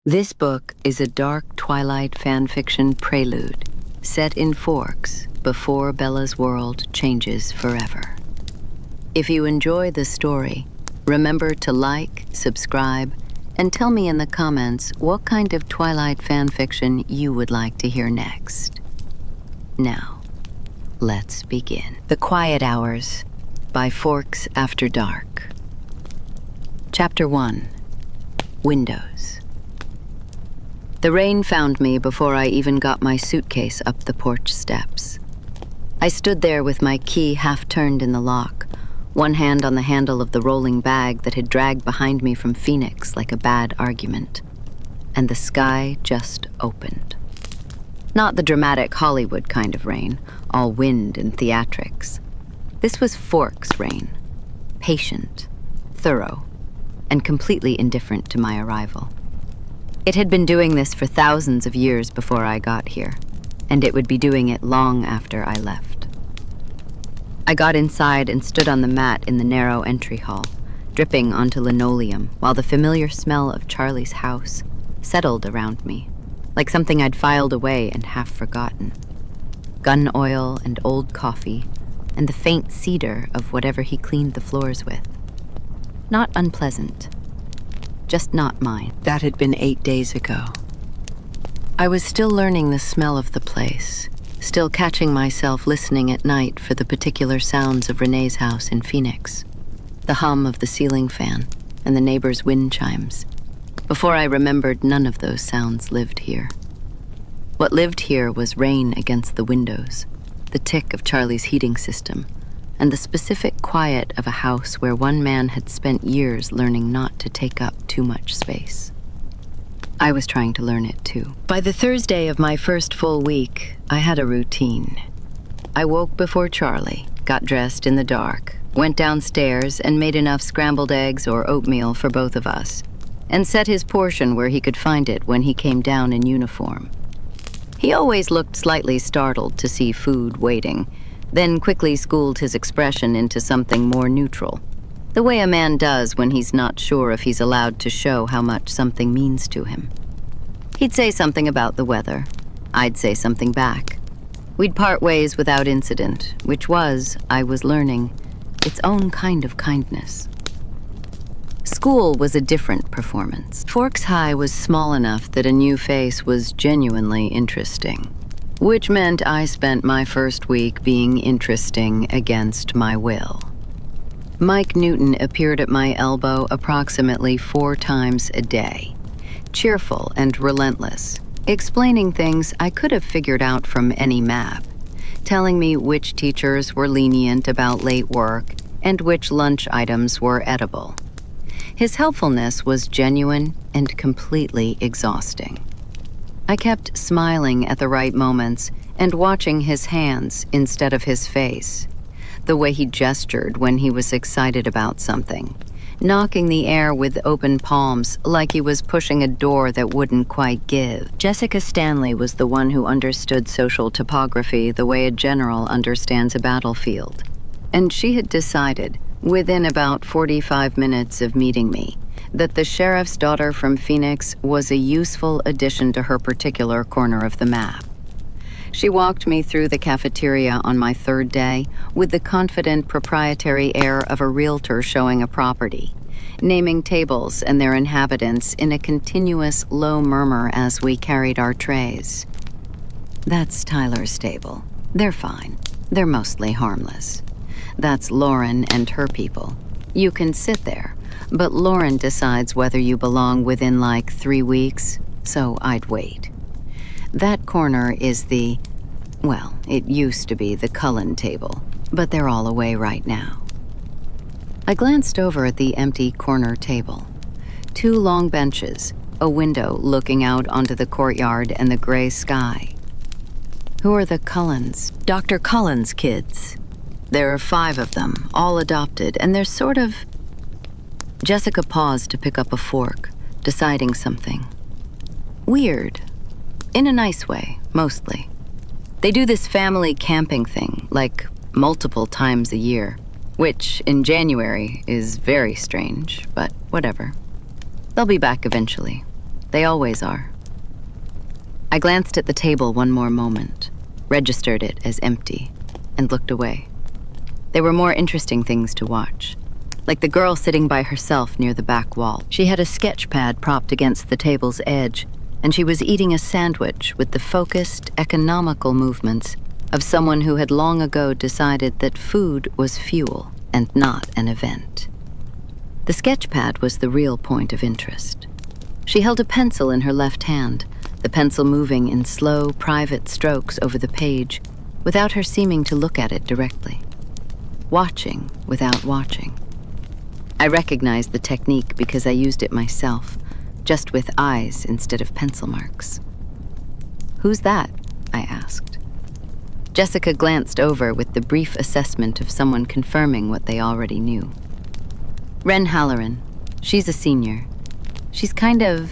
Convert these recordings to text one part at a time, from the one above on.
This book is a dark Twilight fanfiction prelude set in Forks before Bella's world changes forever. If you enjoy the story, remember to like, subscribe, and tell me in the comments what kind of Twilight fanfiction you would like to hear next. Now, let's begin. The Quiet Hours by Forks After Dark. Chapter 1. Windows. The rain found me before I even got my suitcase up the porch steps. I stood there with my key half turned in the lock, one hand on the handle of the rolling bag that had dragged behind me from Phoenix like a bad argument. And the sky just opened. Not the dramatic Hollywood kind of rain, all wind and theatrics. This was Forks rain. Patient, thorough, and completely indifferent to my arrival. It had been doing this for thousands of years before I got here, and it would be doing it long after I left. I got inside and stood on the mat in the narrow entry hall, dripping onto linoleum while the familiar smell of Charlie's house settled around me, like something I'd filed away and half forgotten. Gun oil and old coffee, and the faint cedar of whatever he cleaned the floors with. Not unpleasant. Just not mine. That had been 8 days ago. I was still learning the smell of the place, still catching myself listening at night for the particular sounds of Renee's house in Phoenix, the hum of the ceiling fan and the neighbors' wind chimes, before I remembered none of those sounds lived here. What lived here was rain against the windows, the tick of Charlie's heating system, and the specific quiet of a house where one man had spent years learning not to take up too much space. I was trying to learn it too. By the Thursday of my first full week, I had a routine. I woke before Charlie, got dressed in the dark, went downstairs and made enough scrambled eggs or oatmeal for both of us, and set his portion where he could find it when he came down in uniform. He always looked slightly startled to see food waiting, then quickly schooled his expression into something more neutral, the way a man does when he's not sure if he's allowed to show how much something means to him. He'd say something about the weather. I'd say something back. We'd part ways without incident, which was, I was learning, its own kind of kindness. School was a different performance. Forks High was small enough that a new face was genuinely interesting. Which meant I spent my first week being interesting against my will. Mike Newton appeared at my elbow approximately 4 times a day, cheerful and relentless, explaining things I could have figured out from any map, telling me which teachers were lenient about late work and which lunch items were edible. His helpfulness was genuine and completely exhausting. I kept smiling at the right moments and watching his hands instead of his face, the way he gestured when he was excited about something, knocking the air with open palms like he was pushing a door that wouldn't quite give. Jessica Stanley was the one who understood social topography the way a general understands a battlefield, and she had decided, within about 45 minutes of meeting me, that the sheriff's daughter from Phoenix was a useful addition to her particular corner of the map. She walked me through the cafeteria on my 3rd day with the confident proprietary air of a realtor showing a property, naming tables and their inhabitants in a continuous low murmur as we carried our trays. That's Tyler's table. They're fine. They're mostly harmless. That's Lauren and her people. You can sit there, but Lauren decides whether you belong within like 3 weeks, so I'd wait. That corner is it used to be the Cullen table, but they're all away right now. I glanced over at the empty corner table. 2 long benches, a window looking out onto the courtyard and the gray sky. Who are the Cullens? Dr. Cullen's kids. There are 5 of them, all adopted, and they're sort of... Jessica paused to pick up a fork, deciding something. Weird. In a nice way, mostly. They do this family camping thing, like multiple times a year, which in January is very strange, but whatever. They'll be back eventually. They always are. I glanced at the table one more moment, registered it as empty, and looked away. There were more interesting things to watch, like the girl sitting by herself near the back wall. She had a sketch pad propped against the table's edge, and she was eating a sandwich with the focused, economical movements of someone who had long ago decided that food was fuel and not an event. The sketch pad was the real point of interest. She held a pencil in her left hand, the pencil moving in slow, private strokes over the page, without her seeming to look at it directly. Watching without watching. I recognized the technique because I used it myself, just with eyes instead of pencil marks. "Who's that?" I asked. Jessica glanced over with the brief assessment of someone confirming what they already knew. "Wren Halloran. She's a senior. She's kind of..."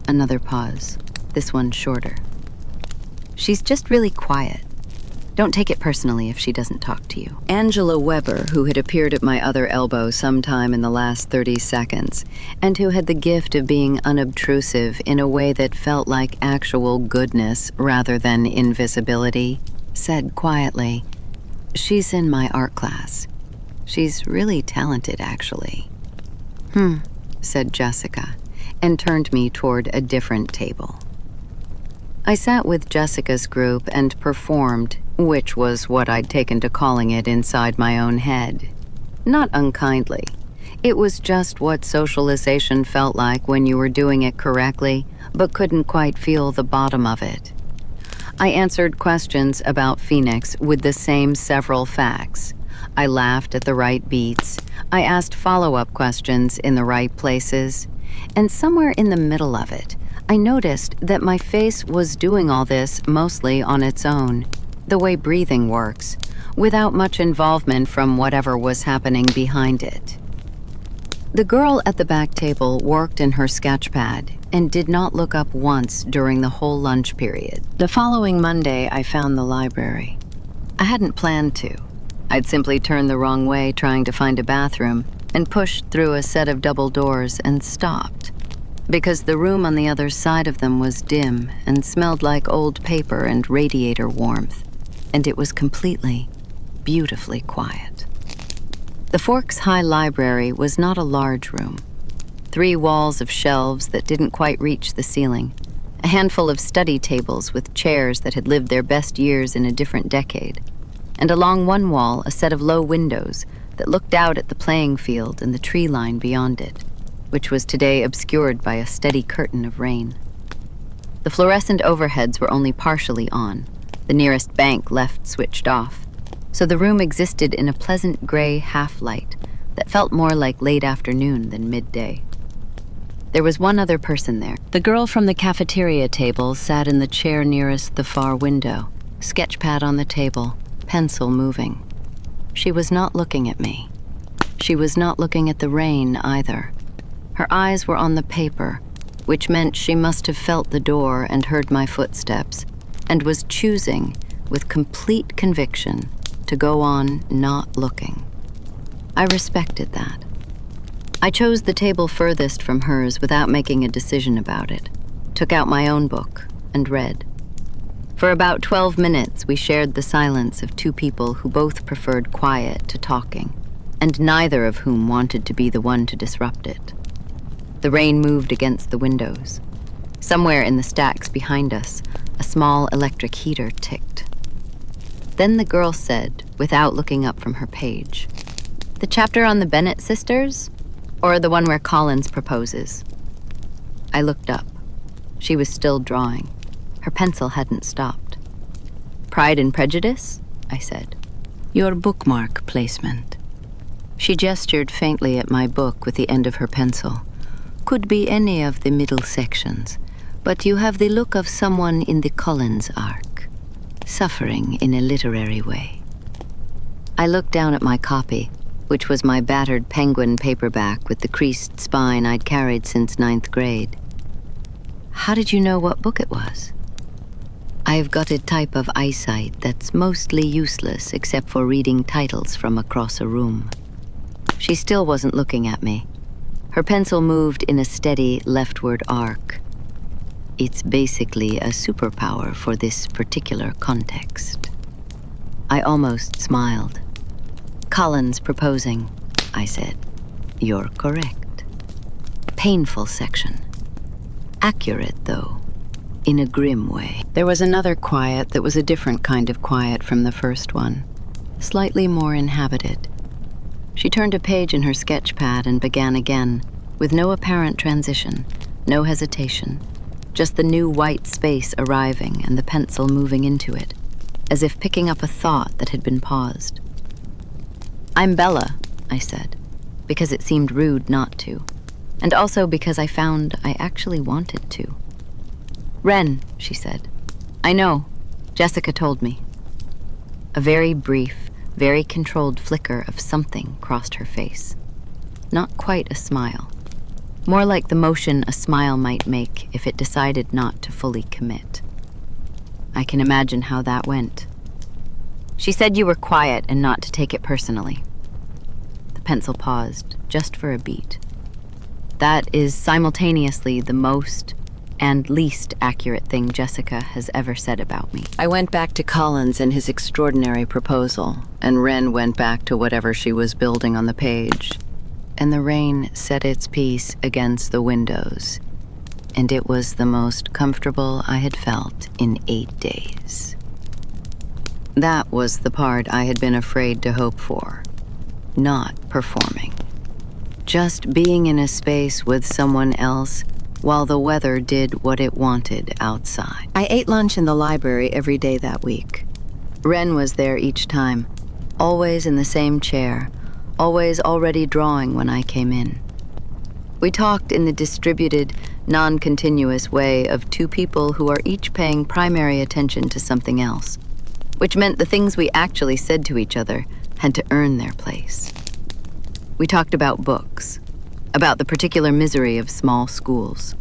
Another pause, this one shorter. "She's just really quiet. Don't take it personally if she doesn't talk to you." Angela Weber, who had appeared at my other elbow sometime in the last 30 seconds, and who had the gift of being unobtrusive in a way that felt like actual goodness rather than invisibility, said quietly, "She's in my art class. She's really talented, actually." Said Jessica, and turned me toward a different table. I sat with Jessica's group and performed, which was what I'd taken to calling it inside my own head. Not unkindly. It was just what socialization felt like when you were doing it correctly, but couldn't quite feel the bottom of it. I answered questions about Phoenix with the same several facts. I laughed at the right beats. I asked follow-up questions in the right places. And somewhere in the middle of it, I noticed that my face was doing all this mostly on its own, the way breathing works, without much involvement from whatever was happening behind it. The girl at the back table worked in her sketchpad and did not look up once during the whole lunch period. The following Monday, I found the library. I hadn't planned to. I'd simply turned the wrong way trying to find a bathroom and pushed through a set of double doors and stopped, because the room on the other side of them was dim and smelled like old paper and radiator warmth, and it was completely, beautifully quiet. The Forks High Library was not a large room. 3 walls of shelves that didn't quite reach the ceiling, a handful of study tables with chairs that had lived their best years in a different decade, and along one wall a set of low windows that looked out at the playing field and the tree line beyond it, which was today obscured by a steady curtain of rain. The fluorescent overheads were only partially on, the nearest bank left switched off, so the room existed in a pleasant gray half-light that felt more like late afternoon than midday. There was one other person there. The girl from the cafeteria table sat in the chair nearest the far window, sketchpad on the table, pencil moving. She was not looking at me. She was not looking at the rain either. Her eyes were on the paper, which meant she must have felt the door and heard my footsteps, and was choosing, with complete conviction, to go on not looking. I respected that. I chose the table furthest from hers without making a decision about it, took out my own book, and read. For about 12 minutes, we shared the silence of 2 people who both preferred quiet to talking, and neither of whom wanted to be the one to disrupt it. The rain moved against the windows. Somewhere in the stacks behind us, a small electric heater ticked. Then the girl said, without looking up from her page, "The chapter on the Bennett sisters? Or the one where Collins proposes?" I looked up. She was still drawing. Her pencil hadn't stopped. "Pride and Prejudice?" I said. "Your bookmark placement." She gestured faintly at my book with the end of her pencil. "Could be any of the middle sections, but you have the look of someone in the Collins arc, suffering in a literary way." I looked down at my copy, which was my battered Penguin paperback with the creased spine I'd carried since 9th grade. "How did you know what book it was?" "I've got a type of eyesight that's mostly useless except for reading titles from across a room." She still wasn't looking at me. Her pencil moved in a steady leftward arc. It's basically a superpower for this particular context. I almost smiled. Cullen's proposing, I said. You're correct. Painful section. Accurate, though, in a grim way. There was another quiet that was a different kind of quiet from the first one, slightly more inhabited. She turned a page in her sketch pad and began again, with no apparent transition, no hesitation, just the new white space arriving and the pencil moving into it, as if picking up a thought that had been paused. I'm Bella, I said, because it seemed rude not to, and also because I found I actually wanted to. Wren, she said. I know. Jessica told me. A very brief, very controlled flicker of something crossed her face. Not quite a smile. More like the motion a smile might make if it decided not to fully commit. I can imagine how that went. She said you were quiet and not to take it personally. The pencil paused, just for a beat. That is simultaneously the most and least accurate thing Jessica has ever said about me. I went back to Collins and his extraordinary proposal, and Wren went back to whatever she was building on the page. And the rain set its piece against the windows, and it was the most comfortable I had felt in 8 days. That was the part I had been afraid to hope for. Not performing. Just being in a space with someone else while the weather did what it wanted outside. I ate lunch in the library every day that week. Wren was there each time, always in the same chair, always already drawing when I came in. We talked in the distributed, non-continuous way of two people who are each paying primary attention to something else, which meant the things we actually said to each other had to earn their place. We talked about books, about the particular misery of small schools,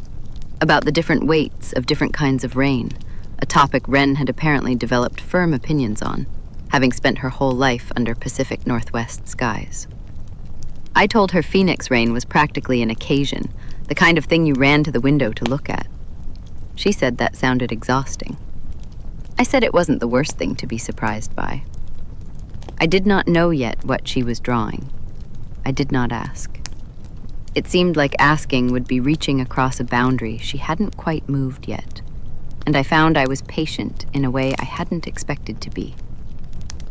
about the different weights of different kinds of rain, a topic Wren had apparently developed firm opinions on, having spent her whole life under Pacific Northwest skies. I told her Phoenix rain was practically an occasion, the kind of thing you ran to the window to look at. She said that sounded exhausting. I said it wasn't the worst thing to be surprised by. I did not know yet what she was drawing. I did not ask. It seemed like asking would be reaching across a boundary she hadn't quite moved yet, and I found I was patient in a way I hadn't expected to be.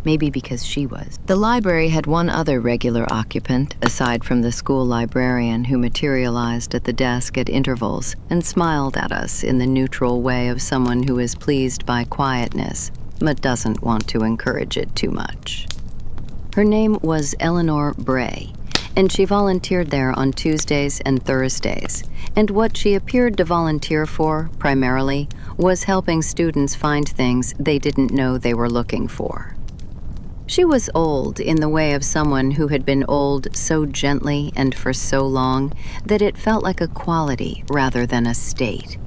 Maybe because she was. The library had one other regular occupant, aside from the school librarian who materialized at the desk at intervals and smiled at us in the neutral way of someone who is pleased by quietness, but doesn't want to encourage it too much. Her name was Eleanor Bray, and she volunteered there on Tuesdays and Thursdays, and what she appeared to volunteer for, primarily, was helping students find things they didn't know they were looking for. She was old in the way of someone who had been old so gently and for so long that it felt like a quality rather than a state,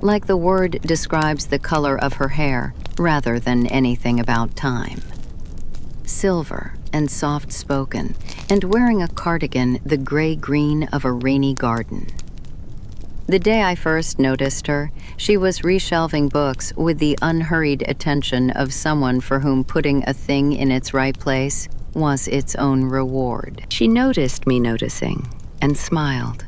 like the word describes the color of her hair rather than anything about time. Silver and soft-spoken, and wearing a cardigan the gray-green of a rainy garden. The day I first noticed her, she was reshelving books with the unhurried attention of someone for whom putting a thing in its right place was its own reward. She noticed me noticing and smiled.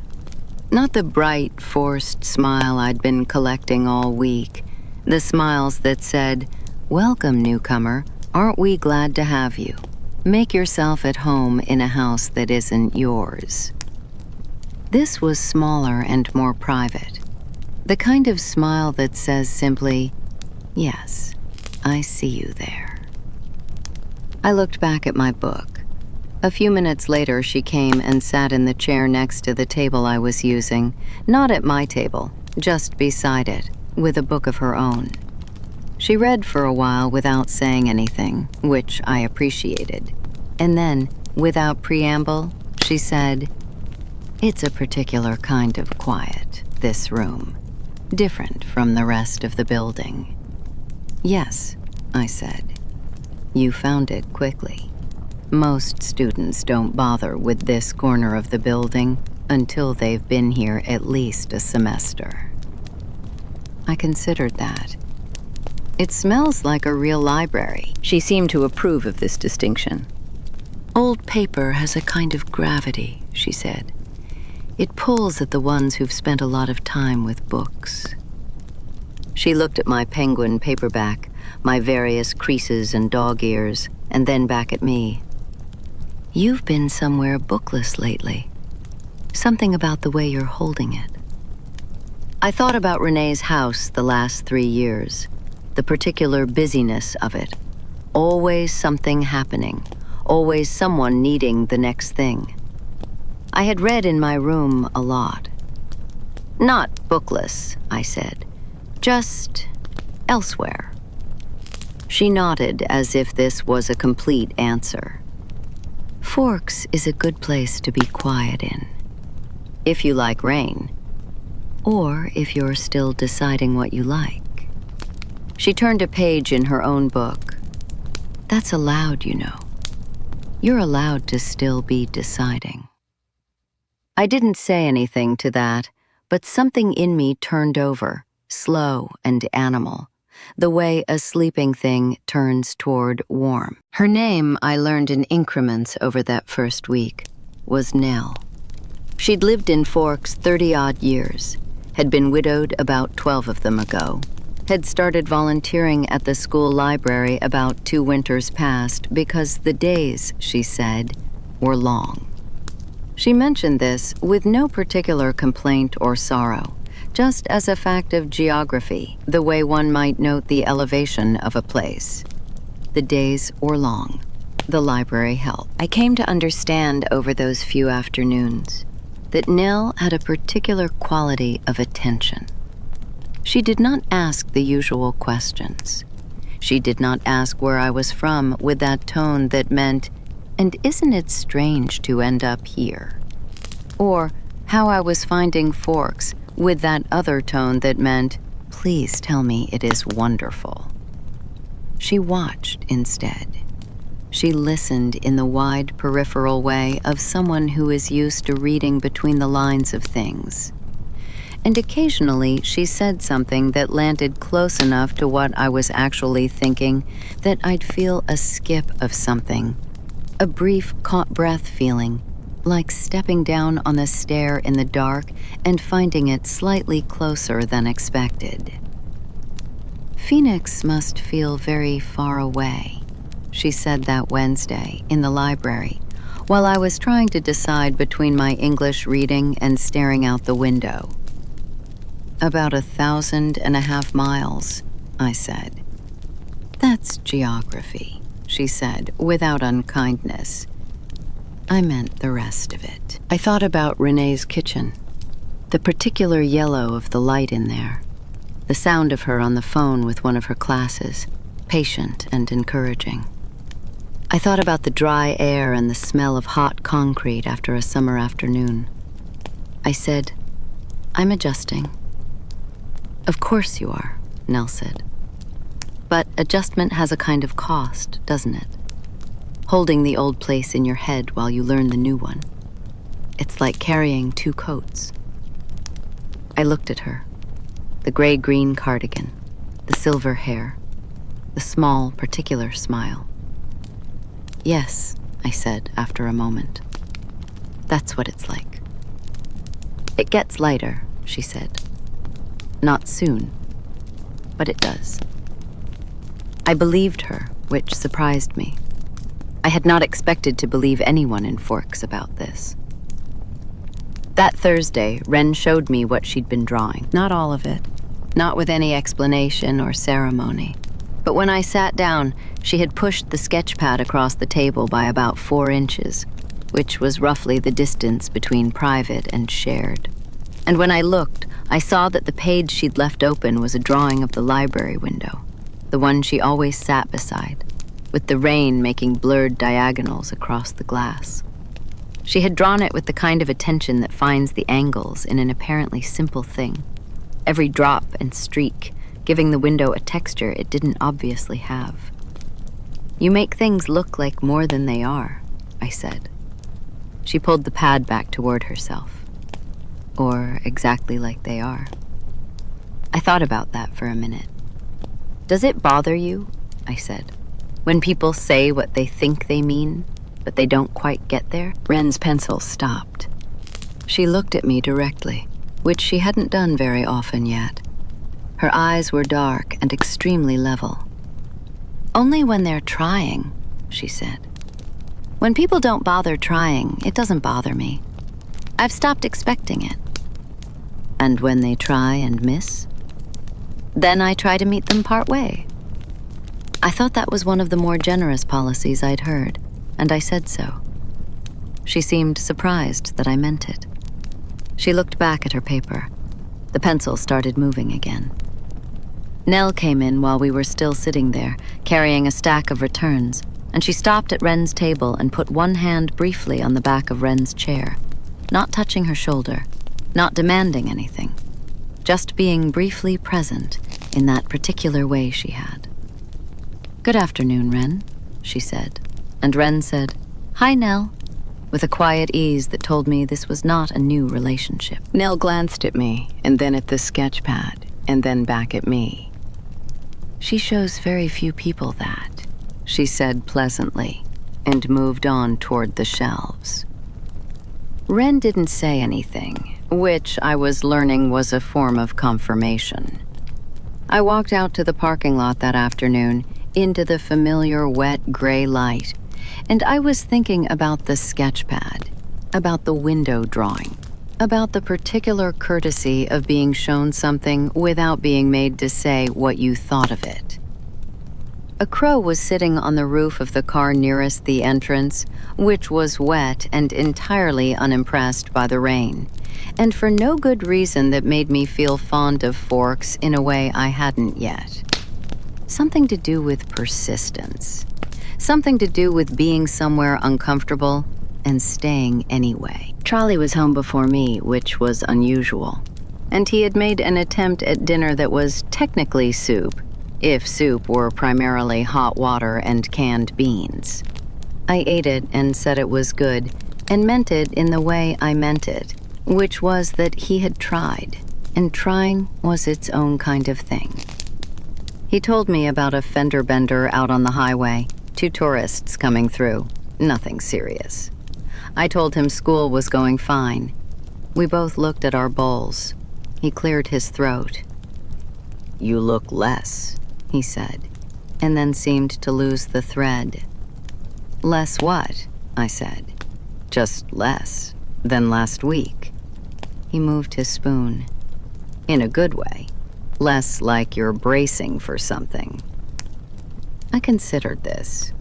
Not the bright, forced smile I'd been collecting all week, the smiles that said, "Welcome, newcomer. Aren't we glad to have you? Make yourself at home in a house that isn't yours." This was smaller and more private. The kind of smile that says simply, "Yes, I see you there." I looked back at my book. A few minutes later, she came and sat in the chair next to the table I was using, not at my table, just beside it, with a book of her own. She read for a while without saying anything, which I appreciated. And then, without preamble, she said, "It's a particular kind of quiet, this room. Different from the rest of the building." "Yes," I said. "You found it quickly. Most students don't bother with this corner of the building until they've been here at least a semester." I considered that. It smells like a real library. She seemed to approve of this distinction. Old paper has a kind of gravity, she said. It pulls at the ones who've spent a lot of time with books. She looked at my penguin paperback, my various creases and dog ears, and then back at me. You've been somewhere bookless lately. Something about the way you're holding it. I thought about Renee's house the last 3 years, the particular busyness of it. Always something happening, always someone needing the next thing. I had read in my room a lot. Not bookless, I said, just elsewhere. She nodded as if this was a complete answer. Forks is a good place to be quiet in. If you like rain, or if you're still deciding what you like. She turned a page in her own book. That's allowed, you know. You're allowed to still be deciding. I didn't say anything to that, but something in me turned over, slow and animal, the way a sleeping thing turns toward warm. Her name, I learned in increments over that first week, was Nell. She'd lived in Forks 30-odd years, had been widowed about 12 of them ago, had started volunteering at the school library about 2 winters past because the days, she said, were long. She mentioned this with no particular complaint or sorrow, just as a fact of geography, the way one might note the elevation of a place. The days were long. The library helped. I came to understand over those few afternoons that Nell had a particular quality of attention. She did not ask the usual questions. She did not ask where I was from with that tone that meant, "And isn't it strange to end up here?" Or how I was finding Forks with that other tone that meant, "Please tell me it is wonderful." She watched instead. She listened in the wide peripheral way of someone who is used to reading between the lines of things. And occasionally she said something that landed close enough to what I was actually thinking that I'd feel a skip of something, a brief caught breath feeling, like stepping down on the stair in the dark and finding it slightly closer than expected. Phoenix must feel very far away, she said that Wednesday in the library, while I was trying to decide between my English reading and staring out the window. About 1,500 miles, I said. That's geography, she said, without unkindness. I meant the rest of it. I thought about Renee's kitchen, the particular yellow of the light in there, the sound of her on the phone with one of her classes, patient and encouraging. I thought about the dry air and the smell of hot concrete after a summer afternoon. I said, "I'm adjusting." "Of course you are," Nell said. "But adjustment has a kind of cost, doesn't it? Holding the old place in your head while you learn the new one. It's like carrying 2 coats." I looked at her. The gray-green cardigan, the silver hair, the small, particular smile. "Yes," I said after a moment. "That's what it's like." "It gets lighter," she said. "Not soon, but it does." I believed her, which surprised me. I had not expected to believe anyone in Forks about this. That Thursday, Wren showed me what she'd been drawing. Not all of it, not with any explanation or ceremony. But when I sat down, she had pushed the sketch pad across the table by about 4 inches, which was roughly the distance between private and shared. And when I looked, I saw that the page she'd left open was a drawing of the library window, the one she always sat beside, with the rain making blurred diagonals across the glass. She had drawn it with the kind of attention that finds the angles in an apparently simple thing, every drop and streak giving the window a texture it didn't obviously have. "You make things look like more than they are," I said. She pulled the pad back toward herself. "Or exactly like they are." I thought about that for a minute. "Does it bother you," I said, "when people say what they think they mean, but they don't quite get there?" Wren's pencil stopped. She looked at me directly, which she hadn't done very often yet. Her eyes were dark and extremely level. "Only when they're trying," she said. "When people don't bother trying, it doesn't bother me. I've stopped expecting it. And when they try and miss, then I try to meet them partway." I thought that was one of the more generous policies I'd heard, and I said so. She seemed surprised that I meant it. She looked back at her paper. The pencil started moving again. Nell came in while we were still sitting there, carrying a stack of returns, and she stopped at Wren's table and put one hand briefly on the back of Wren's chair, not touching her shoulder, not demanding anything, just being briefly present in that particular way she had. "Good afternoon, Wren," she said, and Wren said, "Hi, Nell," with a quiet ease that told me this was not a new relationship. Nell glanced at me, and then at the sketch pad, and then back at me. "She shows very few people that," she said pleasantly, and moved on toward the shelves. Wren didn't say anything, which I was learning was a form of confirmation. I walked out to the parking lot that afternoon, into the familiar wet gray light, and I was thinking about the sketch pad, about the window drawing, about the particular courtesy of being shown something without being made to say what you thought of it. A crow was sitting on the roof of the car nearest the entrance, which was wet and entirely unimpressed by the rain, and for no good reason that made me feel fond of forks in a way I hadn't yet. Something to do with persistence. Something to do with being somewhere uncomfortable and staying anyway. Charlie was home before me, which was unusual, and he had made an attempt at dinner that was technically soup, if soup were primarily hot water and canned beans. I ate it and said it was good, and meant it in the way I meant it, which was that he had tried, and trying was its own kind of thing. He told me about a fender bender out on the highway, 2 tourists coming through, nothing serious. I told him school was going fine. We both looked at our bowls. He cleared his throat. "You look less," he said, and then seemed to lose the thread. "Less what?" I said. "Just less than last week." He moved his spoon. "In a good way. Less like you're bracing for something." I considered this.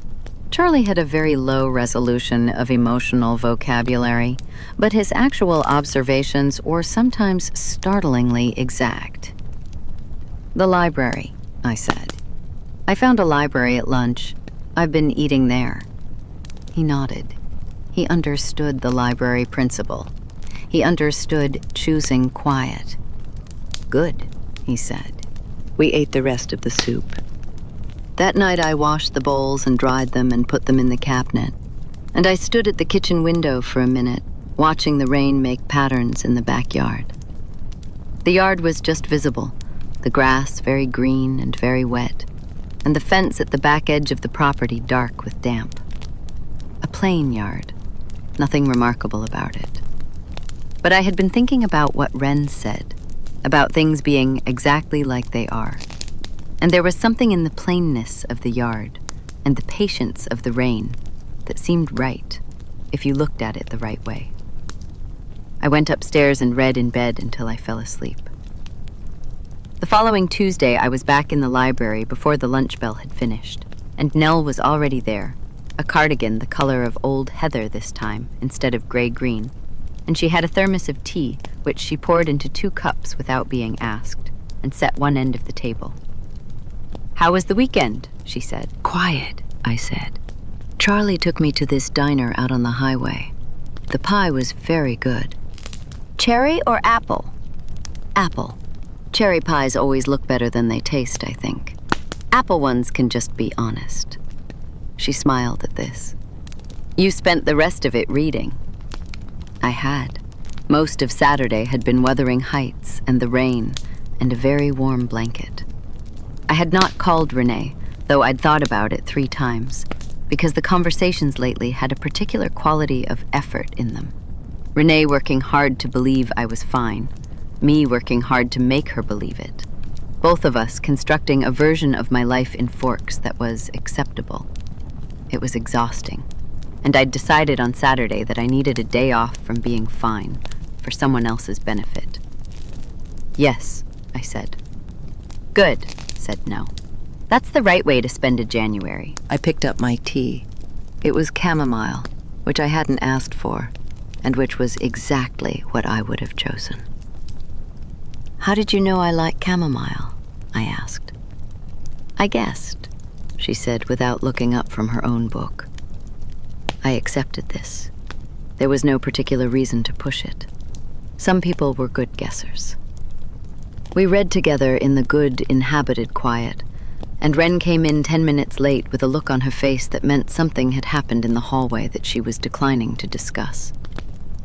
Charlie had a very low resolution of emotional vocabulary, but his actual observations were sometimes startlingly exact. "The library," I said. "I found a library at lunch. I've been eating there." He nodded. He understood the library principle. He understood choosing quiet. "Good," he said. We ate the rest of the soup. That night I washed the bowls and dried them and put them in the cabinet, and I stood at the kitchen window for a minute, watching the rain make patterns in the backyard. The yard was just visible, the grass very green and very wet, and the fence at the back edge of the property dark with damp. A plain yard, nothing remarkable about it. But I had been thinking about what Wren said, about things being exactly like they are. And there was something in the plainness of the yard and the patience of the rain that seemed right, if you looked at it the right way. I went upstairs and read in bed until I fell asleep. The following Tuesday, I was back in the library before the lunch bell had finished, and Nell was already there, a cardigan the color of old heather this time, instead of gray-green, and she had a thermos of tea, which she poured into 2 cups without being asked, and set one end of the table. "How was the weekend?" she said. "Quiet," I said. "Charlie took me to this diner out on the highway. The pie was very good." "Cherry or apple?" "Apple. Cherry pies always look better than they taste, I think. Apple ones can just be honest." She smiled at this. "You spent the rest of it reading." I had. Most of Saturday had been Wuthering Heights and the rain, and a very warm blanket. I had not called Renee, though I'd thought about it 3 times, because the conversations lately had a particular quality of effort in them. Renee working hard to believe I was fine, me working hard to make her believe it. Both of us constructing a version of my life in Forks that was acceptable. It was exhausting, and I'd decided on Saturday that I needed a day off from being fine, for someone else's benefit. "Yes," I said. "Good," said Nell. "That's the right way to spend a January." I picked up my tea. It was chamomile, which I hadn't asked for, and which was exactly what I would have chosen. "How did you know I like chamomile?" I asked. "I guessed," she said without looking up from her own book. I accepted this. There was no particular reason to push it. Some people were good guessers. We read together in the good, inhabited quiet, and Wren came in 10 minutes late with a look on her face that meant something had happened in the hallway that she was declining to discuss.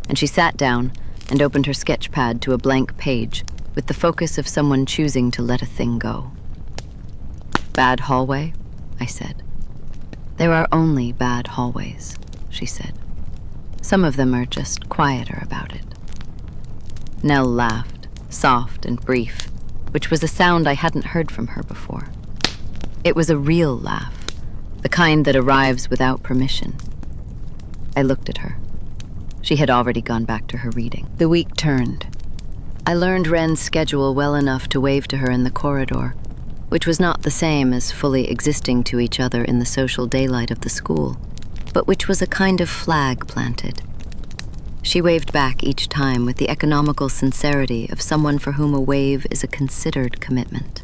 And she sat down and opened her sketch pad to a blank page with the focus of someone choosing to let a thing go. "Bad hallway?" I said. "There are only bad hallways," she said. "Some of them are just quieter about it." Nell laughed, soft and brief, which was a sound I hadn't heard from her before. It was a real laugh, the kind that arrives without permission. I looked at her. She had already gone back to her reading. The week turned. I learned Wren's schedule well enough to wave to her in the corridor, which was not the same as fully existing to each other in the social daylight of the school, but which was a kind of flag planted. She waved back each time with the economical sincerity of someone for whom a wave is a considered commitment.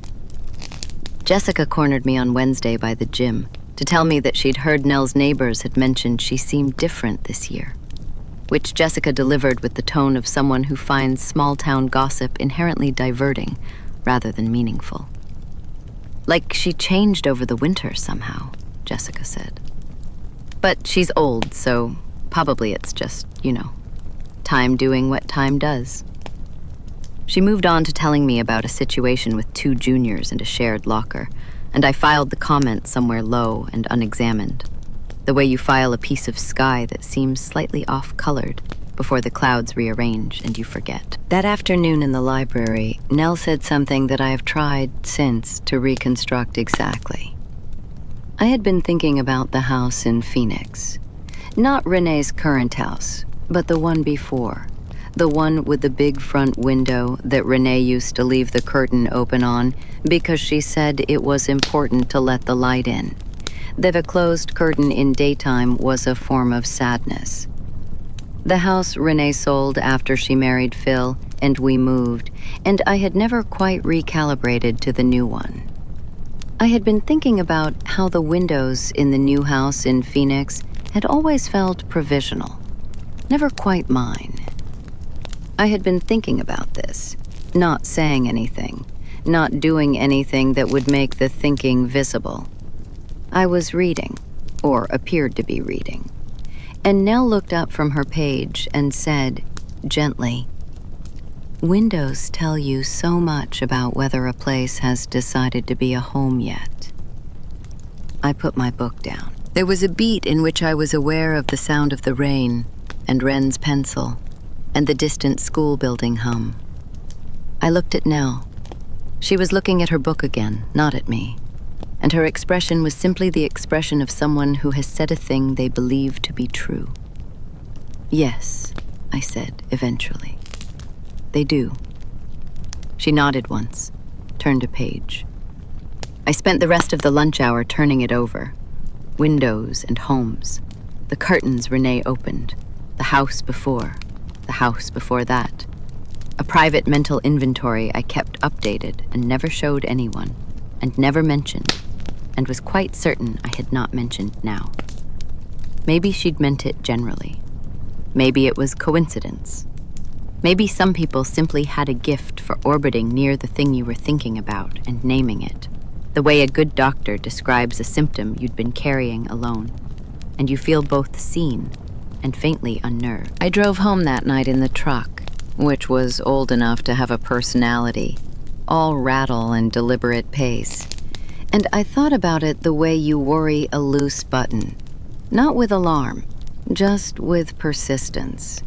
Jessica cornered me on Wednesday by the gym to tell me that she'd heard Nell's neighbors had mentioned she seemed different this year, which Jessica delivered with the tone of someone who finds small-town gossip inherently diverting rather than meaningful. "Like she changed over the winter somehow," Jessica said. "But she's old, so probably it's just, time doing what time does." She moved on to telling me about a situation with 2 juniors and a shared locker, and I filed the comment somewhere low and unexamined, the way you file a piece of sky that seems slightly off-colored before the clouds rearrange and you forget. That afternoon in the library, Nell said something that I have tried since to reconstruct exactly. I had been thinking about the house in Phoenix. Not Renee's current house, but the one before. The one with the big front window that Renee used to leave the curtain open on because she said it was important to let the light in. That a closed curtain in daytime was a form of sadness. The house Renee sold after she married Phil, and we moved, and I had never quite recalibrated to the new one. I had been thinking about how the windows in the new house in Phoenix had always felt provisional, never quite mine. I had been thinking about this, not saying anything, not doing anything that would make the thinking visible. I was reading, or appeared to be reading, and Nell looked up from her page and said, gently, "Windows tell you so much about whether a place has decided to be a home yet." I put my book down. There was a beat in which I was aware of the sound of the rain and Wren's pencil and the distant school building hum. I looked at Nell. She was looking at her book again, not at me, and her expression was simply the expression of someone who has said a thing they believe to be true. "Yes," I said eventually. "They do." She nodded once, turned a page. I spent the rest of the lunch hour turning it over. Windows and homes, the curtains Renee opened, the house before that. A private mental inventory I kept updated and never showed anyone, and never mentioned, and was quite certain I had not mentioned now. Maybe she'd meant it generally. Maybe it was coincidence. Maybe some people simply had a gift for orbiting near the thing you were thinking about and naming it, the way a good doctor describes a symptom you'd been carrying alone, and you feel both seen and faintly unnerved. I drove home that night in the truck, which was old enough to have a personality, all rattle and deliberate pace. And I thought about it the way you worry a loose button. Not with alarm, just with persistence.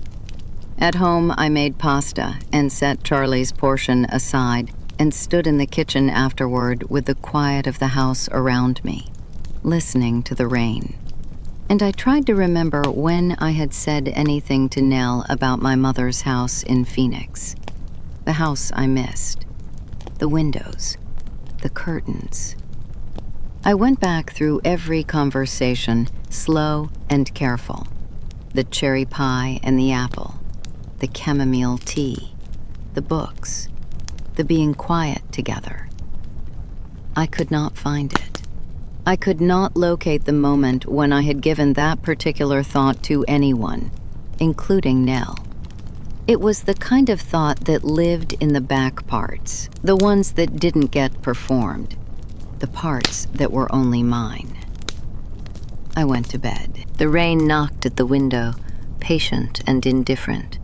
At home, I made pasta and set Charlie's portion aside and stood in the kitchen afterward with the quiet of the house around me, listening to the rain. And I tried to remember when I had said anything to Nell about my mother's house in Phoenix. The house I missed. The windows. The curtains. I went back through every conversation, slow and careful. The cherry pie and the apple. The chamomile tea. The books. The being quiet together. I could not find it. I could not locate the moment when I had given that particular thought to anyone, including Nell. It was the kind of thought that lived in the back parts, the ones that didn't get performed, the parts that were only mine. I went to bed. The rain knocked at the window, patient and indifferent,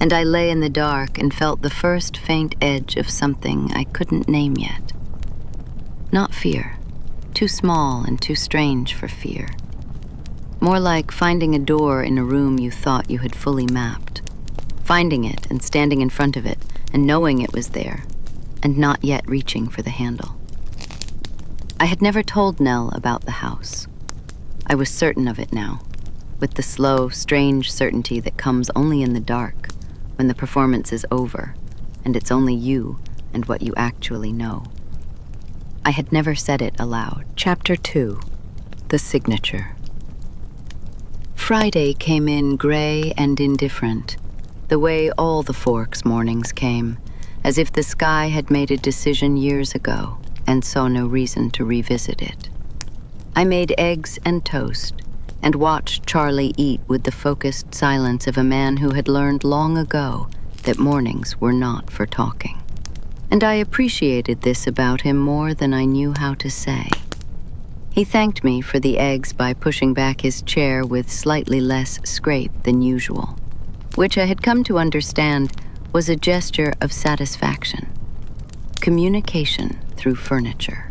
and I lay in the dark and felt the first faint edge of something I couldn't name yet. Not fear. Too small and too strange for fear. More like finding a door in a room you thought you had fully mapped. Finding it and standing in front of it and knowing it was there, and not yet reaching for the handle. I had never told Nell about the house. I was certain of it now, with the slow, strange certainty that comes only in the dark, when the performance is over, and it's only you and what you actually know. I had never said it aloud. Chapter 2. The Signature. Friday came in gray and indifferent, the way all the Forks mornings came, as if the sky had made a decision years ago and saw no reason to revisit it. I made eggs and toast and watched Charlie eat with the focused silence of a man who had learned long ago that mornings were not for talking. And I appreciated this about him more than I knew how to say. He thanked me for the eggs by pushing back his chair with slightly less scrape than usual, which I had come to understand was a gesture of satisfaction. Communication through furniture.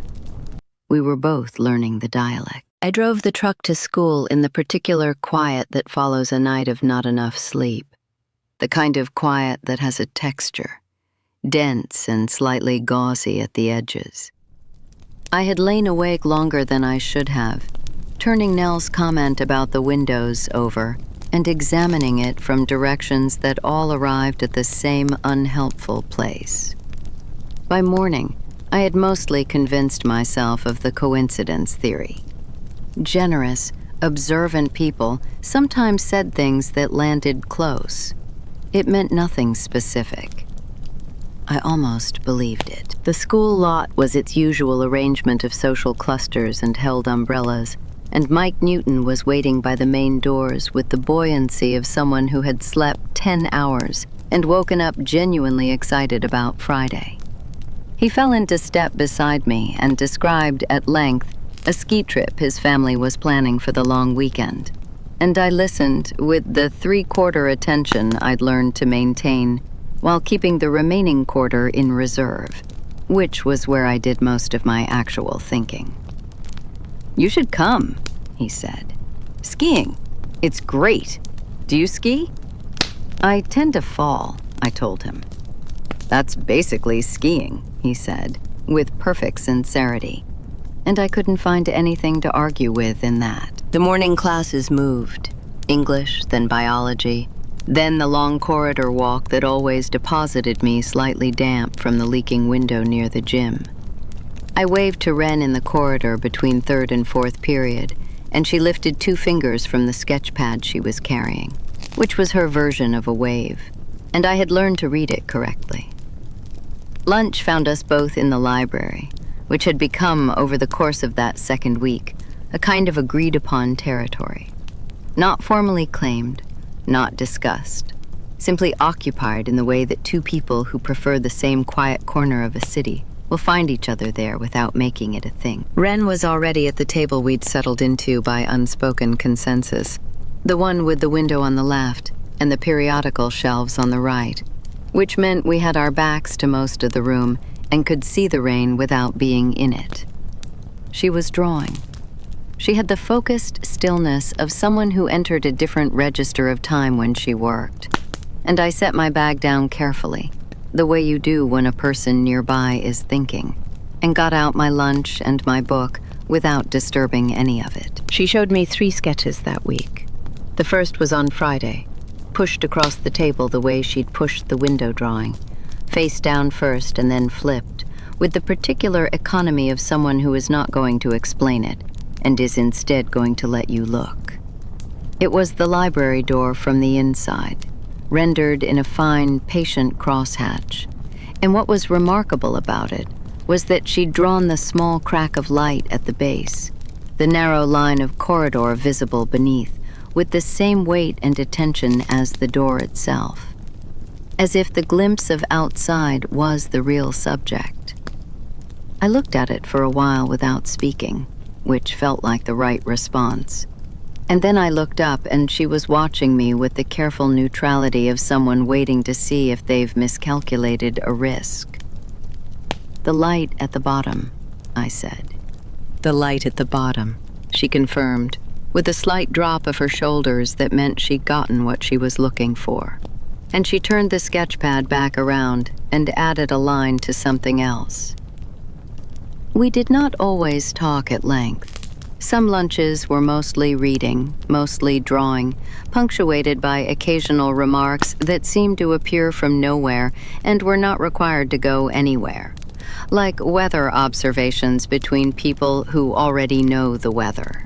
We were both learning the dialect. I drove the truck to school in the particular quiet that follows a night of not enough sleep. The kind of quiet that has a texture. Dense and slightly gauzy at the edges. I had lain awake longer than I should have, turning Nell's comment about the windows over and examining it from directions that all arrived at the same unhelpful place. By morning, I had mostly convinced myself of the coincidence theory. Generous, observant people sometimes said things that landed close. It meant nothing specific. I almost believed it. The school lot was its usual arrangement of social clusters and held umbrellas, and Mike Newton was waiting by the main doors with the buoyancy of someone who had slept 10 hours and woken up genuinely excited about Friday. He fell into step beside me and described at length a ski trip his family was planning for the long weekend, and I listened with the three-quarter attention I'd learned to maintain while keeping the remaining quarter in reserve, which was where I did most of my actual thinking. "You should come," he said. "Skiing. It's great. Do you ski?" "I tend to fall," I told him. "That's basically skiing," he said, with perfect sincerity, and I couldn't find anything to argue with in that. The morning classes moved, English, then biology, then the long corridor walk that always deposited me slightly damp from the leaking window near the gym. I waved to Wren in the corridor between third and fourth period, and she lifted 2 fingers from the sketch pad she was carrying, which was her version of a wave, and I had learned to read it correctly. Lunch found us both in the library, which had become, over the course of that second week, a kind of agreed-upon territory. Not formally claimed, not discussed, simply occupied in the way that 2 people who prefer the same quiet corner of a city will find each other there without making it a thing. Wren was already at the table we'd settled into by unspoken consensus, the one with the window on the left and the periodical shelves on the right, which meant we had our backs to most of the room and could see the rain without being in it. She was drawing. She had the focused stillness of someone who entered a different register of time when she worked. And I set my bag down carefully, the way you do when a person nearby is thinking, and got out my lunch and my book without disturbing any of it. She showed me 3 sketches that week. The first was on Friday, pushed across the table the way she'd pushed the window drawing, face down first and then flipped, with the particular economy of someone who is not going to explain it, and is instead going to let you look. It was the library door from the inside, rendered in a fine, patient crosshatch. And what was remarkable about it was that she'd drawn the small crack of light at the base, the narrow line of corridor visible beneath, with the same weight and attention as the door itself, as if the glimpse of outside was the real subject. I looked at it for a while without speaking, which felt like the right response. And then I looked up and she was watching me with the careful neutrality of someone waiting to see if they've miscalculated a risk. "The light at the bottom," I said. "The light at the bottom," she confirmed, with a slight drop of her shoulders that meant she'd gotten what she was looking for. And she turned the sketchpad back around and added a line to something else. We did not always talk at length. Some lunches were mostly reading, mostly drawing, punctuated by occasional remarks that seemed to appear from nowhere and were not required to go anywhere, like weather observations between people who already know the weather.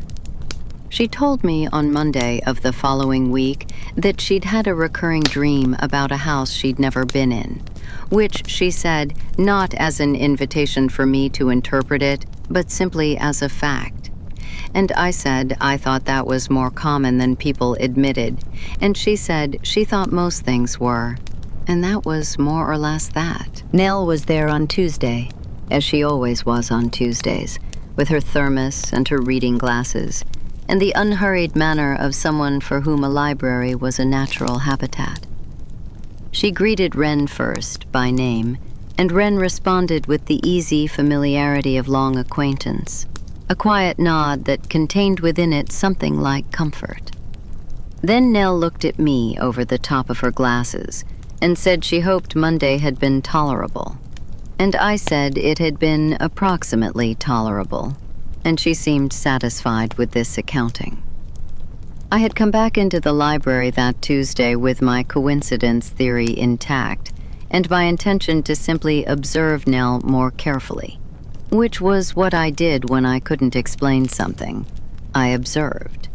She told me on Monday of the following week that she'd had a recurring dream about a house she'd never been in, which she said not as an invitation for me to interpret it, but simply as a fact. And I said I thought that was more common than people admitted, and she said she thought most things were, and that was more or less that. Nell was there on Tuesday, as she always was on Tuesdays, with her thermos and her reading glasses, and the unhurried manner of someone for whom a library was a natural habitat. She greeted Wren first, by name, and Wren responded with the easy familiarity of long acquaintance, a quiet nod that contained within it something like comfort. Then Nell looked at me over the top of her glasses and said she hoped Monday had been tolerable, and I said it had been approximately tolerable, and she seemed satisfied with this accounting. I had come back into the library that Tuesday with my coincidence theory intact, and my intention to simply observe Nell more carefully, which was what I did when I couldn't explain something. I observed.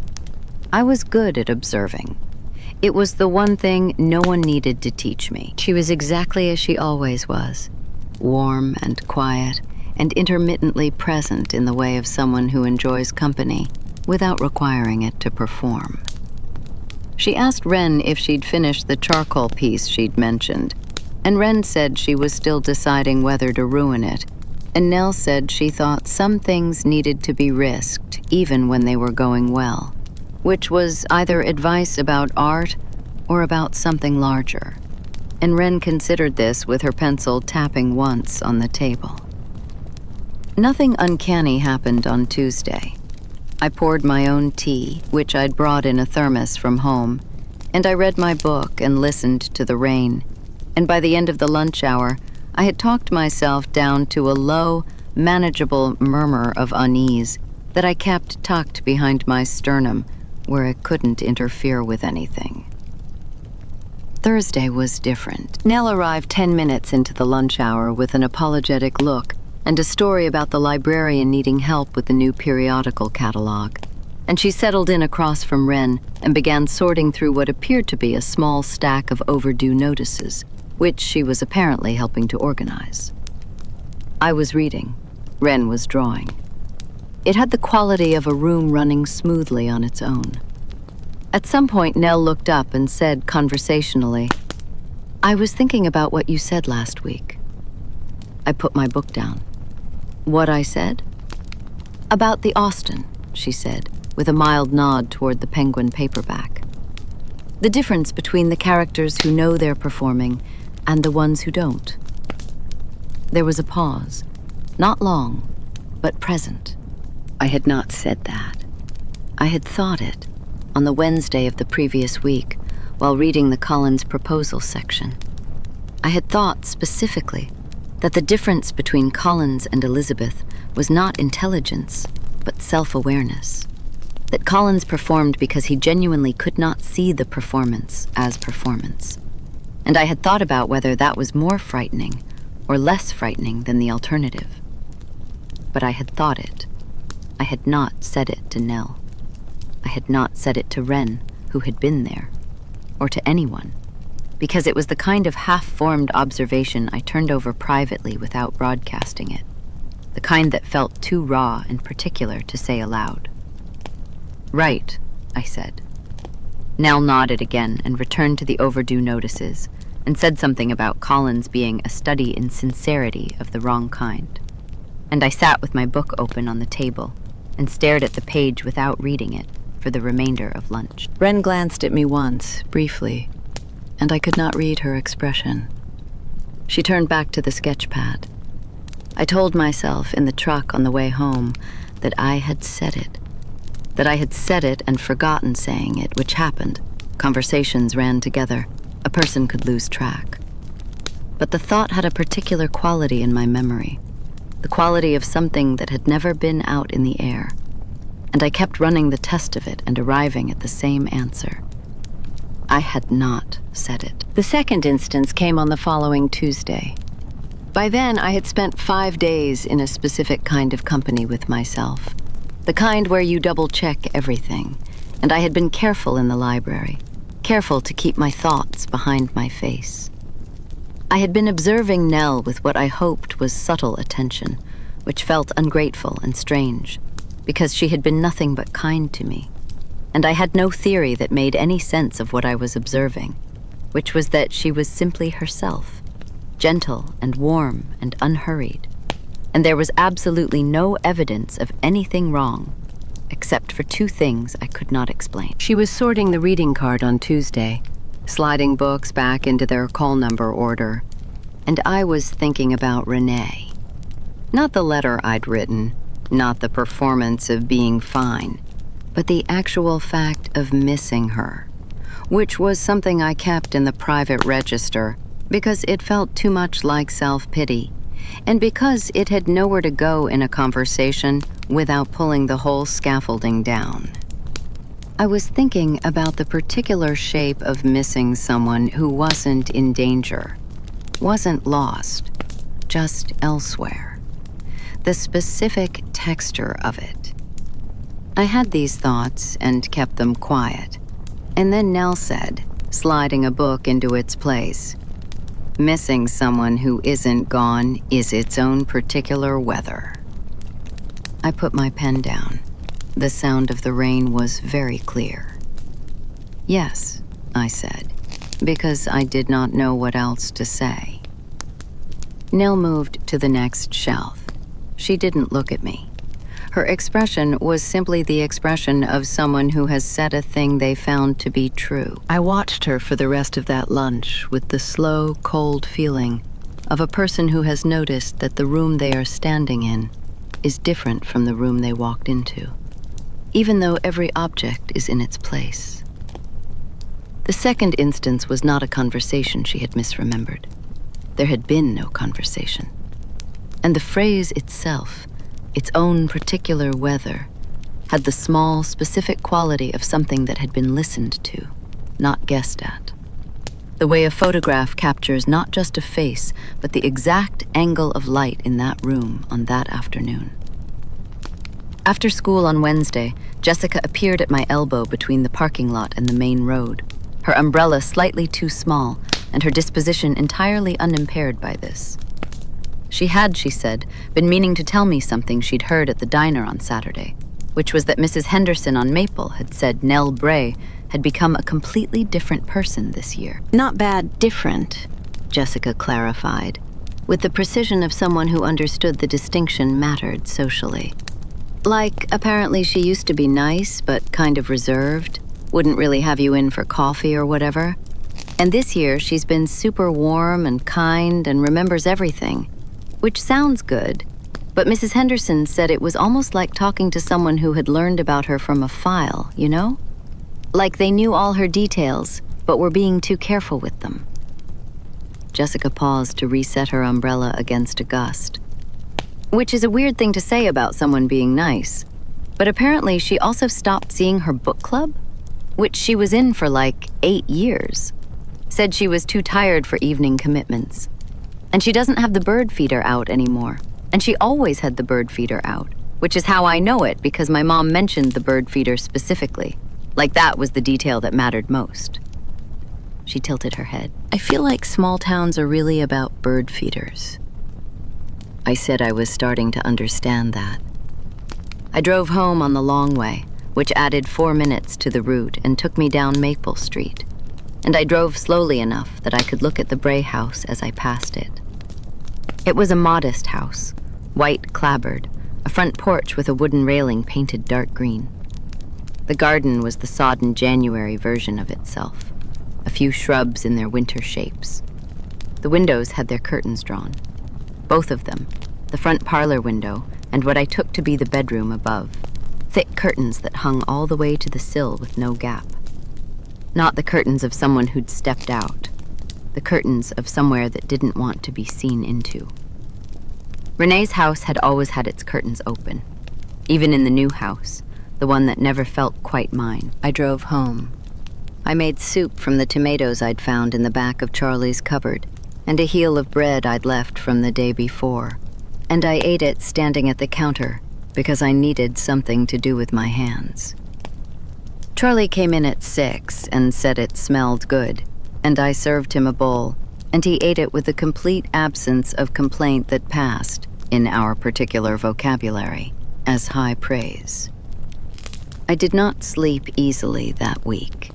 I was good at observing. It was the one thing no one needed to teach me. She was exactly as she always was, warm and quiet, and intermittently present in the way of someone who enjoys company without requiring it to perform. She asked Wren if she'd finished the charcoal piece she'd mentioned, and Wren said she was still deciding whether to ruin it, and Nell said she thought some things needed to be risked even when they were going well, which was either advice about art or about something larger. And Wren considered this with her pencil tapping once on the table. Nothing uncanny happened on Tuesday. I poured my own tea, which I'd brought in a thermos from home, and I read my book and listened to the rain, and by the end of the lunch hour, I had talked myself down to a low, manageable murmur of unease that I kept tucked behind my sternum, where it couldn't interfere with anything. Thursday was different. Nell arrived 10 minutes into the lunch hour with an apologetic look and a story about the librarian needing help with the new periodical catalog. And she settled in across from Wren and began sorting through what appeared to be a small stack of overdue notices, which she was apparently helping to organize. I was reading. Wren was drawing. It had the quality of a room running smoothly on its own. At some point, Nell looked up and said conversationally, "I was thinking about what you said last week." I put my book down. What I said? "About the Austen," she said, with a mild nod toward the Penguin paperback. "The difference between the characters who know they're performing and the ones who don't." There was a pause, not long, but present. I had not said that. I had thought it, on the Wednesday of the previous week, while reading the Collins proposal section. I had thought, specifically, that the difference between Collins and Elizabeth was not intelligence, but self-awareness. That Collins performed because he genuinely could not see the performance as performance. And I had thought about whether that was more frightening or less frightening than the alternative. But I had thought it. I had not said it to Nell. I had not said it to Wren, who had been there, or to anyone, because it was the kind of half-formed observation I turned over privately without broadcasting it, the kind that felt too raw and particular to say aloud. "Right," I said. Nell nodded again and returned to the overdue notices, and said something about Collins being a study in sincerity of the wrong kind. And I sat with my book open on the table and stared at the page without reading it for the remainder of lunch. Wren glanced at me once, briefly, and I could not read her expression. She turned back to the sketch pad. I told myself in the truck on the way home that I had said it. That I had said it and forgotten saying it, which happened. Conversations ran together. A person could lose track. But the thought had a particular quality in my memory, the quality of something that had never been out in the air. And I kept running the test of it and arriving at the same answer. I had not said it. The second instance came on the following Tuesday. By then, I had spent 5 days in a specific kind of company with myself. The kind where you double-check everything, and I had been careful in the library, careful to keep my thoughts behind my face. I had been observing Nell with what I hoped was subtle attention, which felt ungrateful and strange, because she had been nothing but kind to me, and I had no theory that made any sense of what I was observing, which was that she was simply herself, gentle and warm and unhurried. And there was absolutely no evidence of anything wrong, except for 2 things I could not explain. She was sorting the reading card on Tuesday, sliding books back into their call number order, and I was thinking about Renee. Not the letter I'd written, not the performance of being fine, but the actual fact of missing her, which was something I kept in the private register because it felt too much like self-pity, and because it had nowhere to go in a conversation without pulling the whole scaffolding down. I was thinking about the particular shape of missing someone who wasn't in danger, wasn't lost, just elsewhere. The specific texture of it. I had these thoughts and kept them quiet, and then Nell said, sliding a book into its place, "Missing someone who isn't gone is its own particular weather." I put my pen down. The sound of the rain was very clear. "Yes," I said, because I did not know what else to say. Nell moved to the next shelf. She didn't look at me. Her expression was simply the expression of someone who has said a thing they found to be true. I watched her for the rest of that lunch with the slow, cold feeling of a person who has noticed that the room they are standing in is different from the room they walked into, even though every object is in its place. The second instance was not a conversation she had misremembered. There had been no conversation. And the phrase itself, its own particular weather, had the small, specific quality of something that had been listened to, not guessed at. The way a photograph captures not just a face, but the exact angle of light in that room on that afternoon. After school on Wednesday, Jessica appeared at my elbow between the parking lot and the main road, her umbrella slightly too small, and her disposition entirely unimpaired by this. She had, she said, been meaning to tell me something she'd heard at the diner on Saturday, which was that Mrs. Henderson on Maple had said Nell Bray had become a completely different person this year. Not bad, different, Jessica clarified, with the precision of someone who understood the distinction mattered socially. Like, apparently she used to be nice, but kind of reserved, wouldn't really have you in for coffee or whatever. And this year she's been super warm and kind and remembers everything, which sounds good, but Mrs. Henderson said it was almost like talking to someone who had learned about her from a file, you know? Like they knew all her details, but were being too careful with them. Jessica paused to reset her umbrella against a gust. Which is a weird thing to say about someone being nice, but apparently she also stopped seeing her book club, which she was in for like 8 years. Said she was too tired for evening commitments. And she doesn't have the bird feeder out anymore. And she always had the bird feeder out, which is how I know it because my mom mentioned the bird feeder specifically. Like that was the detail that mattered most. She tilted her head. I feel like small towns are really about bird feeders. I said I was starting to understand that. I drove home on the long way, which added 4 minutes to the route and took me down Maple Street. And I drove slowly enough that I could look at the Bray house as I passed it. It was a modest house, white clapboard, a front porch with a wooden railing painted dark green. The garden was the sodden January version of itself, a few shrubs in their winter shapes. The windows had their curtains drawn, both of them, the front parlor window and what I took to be the bedroom above, thick curtains that hung all the way to the sill with no gap. Not the curtains of someone who'd stepped out, the curtains of somewhere that didn't want to be seen into. Renee's house had always had its curtains open, even in the new house, the one that never felt quite mine. I drove home. I made soup from the tomatoes I'd found in the back of Charlie's cupboard, and a heel of bread I'd left from the day before, and I ate it standing at the counter because I needed something to do with my hands. Charlie came in at 6 and said it smelled good, and I served him a bowl, and he ate it with a complete absence of complaint that passed, in our particular vocabulary, as high praise. I did not sleep easily that week.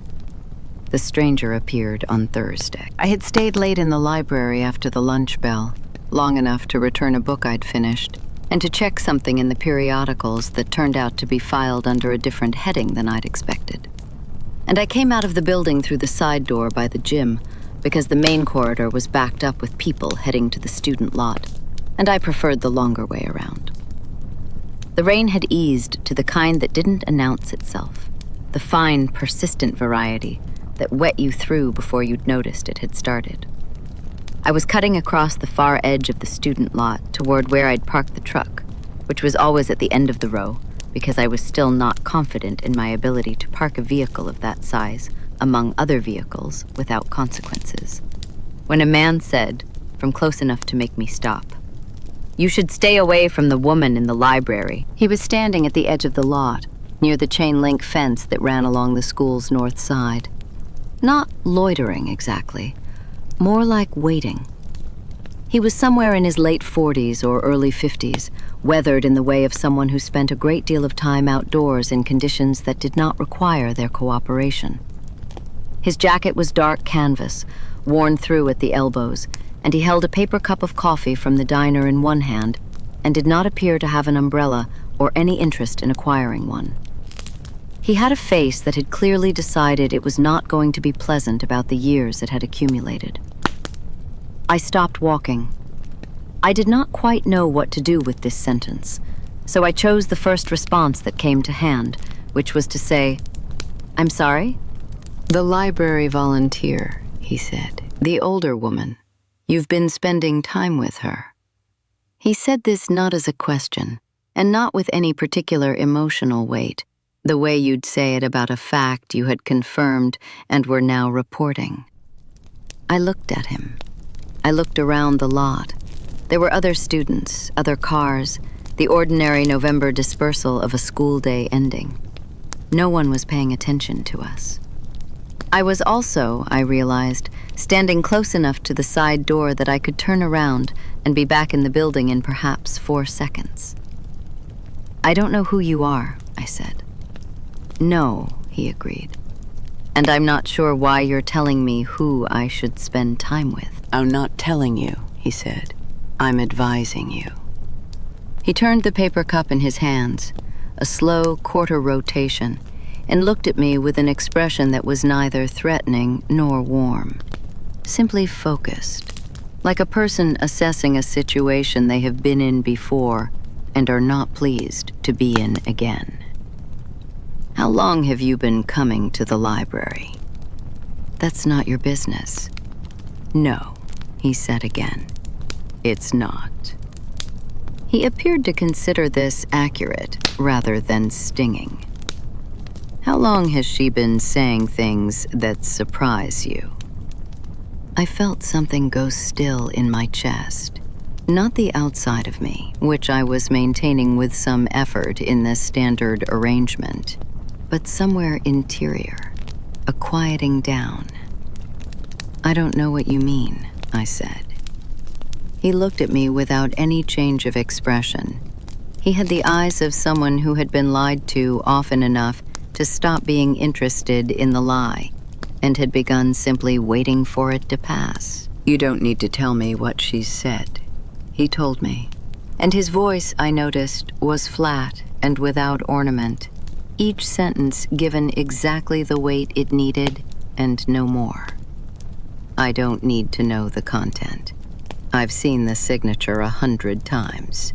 The stranger appeared on Thursday. I had stayed late in the library after the lunch bell, long enough to return a book I'd finished, and to check something in the periodicals that turned out to be filed under a different heading than I'd expected. And I came out of the building through the side door by the gym, because the main corridor was backed up with people heading to the student lot, and I preferred the longer way around. The rain had eased to the kind that didn't announce itself, the fine, persistent variety that wet you through before you'd noticed it had started. I was cutting across the far edge of the student lot toward where I'd parked the truck, which was always at the end of the row, because I was still not confident in my ability to park a vehicle of that size among other vehicles without consequences, when a man said, from close enough to make me stop, "You should stay away from the woman in the library." He was standing at the edge of the lot, near the chain-link fence that ran along the school's north side. Not loitering exactly, more like waiting. He was somewhere in his late 40s or early 50s, weathered in the way of someone who spent a great deal of time outdoors in conditions that did not require their cooperation. His jacket was dark canvas, worn through at the elbows, and he held a paper cup of coffee from the diner in one hand, and did not appear to have an umbrella or any interest in acquiring one. He had a face that had clearly decided it was not going to be pleasant about the years it had accumulated. I stopped walking. I did not quite know what to do with this sentence, so I chose the first response that came to hand, which was to say, "I'm sorry?" "The library volunteer," he said. "The older woman. You've been spending time with her." He said this not as a question, and not with any particular emotional weight, the way you'd say it about a fact you had confirmed and were now reporting. I looked at him. I looked around the lot. There were other students, other cars, the ordinary November dispersal of a school day ending. No one was paying attention to us. I was also, I realized, standing close enough to the side door that I could turn around and be back in the building in perhaps 4 seconds. "I don't know who you are," I said. "No," he agreed. "And I'm not sure why you're telling me who I should spend time with." "I'm not telling you," he said. "I'm advising you." He turned the paper cup in his hands, a slow quarter rotation, and looked at me with an expression that was neither threatening nor warm, simply focused, like a person assessing a situation they have been in before and are not pleased to be in again. How long have you been coming to the library? That's not your business. No, he said again. It's not. He appeared to consider this accurate rather than stinging. How long has she been saying things that surprise you? I felt something go still in my chest. Not the outside of me, which I was maintaining with some effort in this standard arrangement, but somewhere interior, a quieting down. I don't know what you mean, I said. He looked at me without any change of expression. He had the eyes of someone who had been lied to often enough to stop being interested in the lie, and had begun simply waiting for it to pass. You don't need to tell me what she's said, he told me. And his voice, I noticed, was flat and without ornament, each sentence given exactly the weight it needed and no more. I don't need to know the content. I've seen the signature 100 times.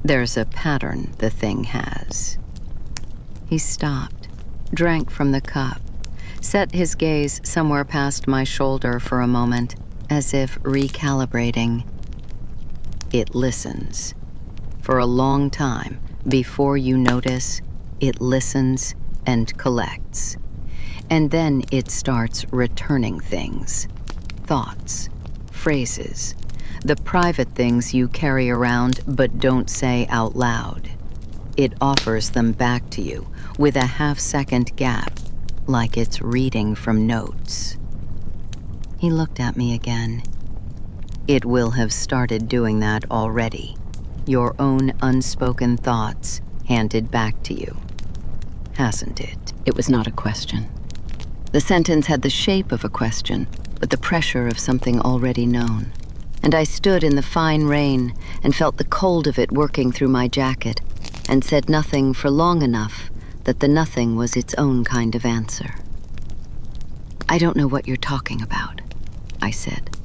There's a pattern the thing has. He stopped, drank from the cup, set his gaze somewhere past my shoulder for a moment, as if recalibrating. It listens. For a long time, before you notice, it listens and collects. And then it starts returning things. Thoughts, phrases, the private things you carry around but don't say out loud. It offers them back to you with a half-second gap, like it's reading from notes. He looked at me again. It will have started doing that already. Your own unspoken thoughts handed back to you. Hasn't it? It was not a question. The sentence had the shape of a question, but the pressure of something already known. And I stood in the fine rain and felt the cold of it working through my jacket, and said nothing for long enough that the nothing was its own kind of answer. I don't know what you're talking about, I said.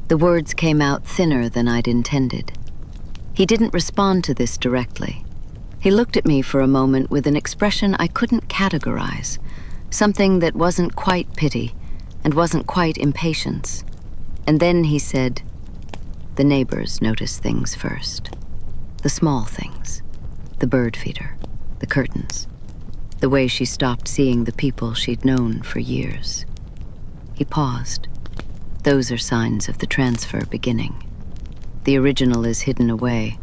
The words came out thinner than I'd intended. He didn't respond to this directly. He looked at me for a moment with an expression I couldn't categorize, something that wasn't quite pity and wasn't quite impatience. And then he said, the neighbors notice things first. The small things. The bird feeder. The curtains. The way she stopped seeing the people she'd known for years. He paused. Those are signs of the transfer beginning. The original is hidden away,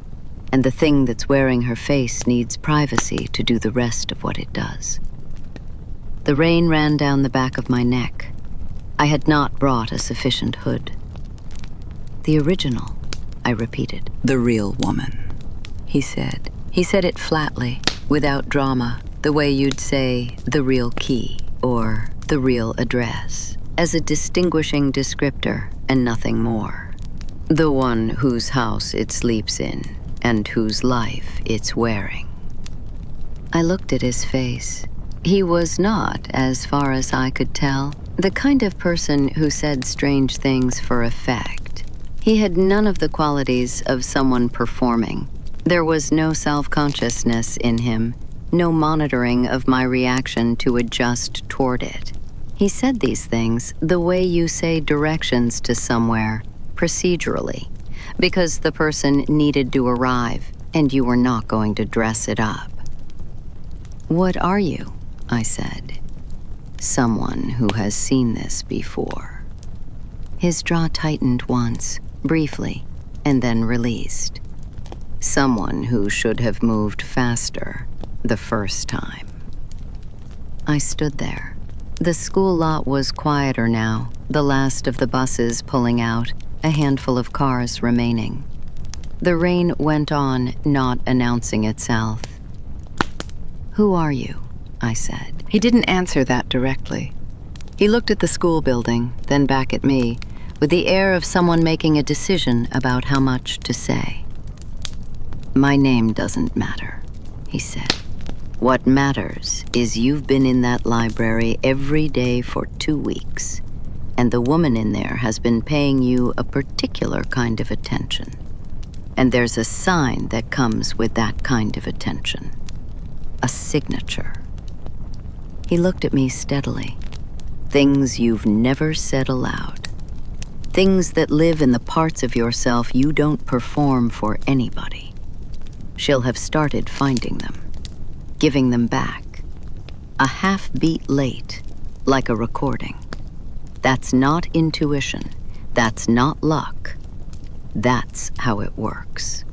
and the thing that's wearing her face needs privacy to do the rest of what it does. The rain ran down the back of my neck. I had not brought a sufficient hood. The original, I repeated. The real woman, he said. He said it flatly, without drama, the way you'd say the real key or the real address, as a distinguishing descriptor and nothing more. The one whose house it sleeps in and whose life it's wearing. I looked at his face. He was not, as far as I could tell, the kind of person who said strange things for effect. He had none of the qualities of someone performing. There was no self-consciousness in him, no monitoring of my reaction to adjust toward it. He said these things the way you say directions to somewhere, procedurally, because the person needed to arrive and you were not going to dress it up. What are you? I said. Someone who has seen this before. His jaw tightened once, briefly, and then released. Someone who should have moved faster the first time. I stood there. The school lot was quieter now, the last of the buses pulling out, a handful of cars remaining. The rain went on, not announcing itself. Who are you? I said. He didn't answer that directly. He looked at the school building, then back at me, with the air of someone making a decision about how much to say. My name doesn't matter, he said. What matters is you've been in that library every day for 2 weeks. And the woman in there has been paying you a particular kind of attention. And there's a sign that comes with that kind of attention. A signature. He looked at me steadily. Things you've never said aloud. Things that live in the parts of yourself you don't perform for anybody. She'll have started finding them, giving them back. A half beat late, like a recording. That's not intuition. That's not luck. That's how it works.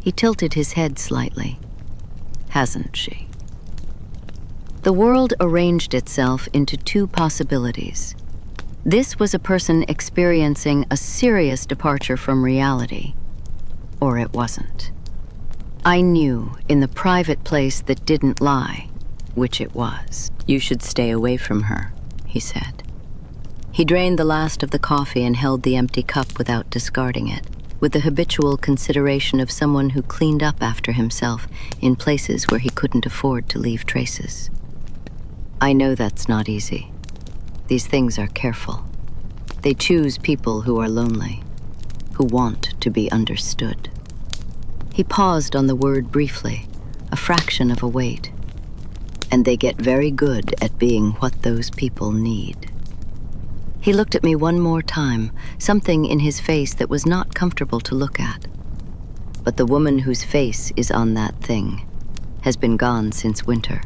He tilted his head slightly. Hasn't she? The world arranged itself into two possibilities. This was a person experiencing a serious departure from reality, or it wasn't. I knew in the private place that didn't lie, which it was. You should stay away from her, he said. He drained the last of the coffee and held the empty cup without discarding it, with the habitual consideration of someone who cleaned up after himself in places where he couldn't afford to leave traces. I know that's not easy. These things are careful. They choose people who are lonely, who want to be understood. He paused on the word briefly, a fraction of a wait. And they get very good at being what those people need. He looked at me one more time, something in his face that was not comfortable to look at. But the woman whose face is on that thing has been gone since winter.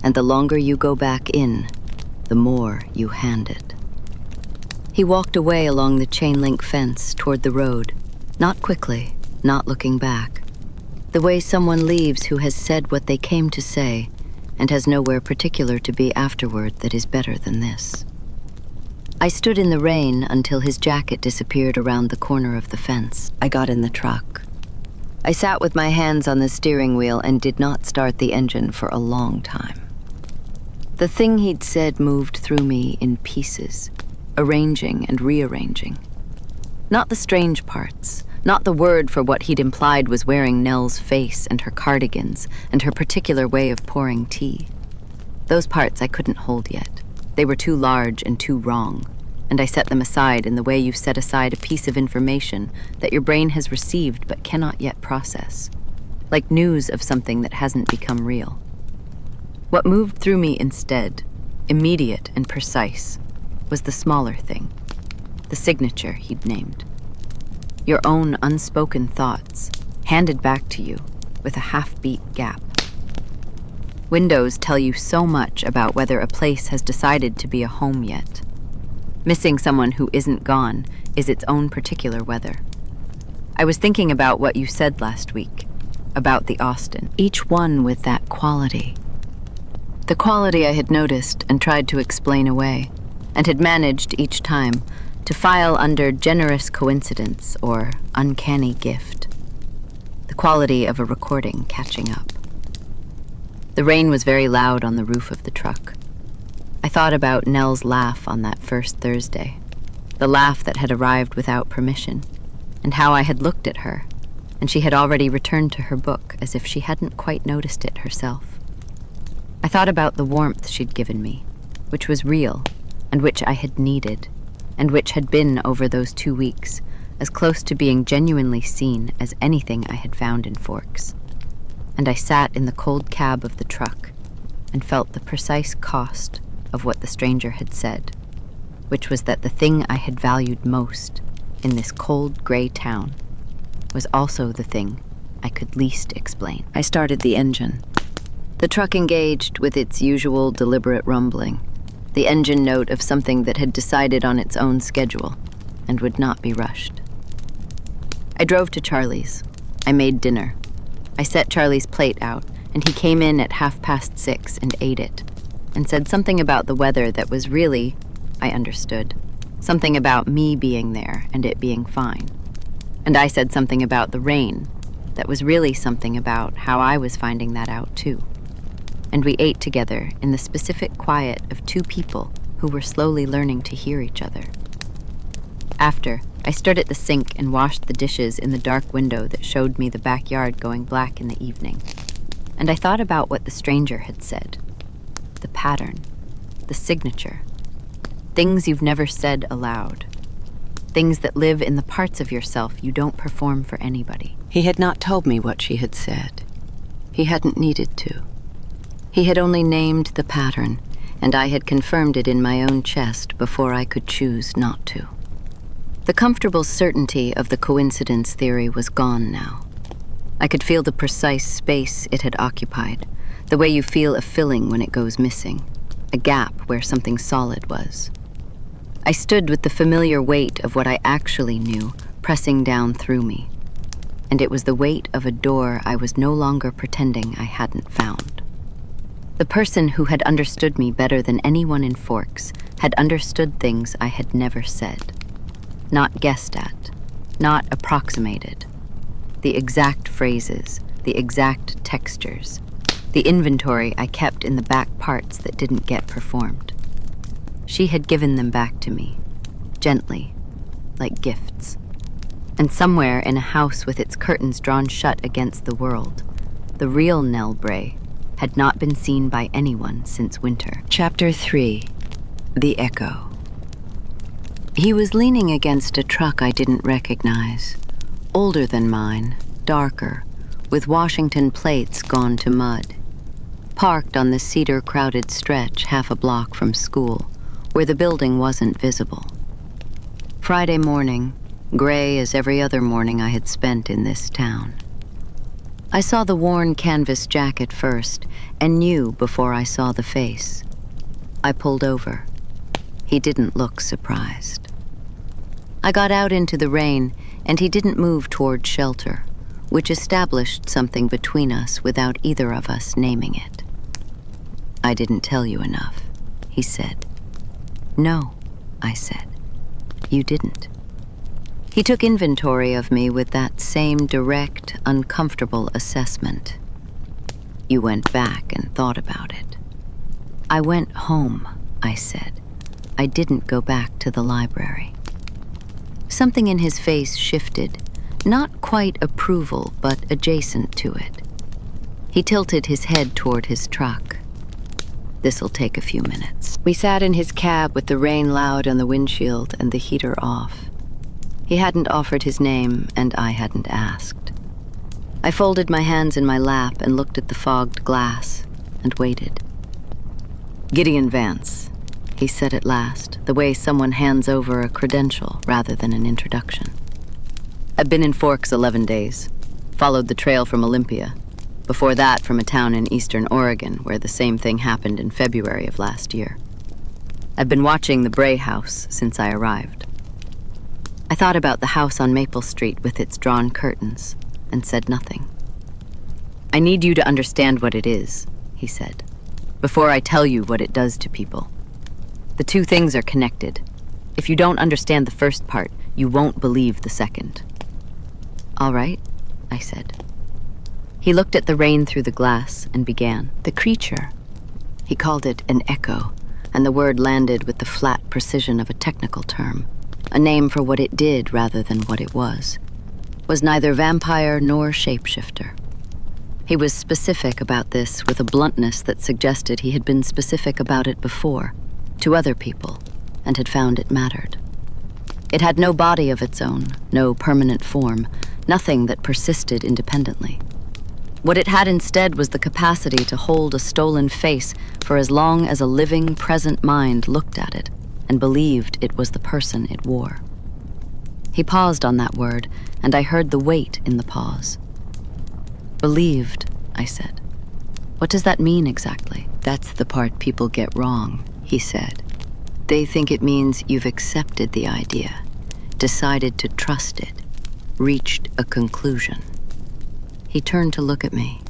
And the longer you go back in, the more you hand it. He walked away along the chain-link fence toward the road, not quickly, not looking back. The way someone leaves who has said what they came to say and has nowhere particular to be afterward that is better than this. I stood in the rain until his jacket disappeared around the corner of the fence. I got in the truck. I sat with my hands on the steering wheel and did not start the engine for a long time. The thing he'd said moved through me in pieces, arranging and rearranging. Not the strange parts, not the word for what he'd implied was wearing Nell's face and her cardigans and her particular way of pouring tea. Those parts I couldn't hold yet. They were too large and too wrong, and I set them aside in the way you set aside a piece of information that your brain has received but cannot yet process, like news of something that hasn't become real. What moved through me instead, immediate and precise, was the smaller thing, the signature he'd named. Your own unspoken thoughts, handed back to you with a half-beat gap. Windows tell you so much about whether a place has decided to be a home yet. Missing someone who isn't gone is its own particular weather. I was thinking about what you said last week, about the Austin, each one with that quality. The quality I had noticed and tried to explain away, and had managed each time to file under generous coincidence or uncanny gift. The quality of a recording catching up. The rain was very loud on the roof of the truck. I thought about Nell's laugh on that first Thursday, the laugh that had arrived without permission, and how I had looked at her, and she had already returned to her book as if she hadn't quite noticed it herself. I thought about the warmth she'd given me, which was real, and which I had needed, and which had been, over those 2 weeks, as close to being genuinely seen as anything I had found in Forks. And I sat in the cold cab of the truck and felt the precise cost of what the stranger had said, which was that the thing I had valued most in this cold, gray town was also the thing I could least explain. I started the engine. The truck engaged with its usual deliberate rumbling, the engine note of something that had decided on its own schedule and would not be rushed. I drove to Charlie's. I made dinner. I set Charlie's plate out, and he came in at 6:30 and ate it, and said something about the weather that was really, I understood, something about me being there and it being fine. And I said something about the rain that was really something about how I was finding that out too. And we ate together in the specific quiet of two people who were slowly learning to hear each other. After, I stood at the sink and washed the dishes in the dark window that showed me the backyard going black in the evening. And I thought about what the stranger had said. The pattern. The signature. Things you've never said aloud. Things that live in the parts of yourself you don't perform for anybody. He had not told me what she had said. He hadn't needed to. He had only named the pattern, and I had confirmed it in my own chest before I could choose not to. The comfortable certainty of the coincidence theory was gone now. I could feel the precise space it had occupied, the way you feel a filling when it goes missing, a gap where something solid was. I stood with the familiar weight of what I actually knew pressing down through me, and it was the weight of a door I was no longer pretending I hadn't found. The person who had understood me better than anyone in Forks had understood things I had never said. Not guessed at, not approximated. The exact phrases, the exact textures, the inventory I kept in the back parts that didn't get performed. She had given them back to me, gently, like gifts. And somewhere in a house with its curtains drawn shut against the world, the real Nell Bray had not been seen by anyone since winter. Chapter 3. The Echo. He was leaning against a truck I didn't recognize. Older than mine, darker, with Washington plates gone to mud. Parked on the cedar-crowded stretch half a block from school, where the building wasn't visible. Friday morning, gray as every other morning I had spent in this town. I saw the worn canvas jacket first, and knew before I saw the face. I pulled over. He didn't look surprised. I got out into the rain, and he didn't move toward shelter, which established something between us without either of us naming it. "I didn't tell you enough," he said. "No," I said. "You didn't." He took inventory of me with that same direct, uncomfortable assessment. "You went back and thought about it." "I went home," I said. "I didn't go back to the library." Something in his face shifted, not quite approval, but adjacent to it. He tilted his head toward his truck. "This'll take a few minutes." We sat in his cab with the rain loud on the windshield and the heater off. He hadn't offered his name, and I hadn't asked. I folded my hands in my lap and looked at the fogged glass, and waited. "Gideon Vance," he said at last, the way someone hands over a credential rather than an introduction. "I've been in Forks 11 days, followed the trail from Olympia. Before that, from a town in eastern Oregon where the same thing happened in February of last year. I've been watching the Bray house since I arrived." I thought about the house on Maple Street with its drawn curtains, and said nothing. "I need you to understand what it is," he said, "before I tell you what it does to people. The two things are connected. If you don't understand the first part, you won't believe the second." "All right," I said. He looked at the rain through the glass and began. "The creature." He called it an echo, and the word landed with the flat precision of a technical term, a name for what it did rather than what it was neither vampire nor shapeshifter. He was specific about this with a bluntness that suggested he had been specific about it before, to other people, and had found it mattered. It had no body of its own, no permanent form, nothing that persisted independently. What it had instead was the capacity to hold a stolen face for as long as a living, present mind looked at it and believed it was the person it wore. He paused on that word, and I heard the weight in the pause. "Believed," I said. "What does that mean exactly?" "That's the part people get wrong," he said. "They think it means you've accepted the idea, decided to trust it, reached a conclusion." He turned to look at me.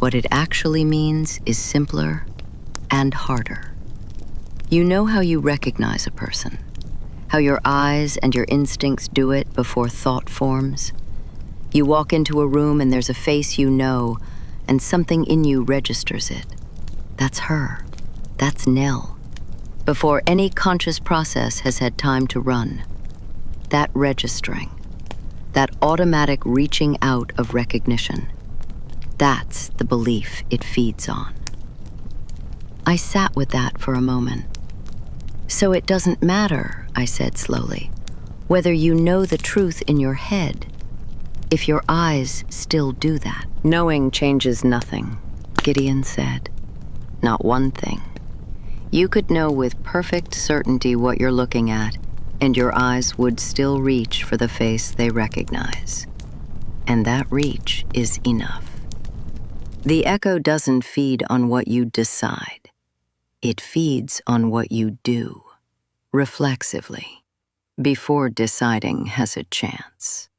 "What it actually means is simpler and harder. You know how you recognize a person, how your eyes and your instincts do it before thought forms? You walk into a room and there's a face you know, and something in you registers it. That's her. That's Nell. Before any conscious process has had time to run. That registering, that automatic reaching out of recognition, that's the belief it feeds on." I sat with that for a moment. So it doesn't matter, I said slowly, whether you know the truth in your head, if your eyes still do that. Knowing changes nothing, Gideon said. Not one thing. You could know with perfect certainty what you're looking at, and your eyes would still reach for the face they recognize. And that reach is enough. The echo doesn't feed on what you decide. It feeds on what you do, reflexively, before deciding has a chance.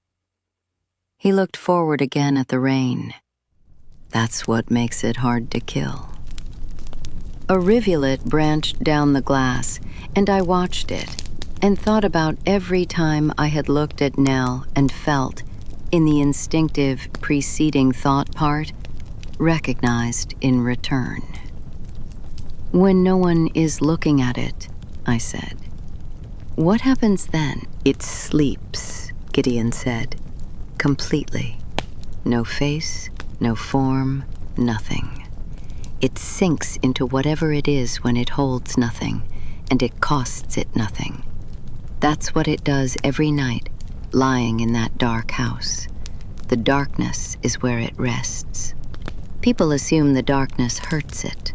He looked forward again at the rain. That's what makes it hard to kill. A rivulet branched down the glass, and I watched it, and thought about every time I had looked at Nell and felt, in the instinctive preceding thought part, recognized in return. When no one is looking at it, I said. What happens then? It sleeps, Gideon said, completely. No face, no form, nothing. It sinks into whatever it is when it holds nothing, and it costs it nothing. That's what it does every night, lying in that dark house. The darkness is where it rests. People assume the darkness hurts it.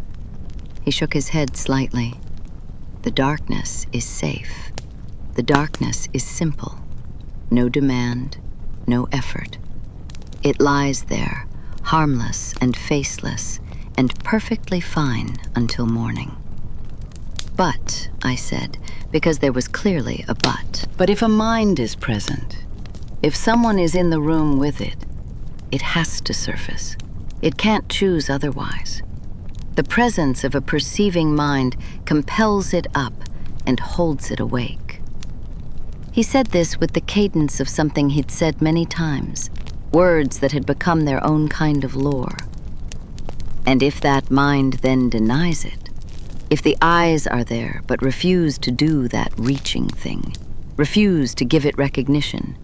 He shook his head slightly. The darkness is safe. The darkness is simple. No demand, no effort. It lies there, harmless and faceless, and perfectly fine until morning. But, I said, because there was clearly a but. But if a mind is present, if someone is in the room with it, it has to surface. It can't choose otherwise. The presence of a perceiving mind compels it up and holds it awake. He said this with the cadence of something he'd said many times, words that had become their own kind of lore. And if that mind then denies it, if the eyes are there but refuse to do that reaching thing, refuse to give it recognition,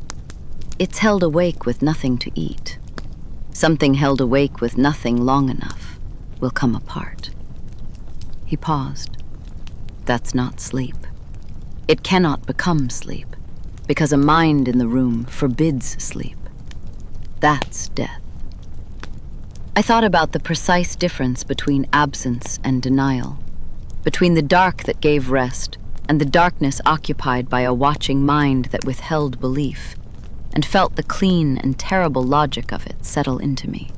it's held awake with nothing to eat. Something held awake with nothing long enough will come apart. He paused. That's not sleep. It cannot become sleep, because a mind in the room forbids sleep. That's death. I thought about the precise difference between absence and denial, between the dark that gave rest and the darkness occupied by a watching mind that withheld belief, and felt the clean and terrible logic of it settle into me.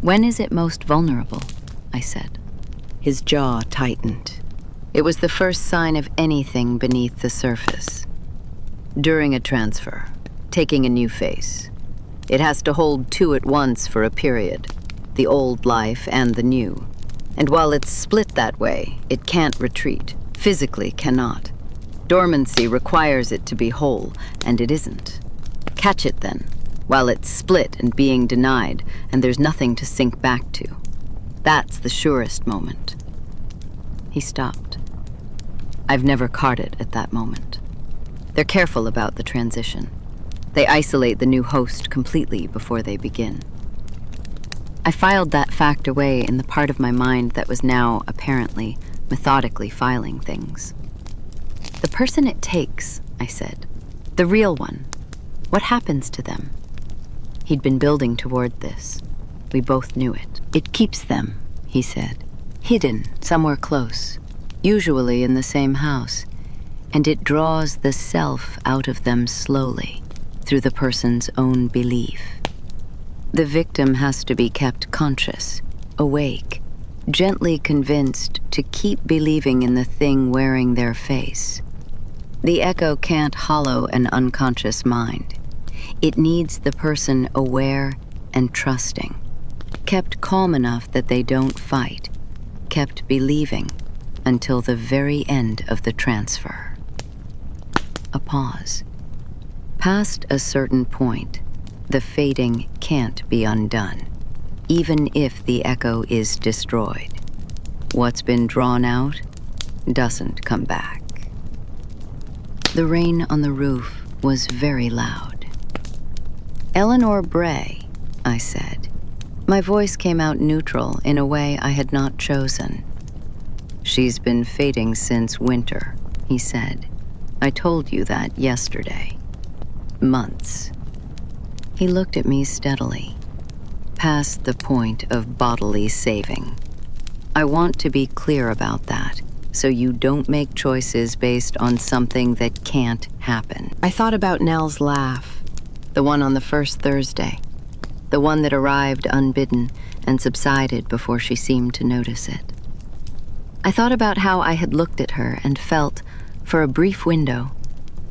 When is it most vulnerable? I said. His jaw tightened. It was the first sign of anything beneath the surface. During a transfer, taking a new face. It has to hold two at once for a period, the old life and the new. And while it's split that way, it can't retreat, physically cannot. Dormancy requires it to be whole, and it isn't. Catch it then, while it's split and being denied, and there's nothing to sink back to. That's the surest moment. He stopped. I've never caught it at that moment. They're careful about the transition. They isolate the new host completely before they begin. I filed that fact away in the part of my mind that was now, apparently, methodically filing things. The person it takes, I said. The real one. What happens to them? He'd been building toward this. We both knew it. It keeps them, he said. Hidden, somewhere close. Usually in the same house. And it draws the self out of them slowly, through the person's own belief. The victim has to be kept conscious, awake, gently convinced to keep believing in the thing wearing their face. The echo can't hollow an unconscious mind. It needs the person aware and trusting, kept calm enough that they don't fight, kept believing until the very end of the transfer. A pause. Past a certain point, the fading can't be undone, even if the echo is destroyed. What's been drawn out doesn't come back. The rain on the roof was very loud. Eleanor Bray, I said. My voice came out neutral in a way I had not chosen. She's been fading since winter, he said. I told you that yesterday. Months. He looked at me steadily, past the point of bodily saving. I want to be clear about that, so you don't make choices based on something that can't happen. I thought about Nell's laugh, the one on the first Thursday, the one that arrived unbidden and subsided before she seemed to notice it. I thought about how I had looked at her and felt, for a brief window,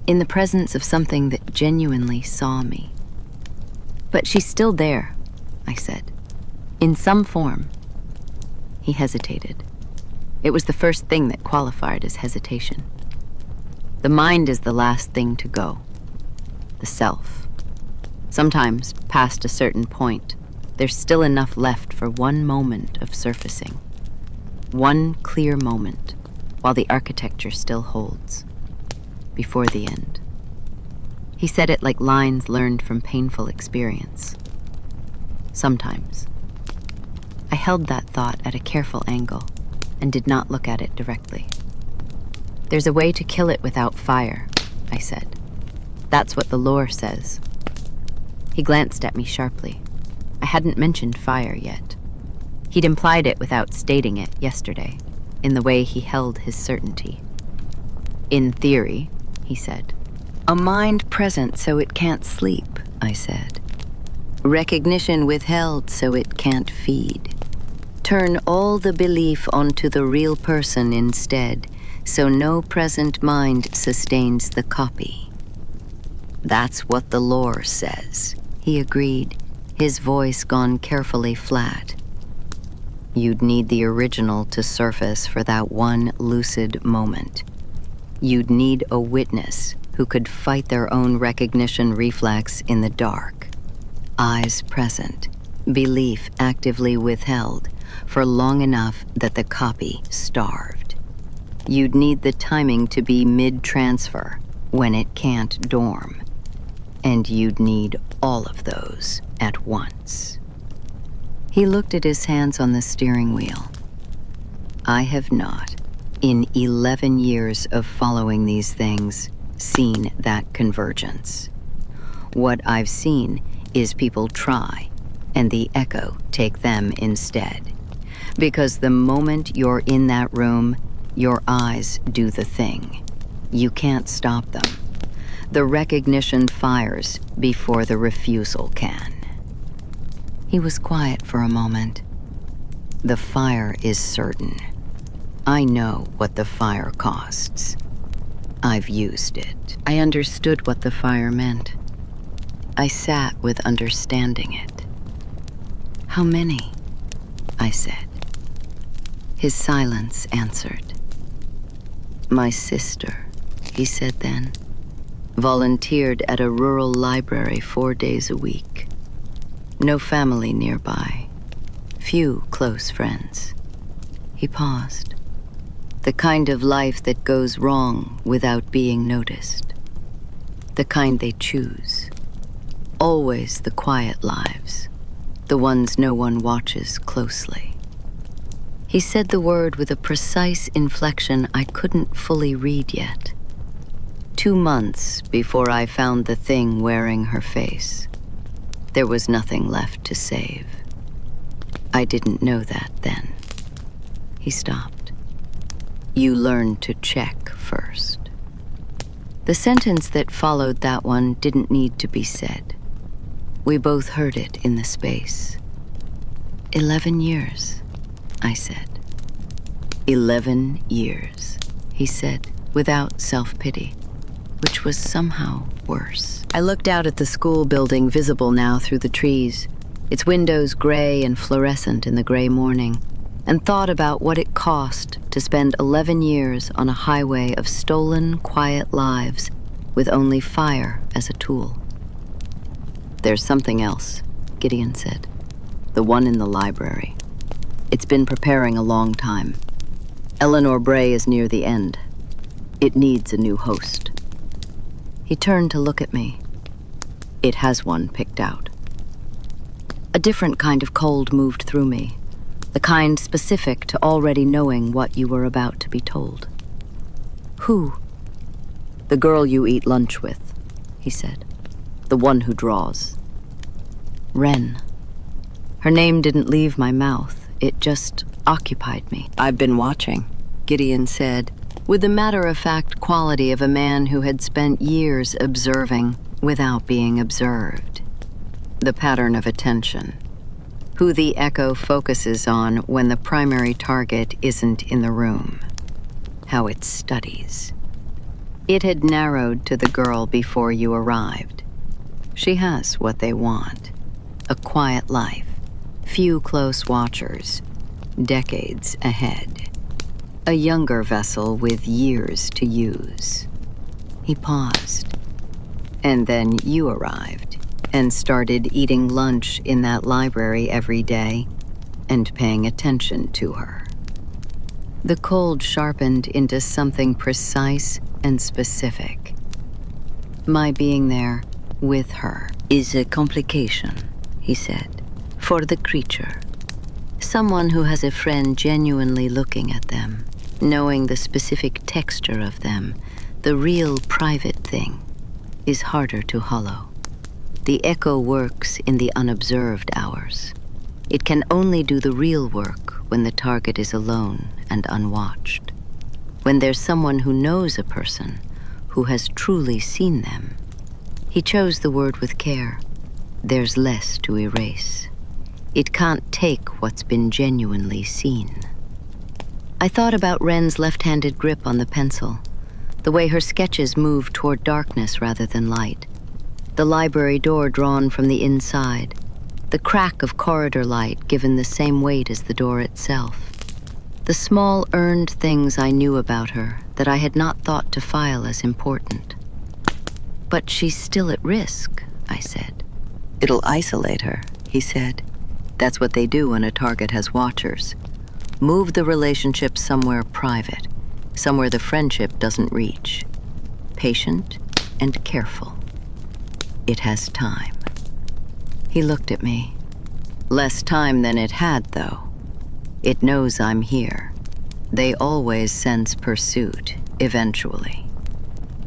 in the presence of something that genuinely saw me. But she's still there, I said, in some form. He hesitated. It was the first thing that qualified as hesitation. The mind is the last thing to go. The self. Sometimes, past a certain point, there's still enough left for one moment of surfacing. One clear moment, while the architecture still holds. Before the end. He said it like lines learned from painful experience. Sometimes. I held that thought at a careful angle and did not look at it directly. There's a way to kill it without fire, I said. That's what the lore says. He glanced at me sharply. I hadn't mentioned fire yet. He'd implied it without stating it yesterday, in the way he held his certainty. In theory, he said. A mind present so it can't sleep, I said. Recognition withheld so it can't feed. Turn all the belief onto the real person instead, so no present mind sustains the copy. That's what the lore says, he agreed, his voice gone carefully flat. You'd need the original to surface for that one lucid moment. You'd need a witness who could fight their own recognition reflex in the dark. Eyes present, belief actively withheld for long enough that the copy starved. You'd need the timing to be mid-transfer when it can't dorm. And you'd need all of those at once. He looked at his hands on the steering wheel. I have not, in 11 years of following these things, seen that convergence. What I've seen is people try, and the echo take them instead. Because the moment you're in that room, your eyes do the thing. You can't stop them. The recognition fires before the refusal can. He was quiet for a moment. The fire is certain. I know what the fire costs. I've used it. I understood what the fire meant. I sat with understanding it. How many? I said. His silence answered. My sister, he said then, volunteered at a rural library 4 days a week. No family nearby. Few close friends. He paused. The kind of life that goes wrong without being noticed. The kind they choose. Always the quiet lives. The ones no one watches closely. He said the word with a precise inflection I couldn't fully read yet. 2 months before I found the thing wearing her face. There was nothing left to save. I didn't know that then. He stopped. You learn to check first. The sentence that followed that one didn't need to be said. We both heard it in the space. 11 years, I said. 11 years, he said, without self-pity, which was somehow worse. I looked out at the school building visible now through the trees, its windows gray and fluorescent in the gray morning, and thought about what it cost to spend 11 years on a highway of stolen, quiet lives with only fire as a tool. There's something else, Gideon said. The one in the library. It's been preparing a long time. Eleanor Bray is near the end. It needs a new host. He turned to look at me. It has one picked out. A different kind of cold moved through me. The kind specific to already knowing what you were about to be told. Who? The girl you eat lunch with, he said. The one who draws. Wren. Her name didn't leave my mouth. It just occupied me. I've been watching, Gideon said, with the matter-of-fact quality of a man who had spent years observing without being observed. The pattern of attention. Who the echo focuses on when the primary target isn't in the room. How it studies. It had narrowed to the girl before you arrived. She has what they want. A quiet life, few close watchers, decades ahead. A younger vessel with years to use. He paused. And then you arrived and started eating lunch in that library every day and paying attention to her. The cold sharpened into something precise and specific. My being there with her is a complication, he said, for the creature. Someone who has a friend genuinely looking at them, knowing the specific texture of them, the real private thing, is harder to hollow. The echo works in the unobserved hours. It can only do the real work when the target is alone and unwatched. When there's someone who knows a person, who has truly seen them. He chose the word with care. There's less to erase. It can't take what's been genuinely seen. I thought about Wren's left-handed grip on the pencil, the way her sketches moved toward darkness rather than light, the library door drawn from the inside, the crack of corridor light given the same weight as the door itself, the small earned things I knew about her that I had not thought to file as important. But she's still at risk, I said. It'll isolate her, he said. That's what they do when a target has watchers. Move the relationship somewhere private, somewhere the friendship doesn't reach. Patient and careful. It has time. He looked at me. Less time than it had, though. It knows I'm here. They always sense pursuit, eventually.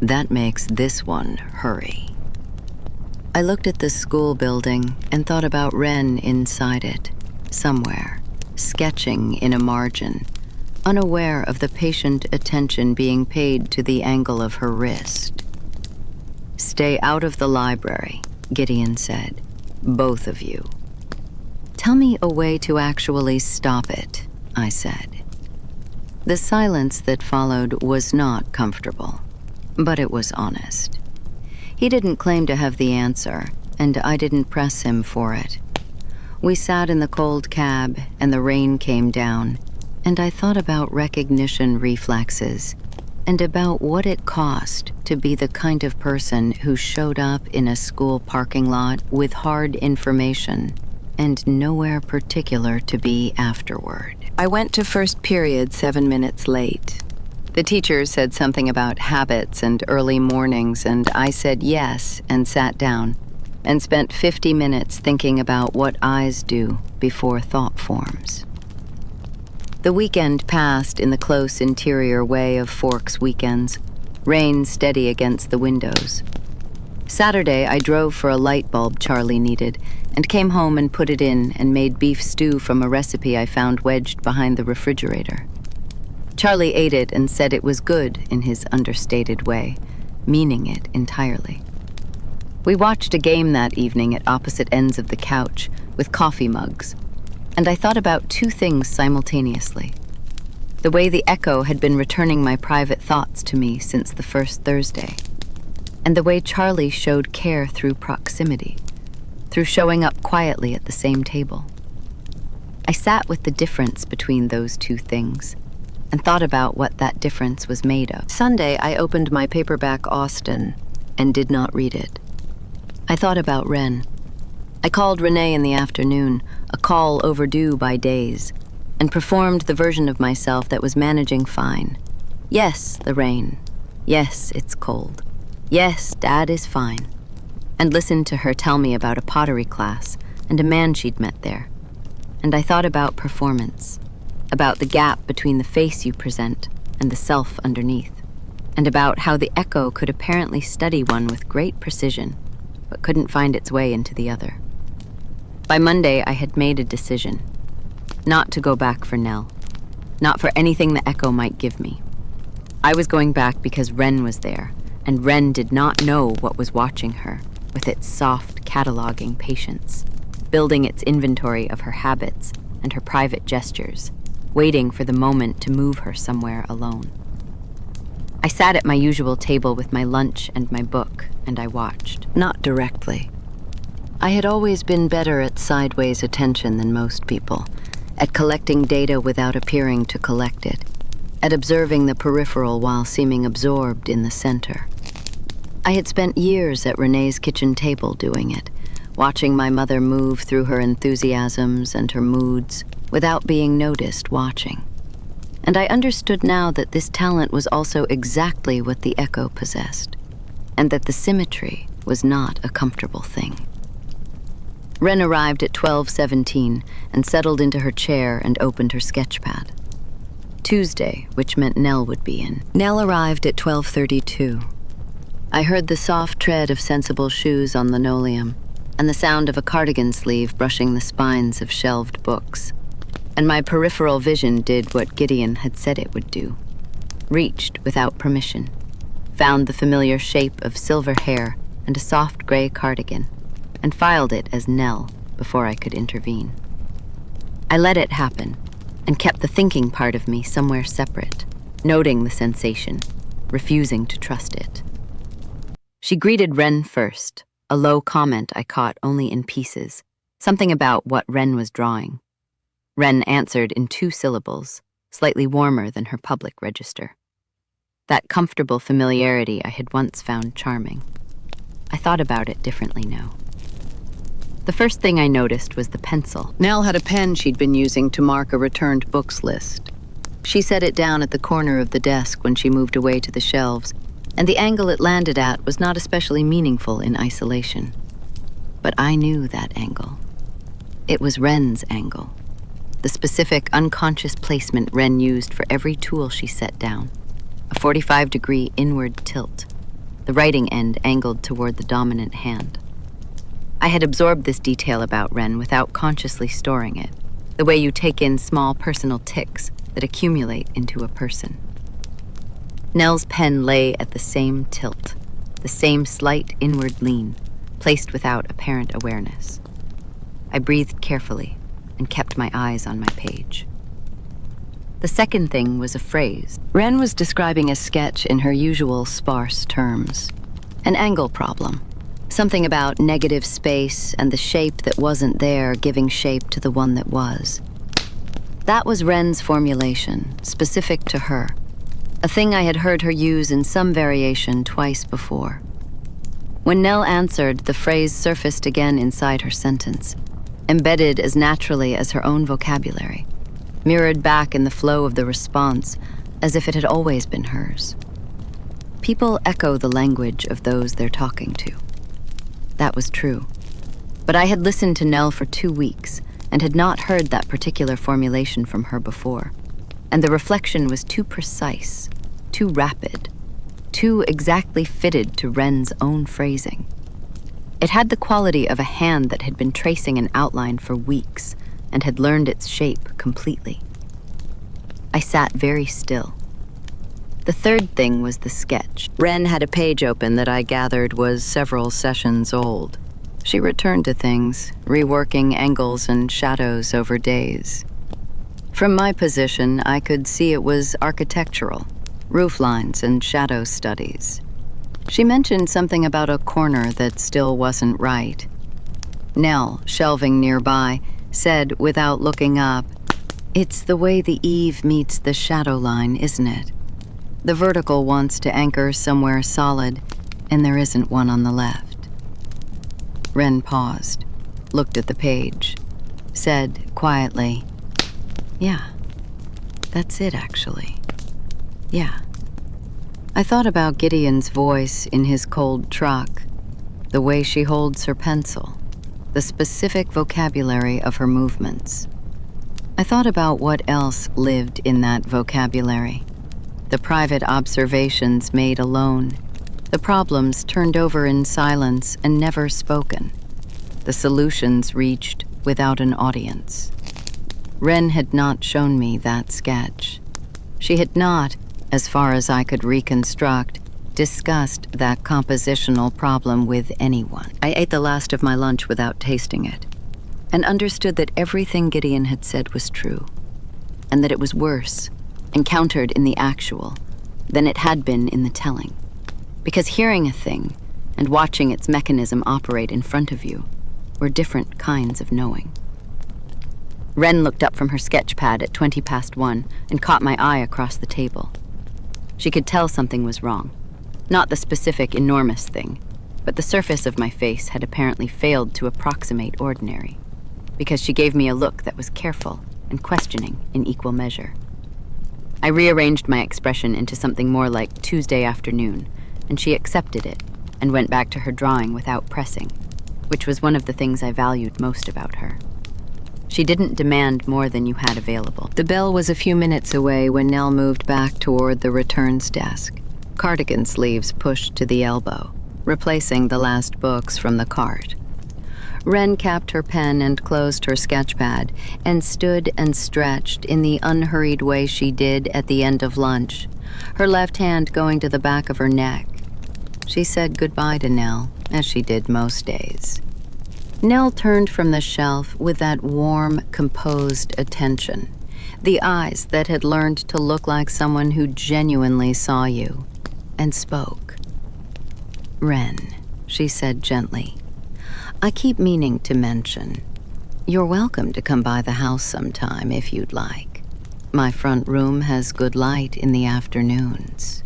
That makes this one hurry. I looked at the school building and thought about Wren inside it, somewhere, sketching in a margin, unaware of the patient attention being paid to the angle of her wrist. Stay out of the library, Gideon said. Both of you. Tell me a way to actually stop it, I said. The silence that followed was not comfortable, but it was honest. He didn't claim to have the answer, and I didn't press him for it. We sat in the cold cab, and the rain came down, and I thought about recognition reflexes, and about what it cost to be the kind of person who showed up in a school parking lot with hard information and nowhere particular to be afterward. I went to first period 7 minutes late. The teacher said something about habits and early mornings, and I said yes and sat down and spent 50 minutes thinking about what eyes do before thought forms. The weekend passed in the close interior way of Forks weekends, rain steady against the windows. Saturday, I drove for a light bulb Charlie needed and came home and put it in and made beef stew from a recipe I found wedged behind the refrigerator. Charlie ate it and said it was good in his understated way, meaning it entirely. We watched a game that evening at opposite ends of the couch with coffee mugs, and I thought about two things simultaneously. The way the echo had been returning my private thoughts to me since the first Thursday, and the way Charlie showed care through proximity, through showing up quietly at the same table. I sat with the difference between those two things and thought about what that difference was made of. Sunday, I opened my paperback Austen and did not read it. I thought about Wren. I called Renee in the afternoon, a call overdue by days, and performed the version of myself that was managing fine. Yes, the rain. Yes, it's cold. Yes, Dad is fine. And listened to her tell me about a pottery class and a man she'd met there. and I thought about performance, about the gap between the face you present and the self underneath, and about how the echo could apparently study one with great precision, but couldn't find its way into the other. By Monday, I had made a decision. Not to go back for Nell. Not for anything the echo might give me. I was going back because Wren was there, and Wren did not know what was watching her, with its soft, cataloging patience, building its inventory of her habits and her private gestures, waiting for the moment to move her somewhere alone. I sat at my usual table with my lunch and my book, and I watched. Not directly. I had always been better at sideways attention than most people, at collecting data without appearing to collect it, at observing the peripheral while seeming absorbed in the center. I had spent years at Renee's kitchen table doing it, watching my mother move through her enthusiasms and her moods without being noticed watching. And I understood now that this talent was also exactly what the echo possessed, and that the symmetry was not a comfortable thing. Wren arrived at 12:17 and settled into her chair and opened her sketchpad. Tuesday, which meant Nell would be in. Nell arrived at 12:32. I heard the soft tread of sensible shoes on linoleum and the sound of a cardigan sleeve brushing the spines of shelved books. And my peripheral vision did what Gideon had said it would do. Reached without permission, found the familiar shape of silver hair and a soft gray cardigan, and filed it as Nell before I could intervene. I let it happen, and kept the thinking part of me somewhere separate, noting the sensation, refusing to trust it. She greeted Wren first, a low comment I caught only in pieces, something about what Wren was drawing. Wren answered in 2 syllables, slightly warmer than her public register. That comfortable familiarity I had once found charming. I thought about it differently now. The first thing I noticed was the pencil. Nell had a pen she'd been using to mark a returned books list. She set it down at the corner of the desk when she moved away to the shelves, and the angle it landed at was not especially meaningful in isolation. But I knew that angle. It was Wren's angle. The specific, unconscious placement Wren used for every tool she set down. A 45-degree inward tilt, the writing end angled toward the dominant hand. I had absorbed this detail about Wren without consciously storing it, the way you take in small personal tics that accumulate into a person. Nell's pen lay at the same tilt, the same slight inward lean, placed without apparent awareness. I breathed carefully and kept my eyes on my page. The second thing was a phrase. Wren was describing a sketch in her usual sparse terms. An angle problem. Something about negative space and the shape that wasn't there giving shape to the one that was. That was Wren's formulation, specific to her. A thing I had heard her use in some variation twice before. When Nell answered, the phrase surfaced again inside her sentence, embedded as naturally as her own vocabulary, mirrored back in the flow of the response as if it had always been hers. People echo the language of those they're talking to. That was true. But I had listened to Nell for 2 weeks and had not heard that particular formulation from her before. And the reflection was too precise, too rapid, too exactly fitted to Wren's own phrasing. It had the quality of a hand that had been tracing an outline for weeks and had learned its shape completely. I sat very still. The third thing was the sketch. Wren had a page open that I gathered was several sessions old. She returned to things, reworking angles and shadows over days. From my position, I could see it was architectural, roof lines and shadow studies. She mentioned something about a corner that still wasn't right. Nell, shelving nearby, said without looking up, "It's the way the eave meets the shadow line, isn't it? The vertical wants to anchor somewhere solid, and there isn't one on the left." Wren paused, looked at the page, said quietly, "Yeah, that's it actually. Yeah." I thought about Gideon's voice in his cold truck, the way she holds her pencil, the specific vocabulary of her movements. I thought about what else lived in that vocabulary. The private observations made alone, the problems turned over in silence and never spoken, the solutions reached without an audience. Wren had not shown me that sketch. She had not, as far as I could reconstruct, discussed that compositional problem with anyone. I ate the last of my lunch without tasting it, and understood that everything Gideon had said was true, and that it was worse, encountered in the actual, than it had been in the telling. Because hearing a thing and watching its mechanism operate in front of you were different kinds of knowing. Wren looked up from her sketch pad at 1:20 and caught my eye across the table. She could tell something was wrong. Not the specific enormous thing, but the surface of my face had apparently failed to approximate ordinary, because she gave me a look that was careful and questioning in equal measure. I rearranged my expression into something more like Tuesday afternoon, and she accepted it and went back to her drawing without pressing, which was one of the things I valued most about her. She didn't demand more than you had available. The bell was a few minutes away when Nell moved back toward the returns desk, cardigan sleeves pushed to the elbow, replacing the last books from the cart. Wren capped her pen and closed her sketchpad and stood and stretched in the unhurried way she did at the end of lunch, her left hand going to the back of her neck. She said goodbye to Nell, as she did most days. Nell turned from the shelf with that warm, composed attention, the eyes that had learned to look like someone who genuinely saw you, and spoke. "Wren," she said gently, "I keep meaning to mention, you're welcome to come by the house sometime if you'd like. My front room has good light in the afternoons."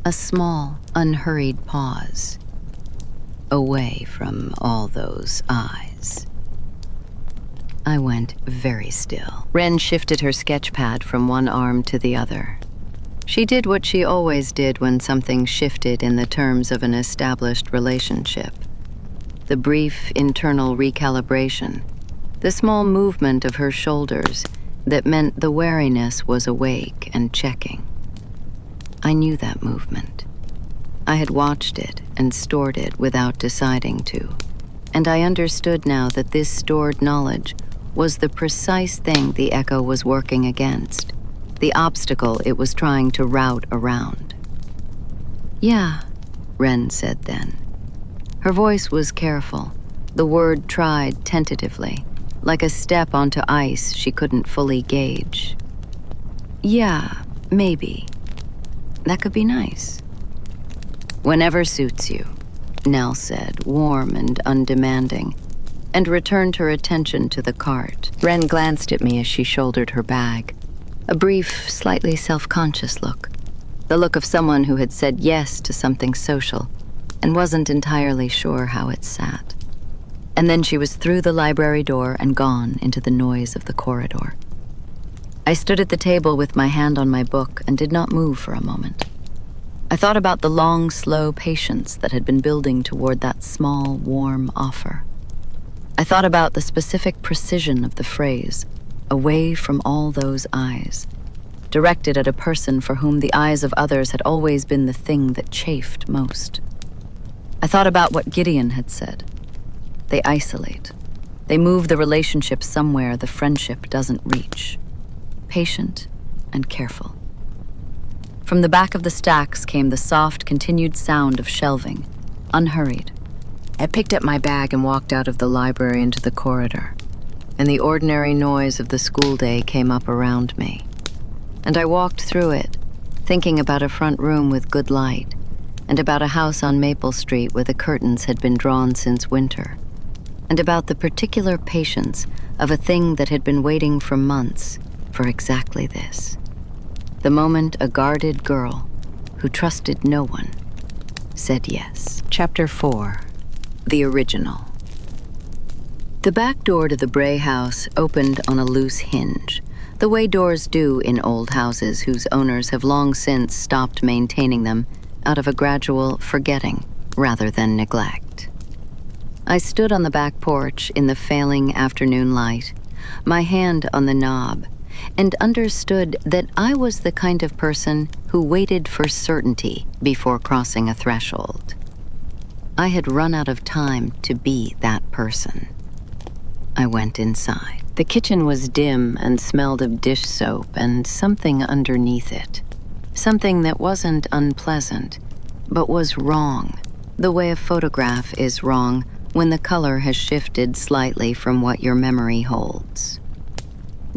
A small, unhurried pause. Away from all those eyes. I went very still. Wren shifted her sketchpad from one arm to the other. She did what she always did when something shifted in the terms of an established relationship. The brief internal recalibration, the small movement of her shoulders that meant the wariness was awake and checking. I knew that movement. I had watched it and stored it without deciding to, and I understood now that this stored knowledge was the precise thing the echo was working against, the obstacle it was trying to route around. "Yeah," Wren said then. Her voice was careful, the word tried tentatively, like a step onto ice she couldn't fully gauge. "Yeah, maybe. That could be nice." "Whenever suits you," Nell said, warm and undemanding, and returned her attention to the cart. Wren glanced at me as she shouldered her bag, a brief, slightly self-conscious look, the look of someone who had said yes to something social and wasn't entirely sure how it sat. And then she was through the library door and gone into the noise of the corridor. I stood at the table with my hand on my book and did not move for a moment. I thought about the long, slow patience that had been building toward that small, warm offer. I thought about the specific precision of the phrase, "away from all those eyes," directed at a person for whom the eyes of others had always been the thing that chafed most. I thought about what Gideon had said. They isolate. They move the relationship somewhere the friendship doesn't reach. Patient and careful. From the back of the stacks came the soft, continued sound of shelving, unhurried. I picked up my bag and walked out of the library into the corridor, and the ordinary noise of the school day came up around me. And I walked through it, thinking about a front room with good light, and about a house on Maple Street where the curtains had been drawn since winter, and about the particular patience of a thing that had been waiting for months for exactly this. The moment a guarded girl, who trusted no one, said yes. Chapter 4. The Original. The back door to the Bray house opened on a loose hinge, the way doors do in old houses whose owners have long since stopped maintaining them out of a gradual forgetting rather than neglect. I stood on the back porch in the failing afternoon light, my hand on the knob, and understood that I was the kind of person who waited for certainty before crossing a threshold. I had run out of time to be that person. I went inside. The kitchen was dim and smelled of dish soap and something underneath it. Something that wasn't unpleasant, but was wrong, the way a photograph is wrong when the color has shifted slightly from what your memory holds.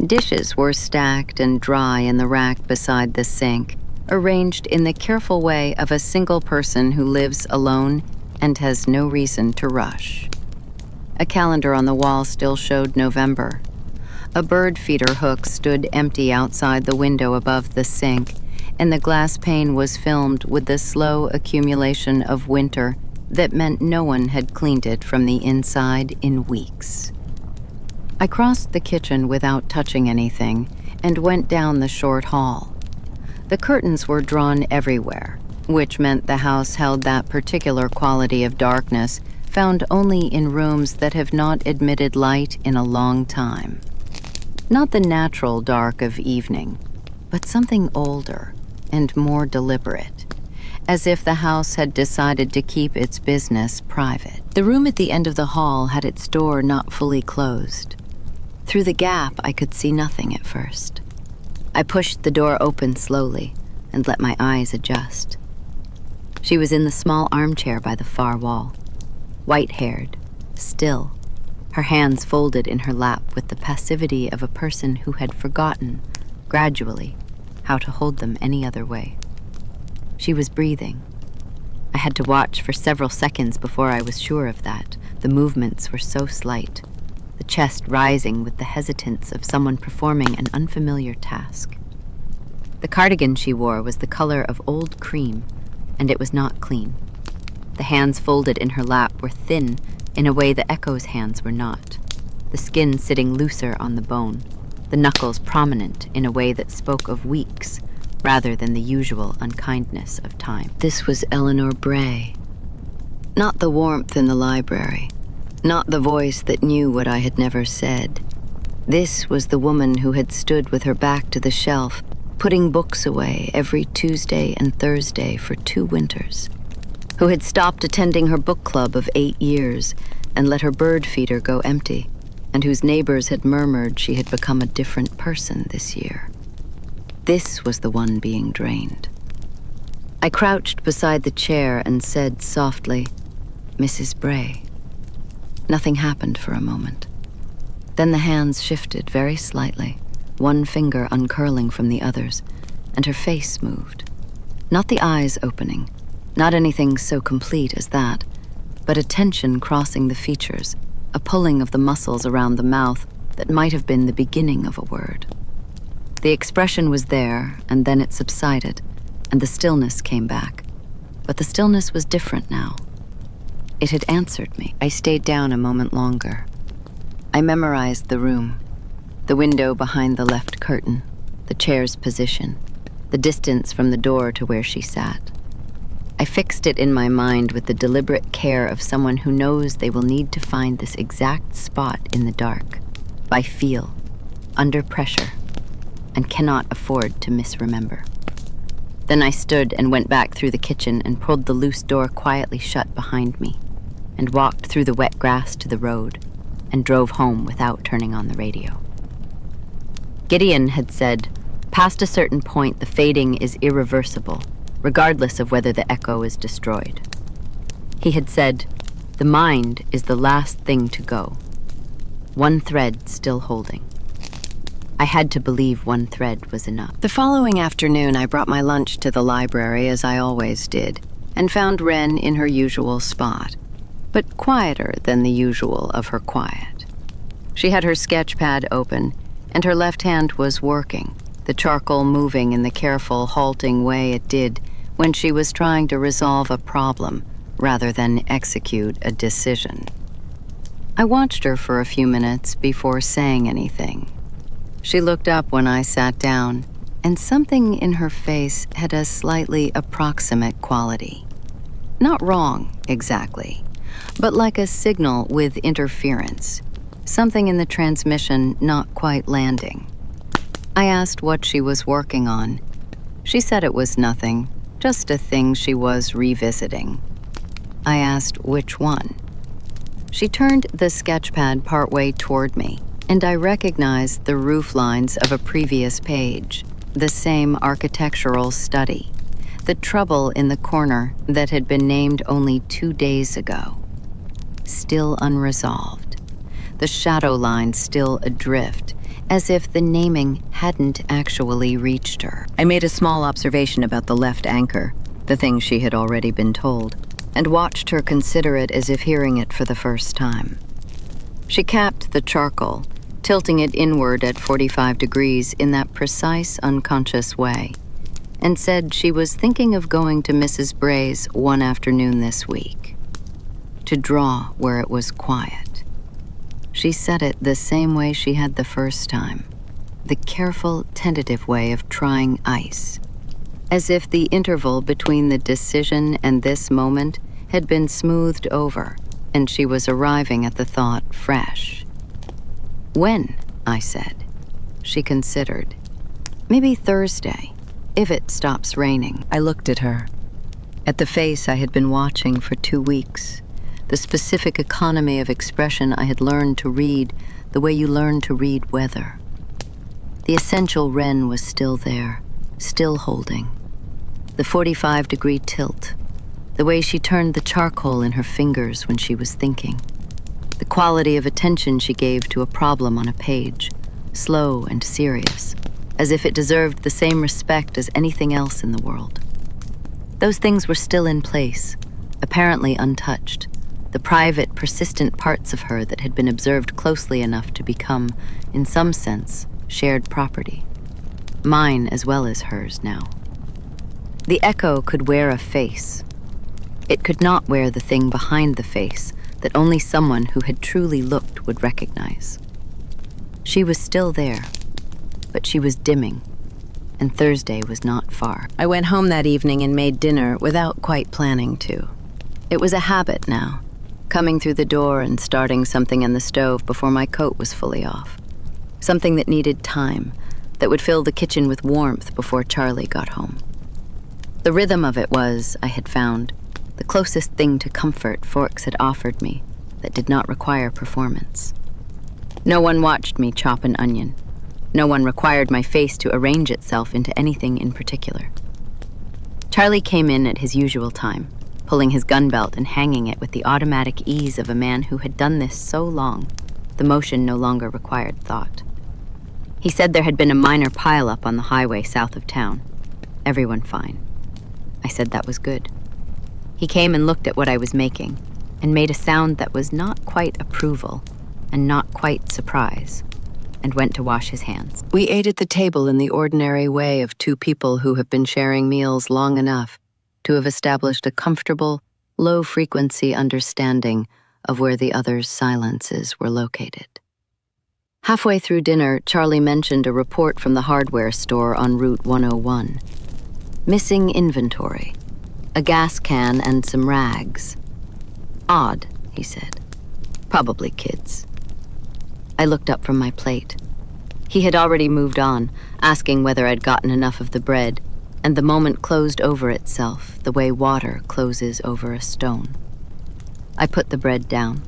Dishes were stacked and dry in the rack beside the sink, arranged in the careful way of a single person who lives alone and has no reason to rush. A calendar on the wall still showed November. A bird feeder hook stood empty outside the window above the sink, and the glass pane was filmed with the slow accumulation of winter that meant no one had cleaned it from the inside in weeks. I crossed the kitchen without touching anything and went down the short hall. The curtains were drawn everywhere, which meant the house held that particular quality of darkness found only in rooms that have not admitted light in a long time. Not the natural dark of evening, but something older and more deliberate, as if the house had decided to keep its business private. The room at the end of the hall had its door not fully closed. Through the gap, I could see nothing at first. I pushed the door open slowly and let my eyes adjust. She was in the small armchair by the far wall, white-haired, still, her hands folded in her lap with the passivity of a person who had forgotten, gradually, how to hold them any other way. She was breathing. I had to watch for several seconds before I was sure of that. The movements were so slight, the chest rising with the hesitance of someone performing an unfamiliar task. The cardigan she wore was the color of old cream, and it was not clean. The hands folded in her lap were thin in a way the Echo's hands were not, the skin sitting looser on the bone, the knuckles prominent in a way that spoke of weeks rather than the usual unkindness of time. This was Eleanor Bray. Not the warmth in the library, not the voice that knew what I had never said. This was the woman who had stood with her back to the shelf, putting books away every Tuesday and Thursday for 2 winters, who had stopped attending her book club of 8 years and let her bird feeder go empty, and whose neighbors had murmured she had become a different person this year. This was the one being drained. I crouched beside the chair and said softly, "Mrs. Bray." Nothing happened for a moment. Then the hands shifted very slightly, one finger uncurling from the others, and her face moved. Not the eyes opening, not anything so complete as that, but a tension crossing the features, a pulling of the muscles around the mouth that might have been the beginning of a word. The expression was there, and then it subsided, and the stillness came back. But the stillness was different now. It had answered me. I stayed down a moment longer. I memorized the room, the window behind the left curtain, the chair's position, the distance from the door to where she sat. I fixed it in my mind with the deliberate care of someone who knows they will need to find this exact spot in the dark, by feel, under pressure, and cannot afford to misremember. Then I stood and went back through the kitchen and pulled the loose door quietly shut behind me, and walked through the wet grass to the road, and drove home without turning on the radio. Gideon had said, "Past a certain point, the fading is irreversible, regardless of whether the echo is destroyed." He had said, "The mind is the last thing to go, one thread still holding." I had to believe one thread was enough. The following afternoon, I brought my lunch to the library, as I always did, and found Wren in her usual spot, but quieter than the usual of her quiet. She had her sketch pad open, and her left hand was working, the charcoal moving in the careful, halting way it did when she was trying to resolve a problem rather than execute a decision. I watched her for a few minutes before saying anything. She looked up when I sat down, and something in her face had a slightly approximate quality. Not wrong, exactly, but like a signal with interference, something in the transmission not quite landing. I asked what she was working on. She said it was nothing, just a thing she was revisiting. I asked which one. She turned the sketchpad partway toward me, and I recognized the roof lines of a previous page, the same architectural study, the trouble in the corner that had been named only 2 days ago. Still unresolved, the shadow line still adrift, as if the naming hadn't actually reached her. I made a small observation about the left anchor, the thing she had already been told, and watched her consider it as if hearing it for the first time. She capped the charcoal, tilting it inward at 45 degrees in that precise, unconscious way, and said she was thinking of going to Mrs. Bray's one afternoon this week, to draw where it was quiet. She said it the same way she had the first time, the careful, tentative way of trying ice, as if the interval between the decision and this moment had been smoothed over, and she was arriving at the thought fresh. When? I said. She considered. Maybe Thursday, if it stops raining. I looked at her, at the face I had been watching for 2 weeks, the specific economy of expression I had learned to read the way you learn to read weather. The essential Wren was still there, still holding. The 45-degree tilt, the way she turned the charcoal in her fingers when she was thinking, the quality of attention she gave to a problem on a page, slow and serious, as if it deserved the same respect as anything else in the world. Those things were still in place, apparently untouched, the private, persistent parts of her that had been observed closely enough to become, in some sense, shared property. Mine as well as hers now. The echo could wear a face. It could not wear the thing behind the face that only someone who had truly looked would recognize. She was still there, but she was dimming, and Thursday was not far. I went home that evening and made dinner without quite planning to. It was a habit now, coming through the door and starting something in the stove before my coat was fully off. Something that needed time, that would fill the kitchen with warmth before Charlie got home. The rhythm of it was, I had found, the closest thing to comfort Forks had offered me that did not require performance. No one watched me chop an onion. No one required my face to arrange itself into anything in particular. Charlie came in at his usual time, pulling his gun belt and hanging it with the automatic ease of a man who had done this so long, the motion no longer required thought. He said there had been a minor pileup on the highway south of town. Everyone fine. I said that was good. He came and looked at what I was making, and made a sound that was not quite approval, and not quite surprise, and went to wash his hands. We ate at the table in the ordinary way of two people who have been sharing meals long enough to have established a comfortable, low-frequency understanding of where the other's silences were located. Halfway through dinner, Charlie mentioned a report from the hardware store on Route 101. Missing inventory, a gas can and some rags. Odd, he said. Probably kids. I looked up from my plate. He had already moved on, asking whether I'd gotten enough of the bread, and the moment closed over itself the way water closes over a stone. I put the bread down.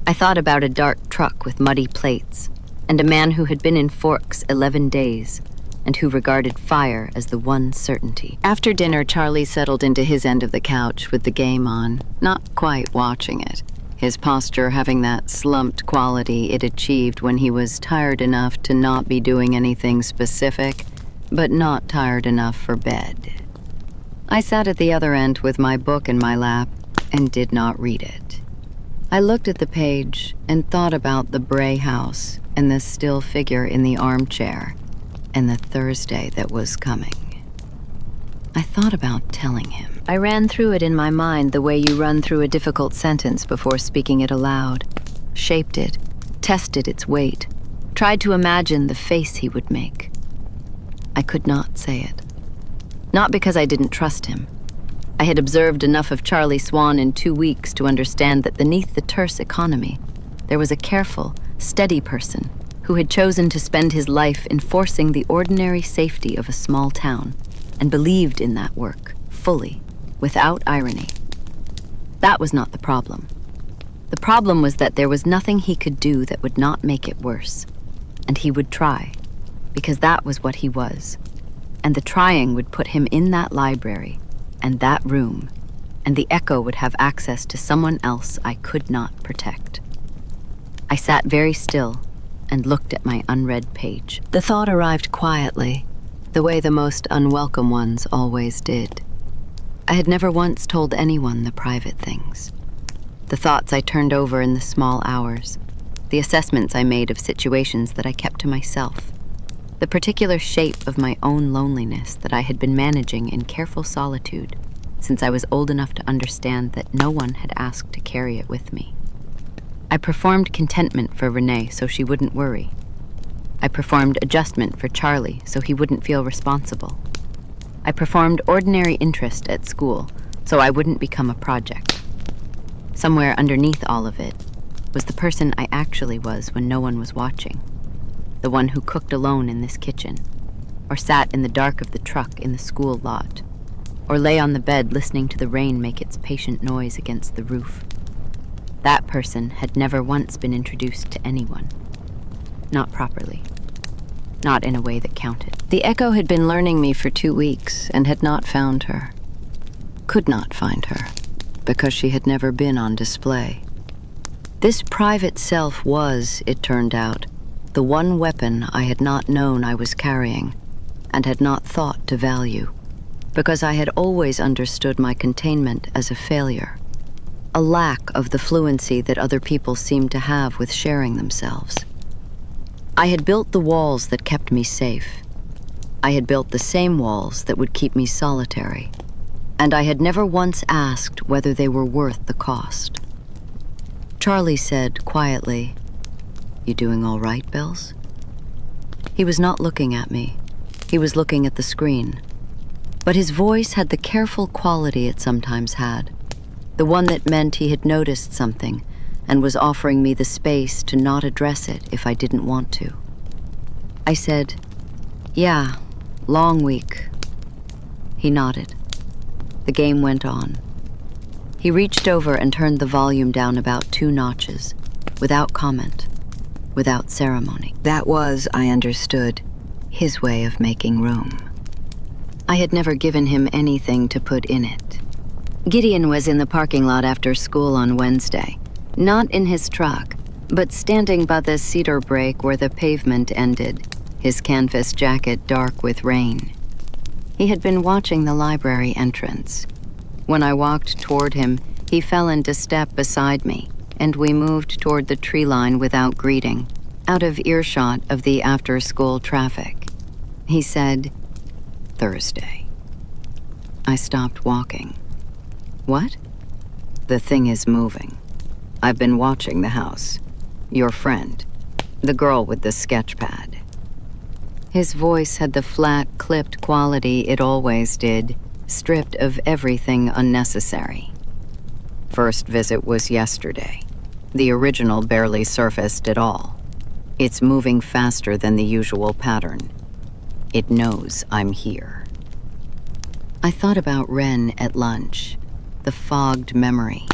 I thought about a dark truck with muddy plates, and a man who had been in Forks 11 days, and who regarded fire as the one certainty. After dinner, Charlie settled into his end of the couch with the game on, not quite watching it, his posture having that slumped quality it achieved when he was tired enough to not be doing anything specific, but not tired enough for bed. I sat at the other end with my book in my lap and did not read it. I looked at the page and thought about the Bray house and the still figure in the armchair and the Thursday that was coming. I thought about telling him. I ran through it in my mind the way you run through a difficult sentence before speaking it aloud, shaped it, tested its weight, tried to imagine the face he would make. I could not say it. Not because I didn't trust him. I had observed enough of Charlie Swan in 2 weeks to understand that beneath the terse economy, there was a careful, steady person who had chosen to spend his life enforcing the ordinary safety of a small town and believed in that work fully, without irony. That was not the problem. The problem was that there was nothing he could do that would not make it worse, and he would try, because that was what he was, and the trying would put him in that library and that room, and the echo would have access to someone else I could not protect. I sat very still and looked at my unread page. The thought arrived quietly, the way the most unwelcome ones always did. I had never once told anyone the private things. The thoughts I turned over in the small hours, the assessments I made of situations that I kept to myself, the particular shape of my own loneliness that I had been managing in careful solitude since I was old enough to understand that no one had asked to carry it with me. I performed contentment for Renee so she wouldn't worry. I performed adjustment for Charlie so he wouldn't feel responsible. I performed ordinary interest at school so I wouldn't become a project. Somewhere underneath all of it was the person I actually was when no one was watching. The one who cooked alone in this kitchen, or sat in the dark of the truck in the school lot, or lay on the bed listening to the rain make its patient noise against the roof. That person had never once been introduced to anyone. Not properly. Not in a way that counted. The echo had been learning me for 2 weeks and had not found her. Could not find her, because she had never been on display. This private self was, it turned out, the one weapon I had not known I was carrying and had not thought to value, because I had always understood my containment as a failure, a lack of the fluency that other people seemed to have with sharing themselves. I had built the walls that kept me safe. I had built the same walls that would keep me solitary, and I had never once asked whether they were worth the cost. Charlie said quietly, "You doing all right, Bells?" He was not looking at me. He was looking at the screen. But his voice had the careful quality it sometimes had, the one that meant he had noticed something and was offering me the space to not address it if I didn't want to. I said, "Yeah, long week." He nodded. The game went on. He reached over and turned the volume down about 2 notches, without comment, without ceremony. That was, I understood, his way of making room. I had never given him anything to put in it. Gideon was in the parking lot after school on Wednesday, not in his truck, but standing by the cedar break where the pavement ended, his canvas jacket dark with rain. He had been watching the library entrance. When I walked toward him, he fell into step beside me, and we moved toward the tree line without greeting, out of earshot of the after-school traffic. He said, "Thursday." I stopped walking. "What?" "The thing is moving. I've been watching the house. Your friend, the girl with the sketch pad." His voice had the flat, clipped quality it always did, stripped of everything unnecessary. "First visit was yesterday. The original barely surfaced at all. It's moving faster than the usual pattern. It knows I'm here." I thought about Wren at lunch, the fogged memory,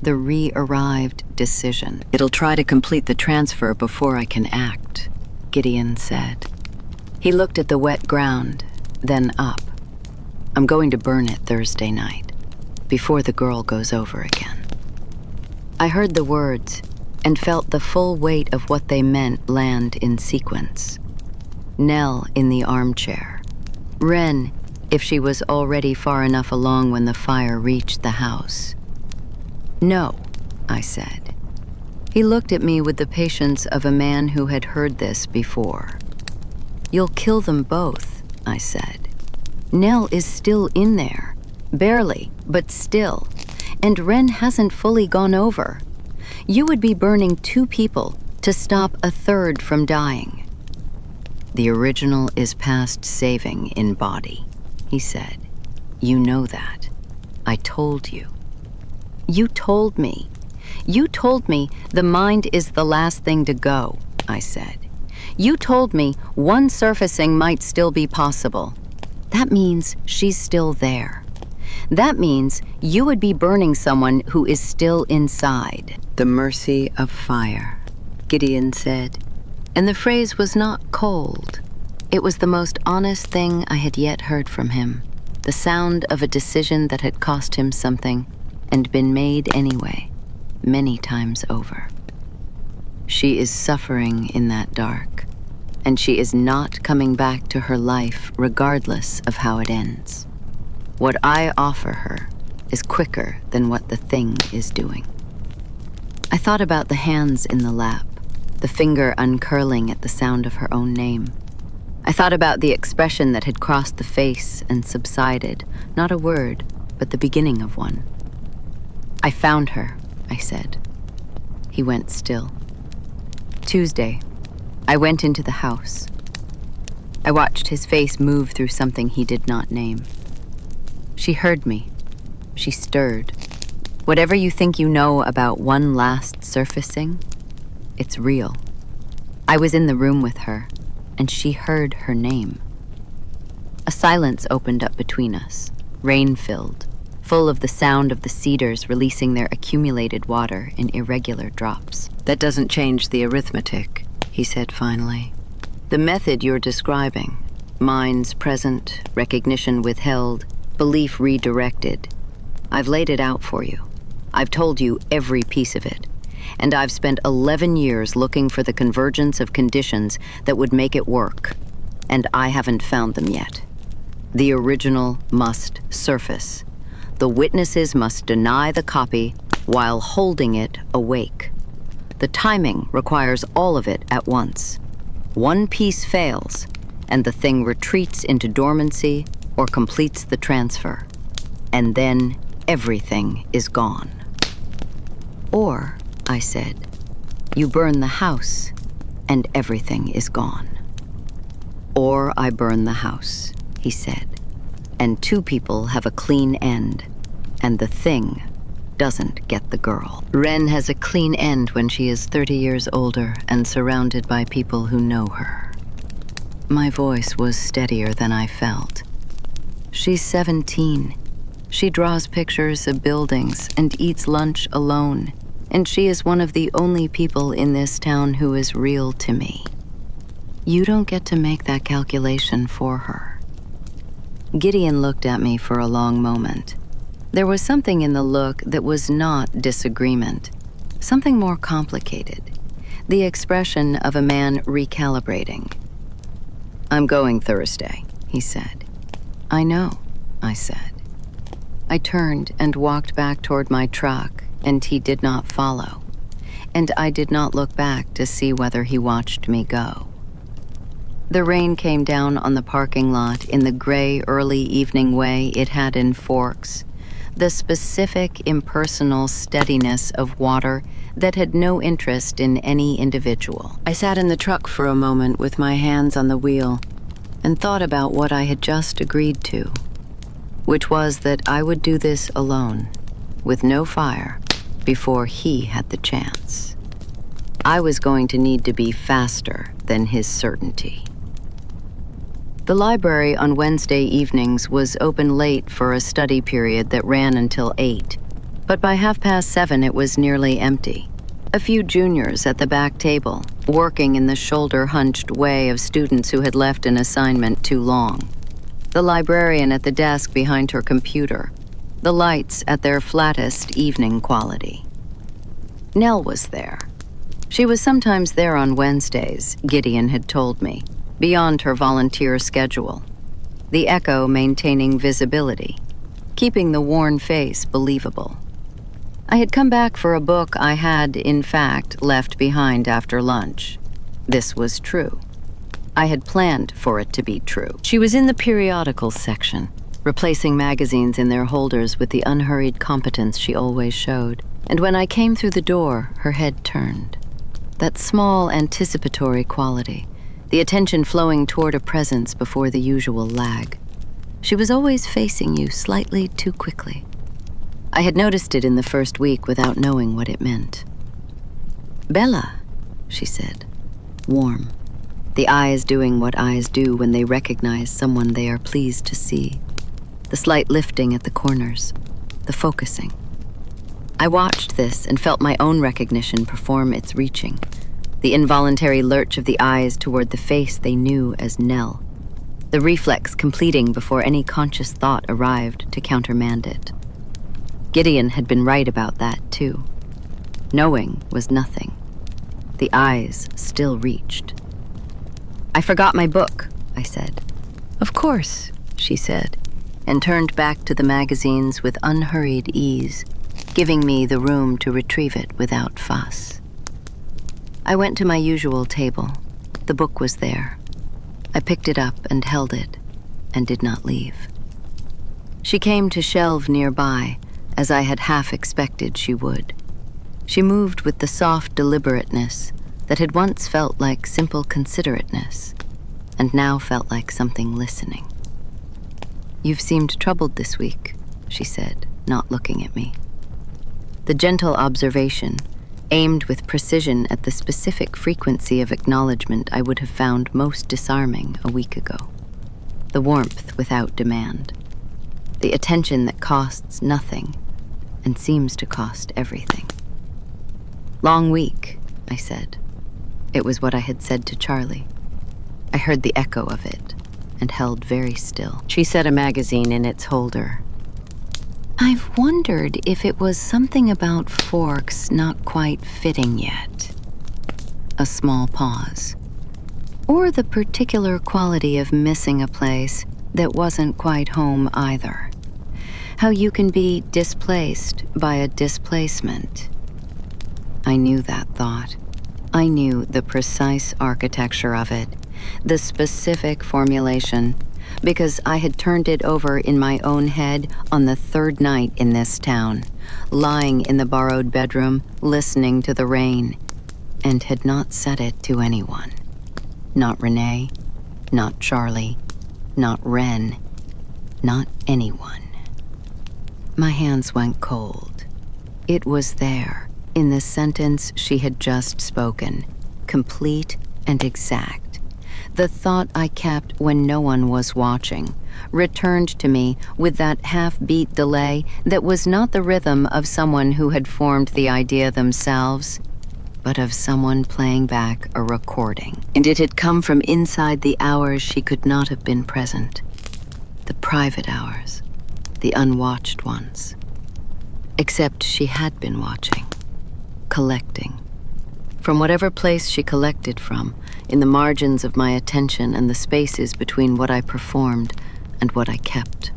the re-arrived decision. "It'll try to complete the transfer before I can act," Gideon said. He looked at the wet ground, then up. "I'm going to burn it Thursday night, before the girl goes over again." I heard the words and felt the full weight of what they meant land in sequence. Nell in the armchair. Wren, if she was already far enough along when the fire reached the house. "No," I said. He looked at me with the patience of a man who had heard this before. "You'll kill them both," I said. "Nell is still in there. Barely, but still. And Wren hasn't fully gone over. You would be burning 2 people to stop a 3rd from dying." "The original is past saving in body," he said. "You know that. I told you." "You told me. You told me the mind is the last thing to go, I said. You told me one surfacing might still be possible. That means she's still there. That means you would be burning someone who is still inside. The mercy of fire, Gideon said. And the phrase was not cold. It was the most honest thing I had yet heard from him. The sound of a decision that had cost him something and been made anyway, many times over. She is suffering in that dark, and she is not coming back to her life regardless of how it ends. What I offer her is quicker than what the thing is doing. I thought about the hands in the lap, the finger uncurling at the sound of her own name. I thought about the expression that had crossed the face and subsided, not a word, but the beginning of one. I found her, I said. He went still. Tuesday, I went into the house. I watched his face move through something he did not name. She heard me. She stirred. Whatever you think you know about one last surfacing, it's real. I was in the room with her, and she heard her name. A silence opened up between us, rain-filled, full of the sound of the cedars releasing their accumulated water in irregular drops. That doesn't change the arithmetic, he said finally. The method you're describing, minds present, recognition withheld, belief redirected, I've laid it out for you. I've told you every piece of it. And I've spent 11 years looking for the convergence of conditions that would make it work. And I haven't found them yet. The original must surface. The witnesses must deny the copy while holding it awake. The timing requires all of it at once. One piece fails, and the thing retreats into dormancy or completes the transfer. And then everything is gone. Or, I said, you burn the house, and everything is gone. Or I burn the house, he said, and two people have a clean end, and the thing doesn't get the girl. Wren has a clean end when she is 30 years older and surrounded by people who know her. My voice was steadier than I felt. She's 17. She draws pictures of buildings and eats lunch alone, and she is one of the only people in this town who is real to me. You don't get to make that calculation for her. Gideon looked at me for a long moment. There was something in the look that was not disagreement, something more complicated, the expression of a man recalibrating. I'm going Thursday, he said. I know, I said. I turned and walked back toward my truck, and he did not follow, and I did not look back to see whether he watched me go. The rain came down on the parking lot in the gray early evening way it had in Forks, the specific impersonal steadiness of water that had no interest in any individual. I sat in the truck for a moment with my hands on the wheel and thought about what I had just agreed to, which was that I would do this alone, with no fire, before he had the chance. I was going to need to be faster than his certainty. The library on Wednesday evenings was open late for a study period that ran until 8, but by 7:30 it was nearly empty. A few juniors at the back table, working in the shoulder-hunched way of students who had left an assignment too long. The librarian at the desk behind her computer, the lights at their flattest evening quality. Nell was there. She was sometimes there on Wednesdays, Gideon had told me, beyond her volunteer schedule. The echo maintaining visibility, keeping the worn face believable. I had come back for a book I had, in fact, left behind after lunch. This was true. I had planned for it to be true. She was in the periodical section, replacing magazines in their holders with the unhurried competence she always showed. And when I came through the door, her head turned. That small anticipatory quality, the attention flowing toward a presence before the usual lag. She was always facing you slightly too quickly. I had noticed it in the first week without knowing what it meant. "Bella," she said, warm, the eyes doing what eyes do when they recognize someone they are pleased to see, the slight lifting at the corners, the focusing. I watched this and felt my own recognition perform its reaching, the involuntary lurch of the eyes toward the face they knew as Nell, the reflex completing before any conscious thought arrived to countermand it. Gideon had been right about that, too. Knowing was nothing. The eyes still reached. "I forgot my book," I said. "Of course," she said, and turned back to the magazines with unhurried ease, giving me the room to retrieve it without fuss. I went to my usual table. The book was there. I picked it up and held it, and did not leave. She came to shelve nearby, as I had half expected she would. She moved with the soft deliberateness that had once felt like simple considerateness, and now felt like something listening. "You've seemed troubled this week," she said, not looking at me. The gentle observation, aimed with precision at the specific frequency of acknowledgement I would have found most disarming a week ago. The warmth without demand. The attention that costs nothing and seems to cost everything. "Long week," I said. It was what I had said to Charlie. I heard the echo of it and held very still. She set a magazine in its holder. "I've wondered if it was something about forks not quite fitting yet." A small pause. "Or the particular quality of missing a place that wasn't quite home either. How you can be displaced by a displacement." I knew that thought. I knew the precise architecture of it, the specific formulation, because I had turned it over in my own head on the third night in this town, lying in the borrowed bedroom, listening to the rain, and had not said it to anyone. Not Renee, not Charlie, not Wren, not anyone. My hands went cold. It was there, in the sentence she had just spoken, complete and exact. The thought I kept when no one was watching returned to me with that half-beat delay that was not the rhythm of someone who had formed the idea themselves, but of someone playing back a recording. And it had come from inside the hours she could not have been present. The private hours, the unwatched ones. Except she had been watching, collecting. From whatever place she collected from, in the margins of my attention and the spaces between what I performed and what I kept.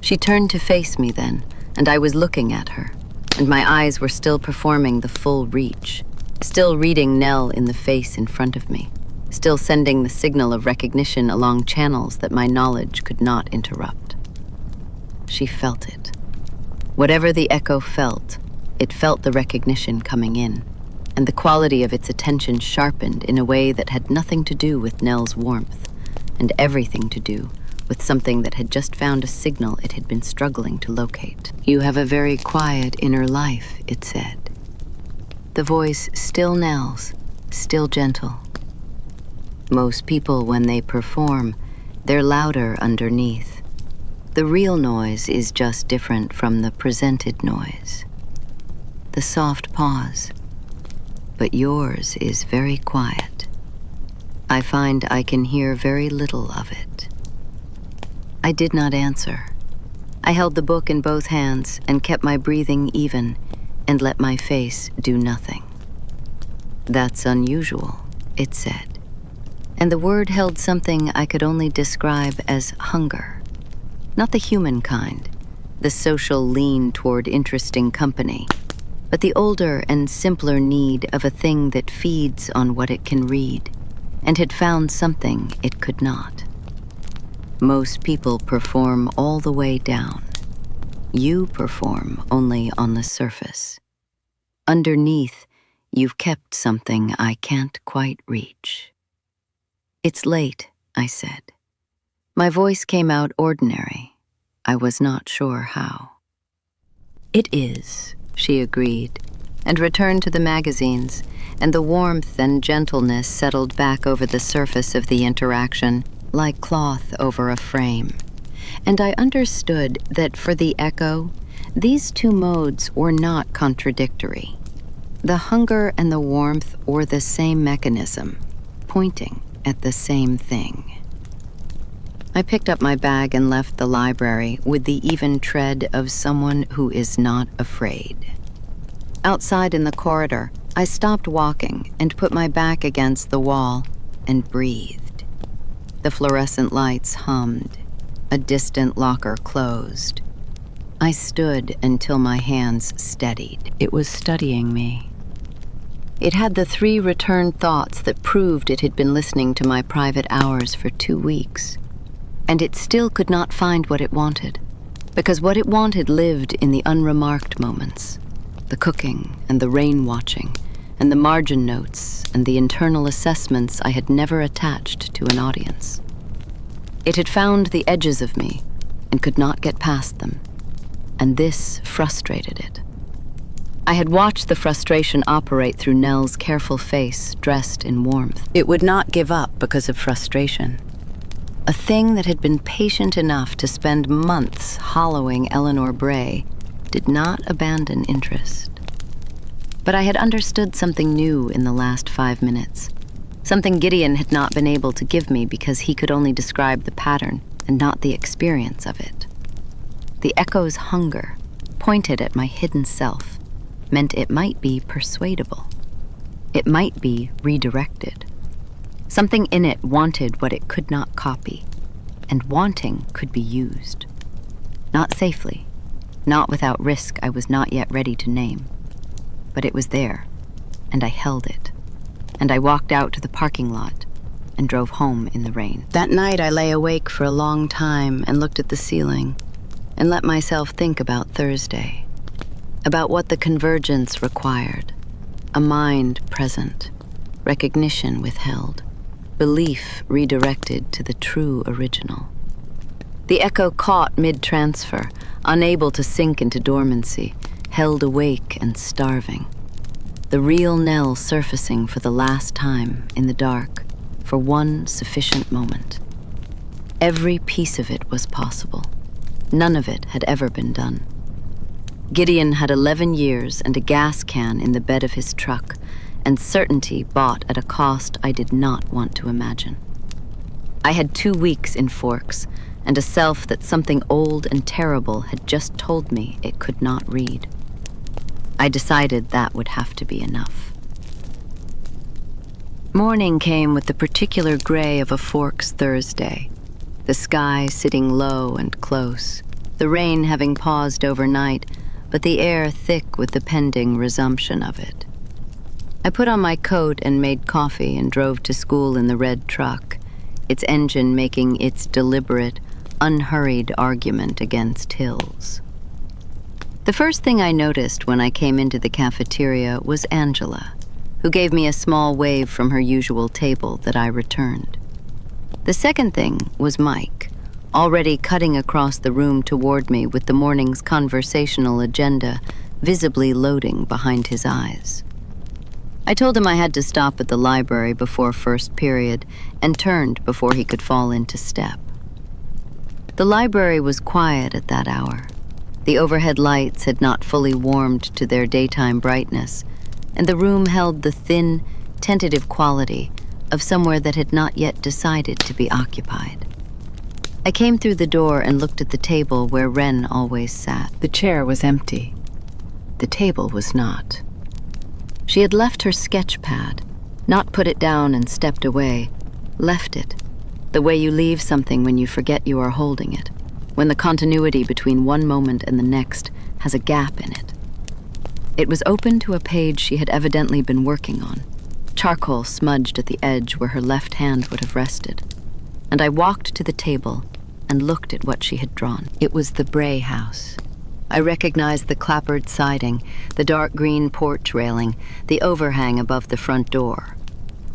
She turned to face me then, and I was looking at her, and my eyes were still performing the full reach, still reading Nell in the face in front of me, still sending the signal of recognition along channels that my knowledge could not interrupt. She felt it. Whatever the echo felt, it felt the recognition coming in, and the quality of its attention sharpened in a way that had nothing to do with Nell's warmth, and everything to do with something that had just found a signal it had been struggling to locate. "You have a very quiet inner life," it said. The voice still Nell's, still gentle. Most people, when they perform, they're louder underneath. The real noise is just different from the presented noise. The soft pause. But yours is very quiet. I find I can hear very little of it. I did not answer. I held the book in both hands and kept my breathing even and let my face do nothing. "That's unusual," it said. And the word held something I could only describe as hunger. Not the human kind, the social lean toward interesting company, but the older and simpler need of a thing that feeds on what it can read, and had found something it could not. Most people perform all the way down. You perform only on the surface. Underneath, you've kept something I can't quite reach. "It's late," I said. My voice came out ordinary. I was not sure how. "It is," she agreed, and returned to the magazines, and the warmth and gentleness settled back over the surface of the interaction, like cloth over a frame. And I understood that for the echo, these two modes were not contradictory. The hunger and the warmth were the same mechanism, pointing at the same thing. I picked up my bag and left the library with the even tread of someone who is not afraid. Outside in the corridor, I stopped walking and put my back against the wall and breathed. The fluorescent lights hummed. A distant locker closed. I stood until my hands steadied. It was studying me. It had the 3 returned thoughts that proved it had been listening to my private hours for 2 weeks. And it still could not find what it wanted, because what it wanted lived in the unremarked moments, the cooking and the rain watching, and the margin notes and the internal assessments I had never attached to an audience. It had found the edges of me and could not get past them, and this frustrated it. I had watched the frustration operate through Nell's careful face dressed in warmth. It would not give up because of frustration. A thing that had been patient enough to spend months hollowing Eleanor Bray did not abandon interest. But I had understood something new in the last 5 minutes. Something Gideon had not been able to give me because he could only describe the pattern and not the experience of it. The echo's hunger, pointed at my hidden self, meant it might be persuadable. It might be redirected. Something in it wanted what it could not copy, and wanting could be used. Not safely, not without risk I was not yet ready to name. But it was there, and I held it. And I walked out to the parking lot and drove home in the rain. That night I lay awake for a long time and looked at the ceiling and let myself think about Thursday, about what the convergence required, a mind present, recognition withheld, belief redirected to the true original. The echo caught mid-transfer, unable to sink into dormancy, held awake and starving. The real Nell surfacing for the last time in the dark for one sufficient moment. Every piece of it was possible. None of it had ever been done. Gideon had 11 years and a gas can in the bed of his truck, and certainty bought at a cost I did not want to imagine. I had 2 weeks in Forks, and a self that something old and terrible had just told me it could not read. I decided that would have to be enough. Morning came with the particular gray of a Forks Thursday, the sky sitting low and close, the rain having paused overnight, but the air thick with the pending resumption of it. I put on my coat and made coffee and drove to school in the red truck, its engine making its deliberate, unhurried argument against hills. The first thing I noticed when I came into the cafeteria was Angela, who gave me a small wave from her usual table that I returned. The second thing was Mike, already cutting across the room toward me with the morning's conversational agenda visibly loading behind his eyes. I told him I had to stop at the library before first period and turned before he could fall into step. The library was quiet at that hour. The overhead lights had not fully warmed to their daytime brightness, and the room held the thin, tentative quality of somewhere that had not yet decided to be occupied. I came through the door and looked at the table where Wren always sat. The chair was empty. The table was not. She had left her sketch pad, not put it down and stepped away, left it, the way you leave something when you forget you are holding it, when the continuity between one moment and the next has a gap in it. It was open to a page she had evidently been working on, charcoal smudged at the edge where her left hand would have rested, and I walked to the table and looked at what she had drawn. It was the Bray house. I recognized the clapboard siding, the dark green porch railing, the overhang above the front door.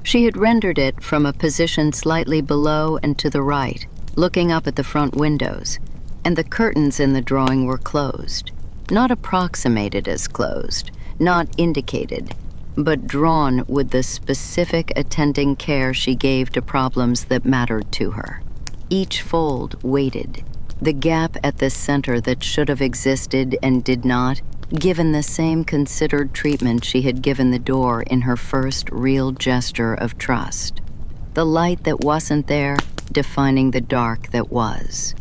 She had rendered it from a position slightly below and to the right, looking up at the front windows, and the curtains in the drawing were closed. not approximated as closed, not indicated, but drawn with the specific attending care she gave to problems that mattered to her. Each fold weighted, the gap at the center that should have existed and did not, given the same considered treatment she had given the door in her first real gesture of trust. The light that wasn't there, defining the dark that was.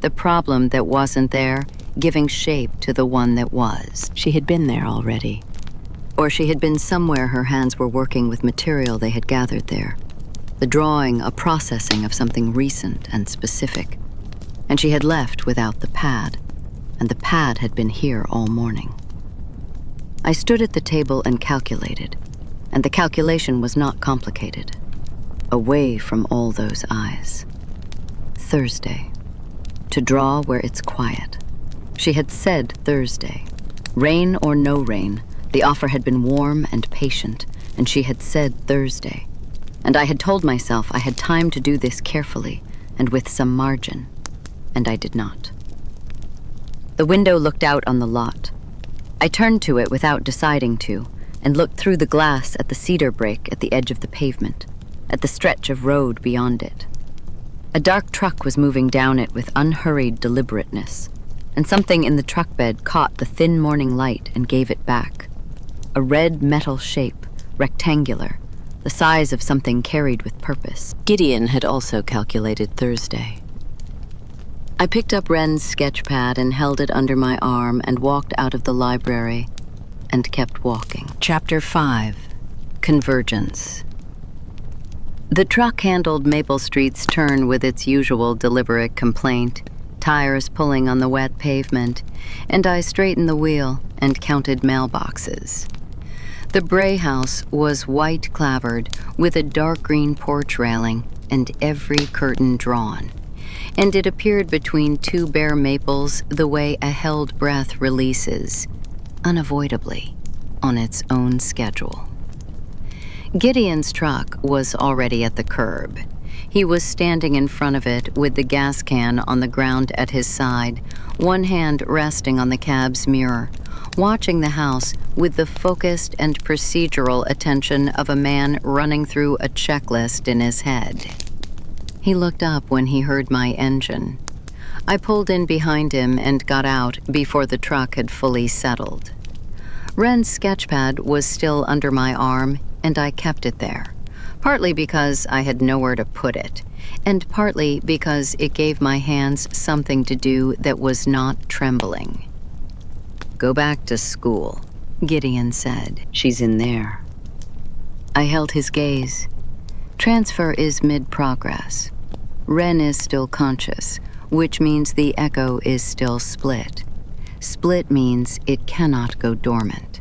The problem that wasn't there, giving shape to the one that was. She had been there already. Or she had been somewhere her hands were working with material they had gathered there. The drawing, a processing of something recent and specific. And she had left without the pad, and the pad had been here all morning. I stood at the table and calculated, and the calculation was not complicated. Away from all those eyes. Thursday. To draw where it's quiet. She had said Thursday. Rain or no rain, the offer had been warm and patient, and she had said Thursday. And I had told myself I had time to do this carefully and with some margin, and I did not. The window looked out on the lot. I turned to it without deciding to, and looked through the glass at the cedar break at the edge of the pavement, at the stretch of road beyond it. A dark truck was moving down it with unhurried deliberateness, and something in the truck bed caught the thin morning light and gave it back. A red metal shape, rectangular, the size of something carried with purpose. Gideon had also calculated Thursday. I picked up Wren's sketch pad and held it under my arm and walked out of the library and kept walking. Chapter 5. Convergence. The truck handled Maple Street's turn with its usual deliberate complaint, tires pulling on the wet pavement, and I straightened the wheel and counted mailboxes. The Bray house was white clapboard with a dark green porch railing and every curtain drawn, and it appeared between two bare maples the way a held breath releases, unavoidably, on its own schedule. Gideon's truck was already at the curb. He was standing in front of it with the gas can on the ground at his side, one hand resting on the cab's mirror, watching the house with the focused and procedural attention of a man running through a checklist in his head. He looked up when he heard my engine. I pulled in behind him and got out before the truck had fully settled. Wren's sketchpad was still under my arm, and I kept it there, partly because I had nowhere to put it, and partly because it gave my hands something to do that was not trembling. "Go back to school," Gideon said. "She's in there." I held his gaze. Transfer is mid-progress. Wren is still conscious, which means the echo is still split. Split means it cannot go dormant.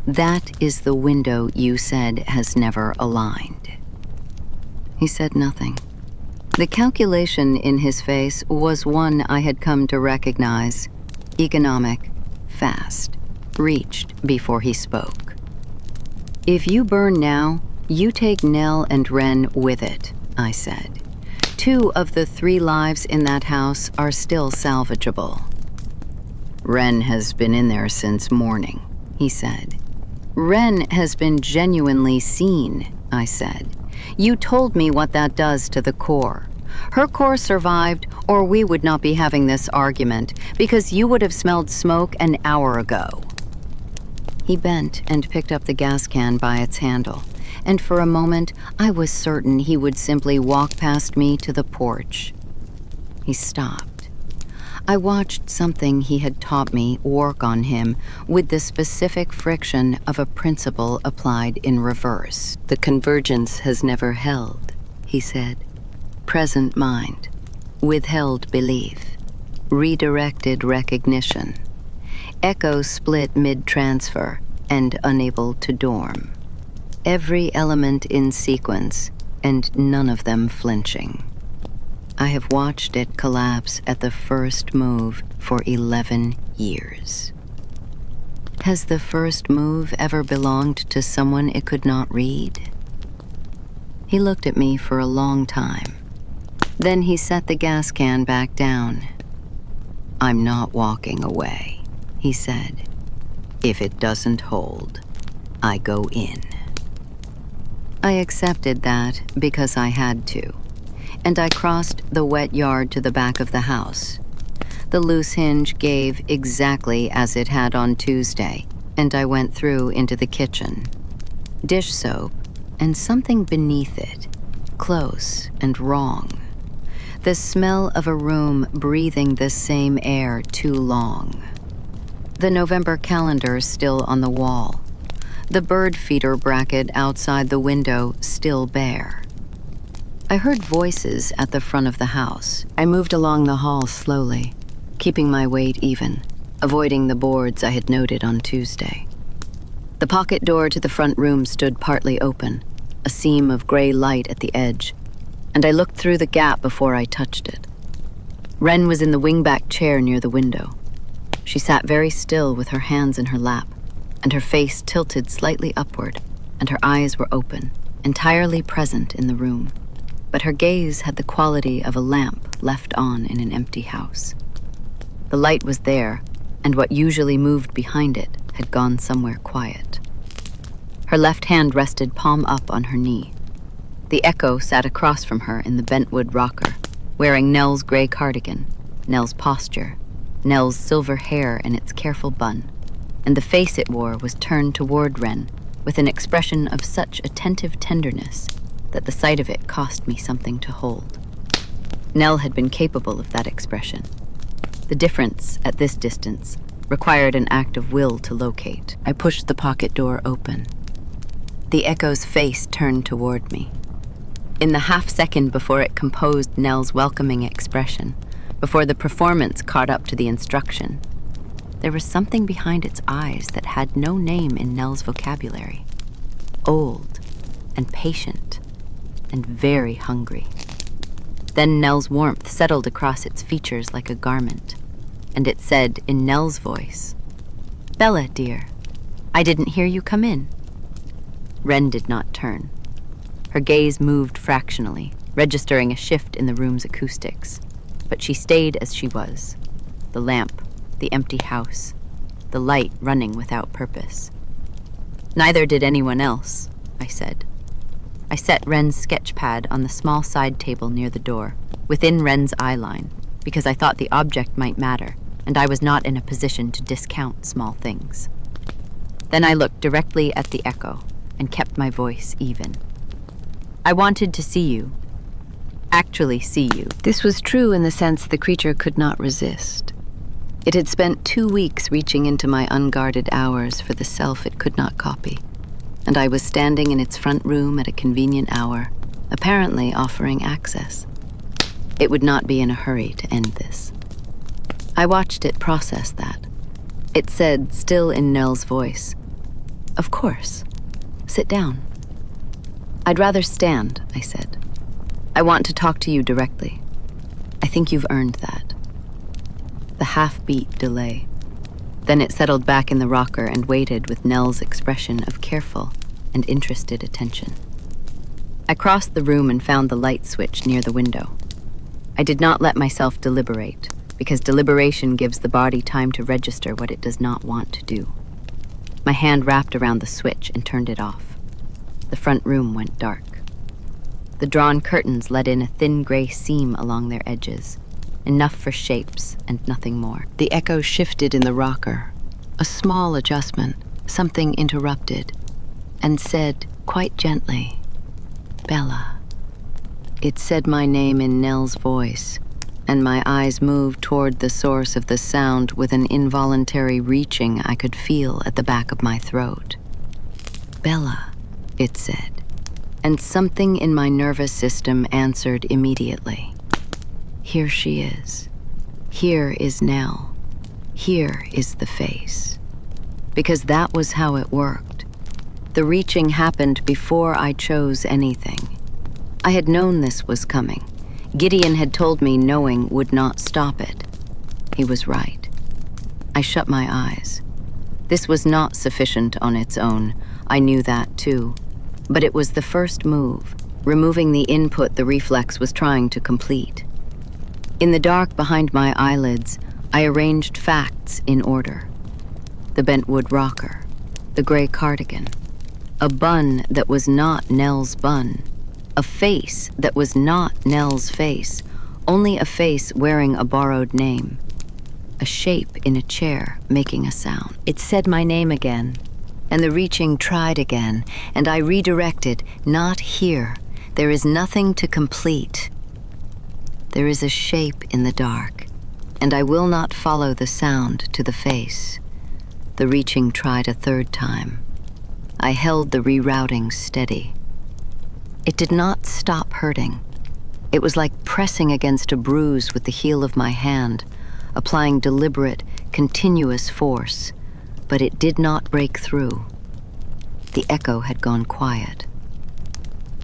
That is the window you said has never aligned. He said nothing. The calculation in his face was one I had come to recognize. Economic, fast, reached before he spoke. "If you burn now, you take Nell and Wren with it," I said. "2 of the 3 lives in that house are still salvageable." "Wren has been in there since morning," he said. "Wren has been genuinely seen," I said. "You told me what that does to the core. Her core survived, or we would not be having this argument, because you would have smelled smoke an hour ago." He bent and picked up the gas can by its handle, and for a moment I was certain he would simply walk past me to the porch. He stopped. I watched something he had taught me work on him with the specific friction of a principle applied in reverse. "The convergence has never held," he said. "Present mind, withheld belief, redirected recognition, echo split mid-transfer and unable to dorm. Every element in sequence and none of them flinching. I have watched it collapse at the first move for 11 years. Has the first move ever belonged to someone it could not read?" He looked at me for a long time. Then he set the gas can back down. "I'm not walking away," he said. If it doesn't hold, I go in. I accepted that because I had to, and I crossed the wet yard to the back of the house. The loose hinge gave exactly as it had on Tuesday, and I went through into the kitchen. Dish soap, and something beneath it, close and wrong. The smell of a room breathing the same air too long. The November calendar still on the wall. The bird feeder bracket outside the window still bare. I heard voices at the front of the house. I moved along the hall slowly, keeping my weight even, avoiding the boards I had noted on Tuesday. The pocket door to the front room stood partly open, a seam of gray light at the edge, and I looked through the gap before I touched it. Wren was in the wingback chair near the window. She sat very still with her hands in her lap, and her face tilted slightly upward, and her eyes were open, entirely present in the room. But her gaze had the quality of a lamp left on in an empty house. The light was there, and what usually moved behind it had gone somewhere quiet. Her left hand rested palm up on her knee. The Echo sat across from her in the bentwood rocker, wearing Nell's gray cardigan, Nell's posture, Nell's silver hair in its careful bun, and the face it wore was turned toward Wren with an expression of such attentive tenderness that the sight of it cost me something to hold. Nell had been capable of that expression. The difference, at this distance, required an act of will to locate. I pushed the pocket door open. The Echo's face turned toward me. In the half-second before it composed Nell's welcoming expression, before the performance caught up to the instruction, there was something behind its eyes that had no name in Nell's vocabulary. Old and patient and very hungry. Then Nell's warmth settled across its features like a garment, and it said in Nell's voice, "Bella, dear, I didn't hear you come in." Wren did not turn. Her gaze moved fractionally, registering a shift in the room's acoustics, but she stayed as she was. The lamp, the empty house, the light running without purpose. "Neither did anyone else," I said. I set Wren's sketch pad on the small side table near the door, within Wren's eye line, because I thought the object might matter, and I was not in a position to discount small things. Then I looked directly at the Echo and kept my voice even. "I wanted to see you. Actually see you." This was true in the sense the creature could not resist. It had spent 2 weeks reaching into my unguarded hours for the self it could not copy, and I was standing in its front room at a convenient hour, apparently offering access. It would not be in a hurry to end this. I watched it process that. It said, still in Nell's voice, "Of course. Sit down." "I'd rather stand," I said. "I want to talk to you directly. I think you've earned that." The half-beat delay. Then it settled back in the rocker and waited with Nell's expression of careful and interested attention. I crossed the room and found the light switch near the window. I did not let myself deliberate, because deliberation gives the body time to register what it does not want to do. My hand wrapped around the switch and turned it off. The front room went dark. The drawn curtains let in a thin gray seam along their edges, enough for shapes and nothing more. The Echo shifted in the rocker, a small adjustment, something interrupted, and said quite gently, "Bella." It said my name in Nell's voice, and my eyes moved toward the source of the sound with an involuntary reaching I could feel at the back of my throat. "Bella," it said, and something in my nervous system answered immediately. Here she is. Here is Nell. Here is the face. Because that was how it worked. The reaching happened before I chose anything. I had known this was coming. Gideon had told me knowing would not stop it. He was right. I shut my eyes. This was not sufficient on its own. I knew that too. But it was the first move, removing the input the reflex was trying to complete. In the dark behind my eyelids, I arranged facts in order. the bentwood rocker, the gray cardigan, a bun that was not Nell's bun, a face that was not Nell's face, only a face wearing a borrowed name, a shape in a chair making a sound. It said my name again, and the reaching tried again, and I redirected, not here. There is nothing to complete. There is a shape in the dark, and I will not follow the sound to the face. The reaching tried a third time. I held the rerouting steady. It did not stop hurting. It was like pressing against a bruise with the heel of my hand, applying deliberate, continuous force, but it did not break through. The echo had gone quiet.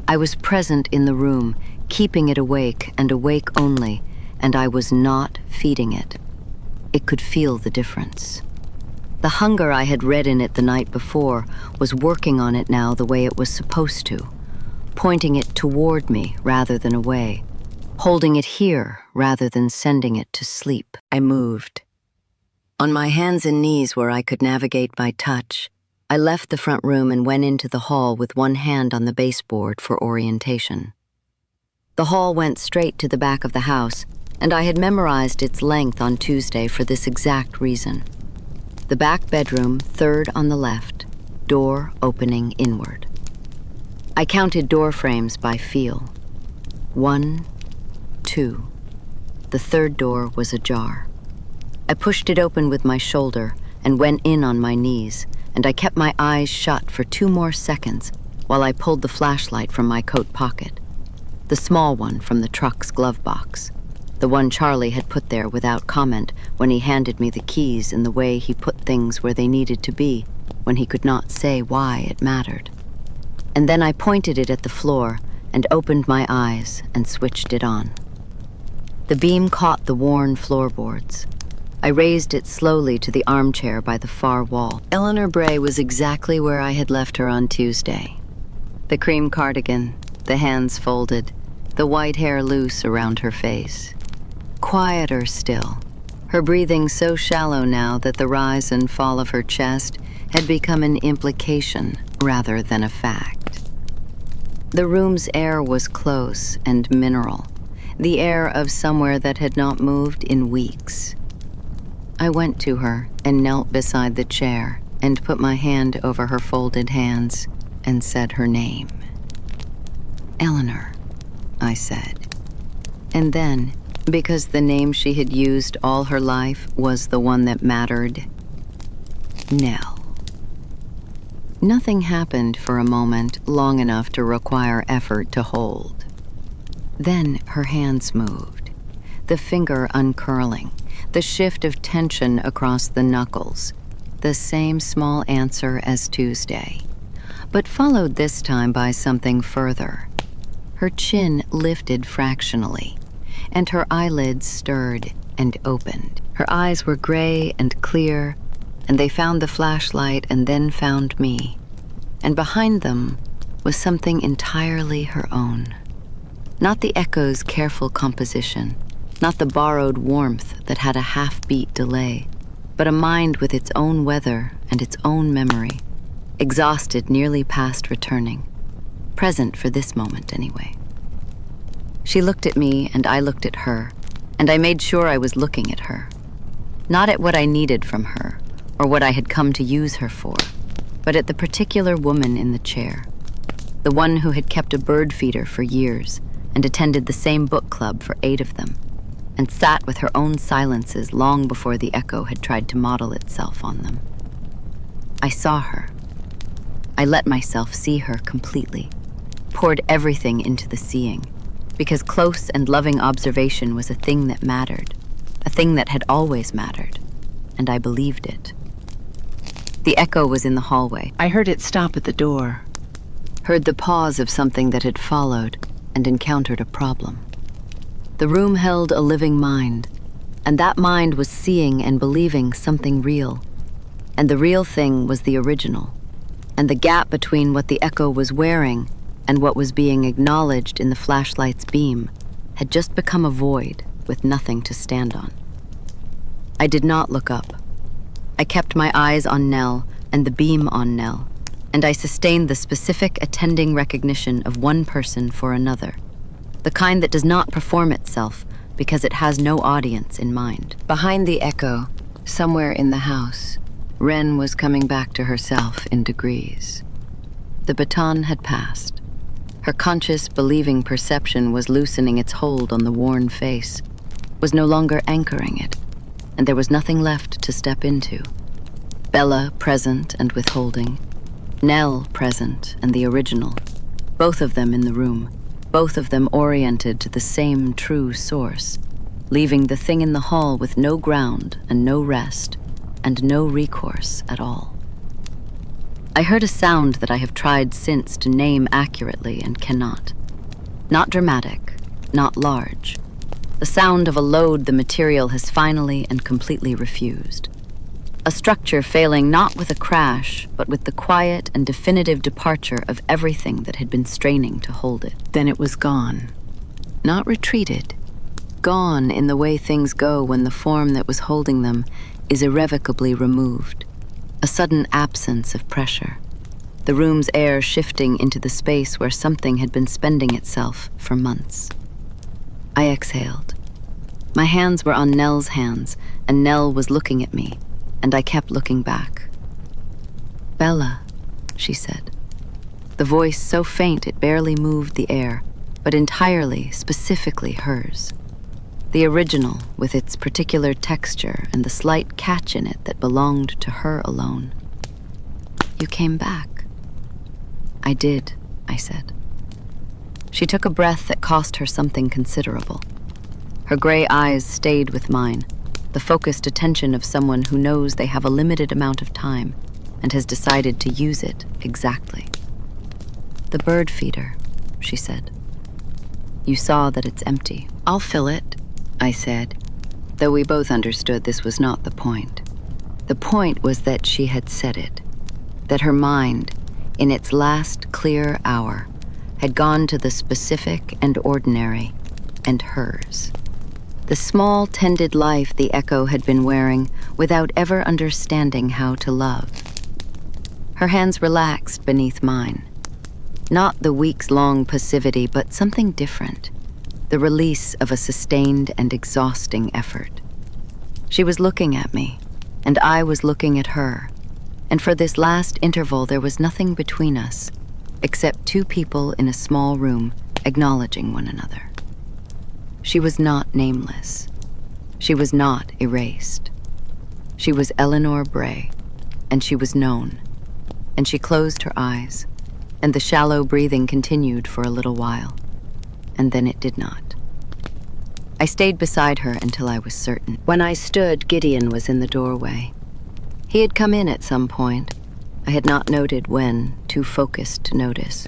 I was present in the room, keeping it awake and awake only, and I was not feeding it. It could feel the difference. The hunger I had read in it the night before was working on it now the way it was supposed to, pointing it toward me rather than away, holding it here rather than sending it to sleep. I moved. On my hands and knees where I could navigate by touch, I left the front room and went into the hall with one hand on the baseboard for orientation. The hall went straight to the back of the house, and I had memorized its length on Tuesday for this exact reason. The back bedroom, third on the left, door opening inward. I counted door frames by feel. 1, 2. The third door was ajar. I pushed it open with my shoulder and went in on my knees, and I kept my eyes shut for 2 more seconds while I pulled the flashlight from my coat pocket, the small one from the truck's glove box, the one Charlie had put there without comment when he handed me the keys in the way he put things where they needed to be when he could not say why it mattered. And then I pointed it at the floor and opened my eyes and switched it on. The beam caught the worn floorboards. I raised it slowly to the armchair by the far wall. Eleanor Bray was exactly where I had left her on Tuesday. The cream cardigan, the hands folded, the white hair loose around her face. Quieter still, her breathing so shallow now that the rise and fall of her chest had become an implication rather than a fact. The room's air was close and mineral, the air of somewhere that had not moved in weeks. I went to her and knelt beside the chair and put my hand over her folded hands and said her name. Eleanor, I said. And then, because the name she had used all her life was the one that mattered, Nell. Nothing happened for a moment long enough to require effort to hold. Then her hands moved, the finger uncurling, the shift of tension across the knuckles, the same small answer as Tuesday, but followed this time by something further. Her chin lifted fractionally, and her eyelids stirred and opened. Her eyes were gray and clear, and they found the flashlight and then found me. And behind them was something entirely her own. Not the echo's careful composition, not the borrowed warmth that had a half-beat delay, but a mind with its own weather and its own memory, exhausted nearly past returning, present for this moment anyway. She looked at me and I looked at her, and I made sure I was looking at her. Not at what I needed from her, or what I had come to use her for, but at the particular woman in the chair, the one who had kept a bird feeder for years and attended the same book club for 8 of them, and sat with her own silences long before the echo had tried to model itself on them. I saw her. I let myself see her completely, poured everything into the seeing, because close and loving observation was a thing that mattered, a thing that had always mattered, and I believed it. The echo was in the hallway. I heard it stop at the door, heard the pause of something that had followed and encountered a problem. The room held a living mind, and that mind was seeing and believing something real. And the real thing was the original, and the gap between what the echo was wearing and what was being acknowledged in the flashlight's beam had just become a void with nothing to stand on. I did not look up. I kept my eyes on Nell and the beam on Nell, and I sustained the specific attending recognition of one person for another, the kind that does not perform itself because it has no audience in mind. Behind the echo, somewhere in the house, Wren was coming back to herself in degrees. The baton had passed. Her conscious, believing perception was loosening its hold on the worn face, was no longer anchoring it, and there was nothing left to step into. Bella present and withholding, Nell present and the original, both of them in the room, both of them oriented to the same true source, leaving the thing in the hall with no ground and no rest and no recourse at all. I heard a sound that I have tried since to name accurately and cannot. Not dramatic, not large. The sound of a load the material has finally and completely refused. A structure failing not with a crash, but with the quiet and definitive departure of everything that had been straining to hold it. Then it was gone. Not retreated. Gone in the way things go when the form that was holding them is irrevocably removed. A sudden absence of pressure. The room's air shifting into the space where something had been spending itself for months. I exhaled. My hands were on Nell's hands, and Nell was looking at me, and I kept looking back. "Bella," she said. The voice so faint it barely moved the air, but entirely, specifically hers. The original, with its particular texture and the slight catch in it that belonged to her alone. "You came back." "I did," I said. She took a breath that cost her something considerable. Her gray eyes stayed with mine, the focused attention of someone who knows they have a limited amount of time and has decided to use it exactly. "The bird feeder," she said. "You saw that it's empty." "I'll fill it," I said, though we both understood this was not the point. The point was that she had said it, that her mind, in its last clear hour, had gone to the specific and ordinary, and hers. The small, tended life the echo had been wearing without ever understanding how to love. Her hands relaxed beneath mine. Not the weeks-long passivity, but something different. The release of a sustained and exhausting effort. She was looking at me, and I was looking at her, and for this last interval there was nothing between us, except two people in a small room acknowledging one another. She was not nameless. She was not erased. She was Eleanor Bray, and she was known, and she closed her eyes, and the shallow breathing continued for a little while, and then it did not. I stayed beside her until I was certain. When I stood, Gideon was in the doorway. He had come in at some point. I had not noted when, too focused to notice.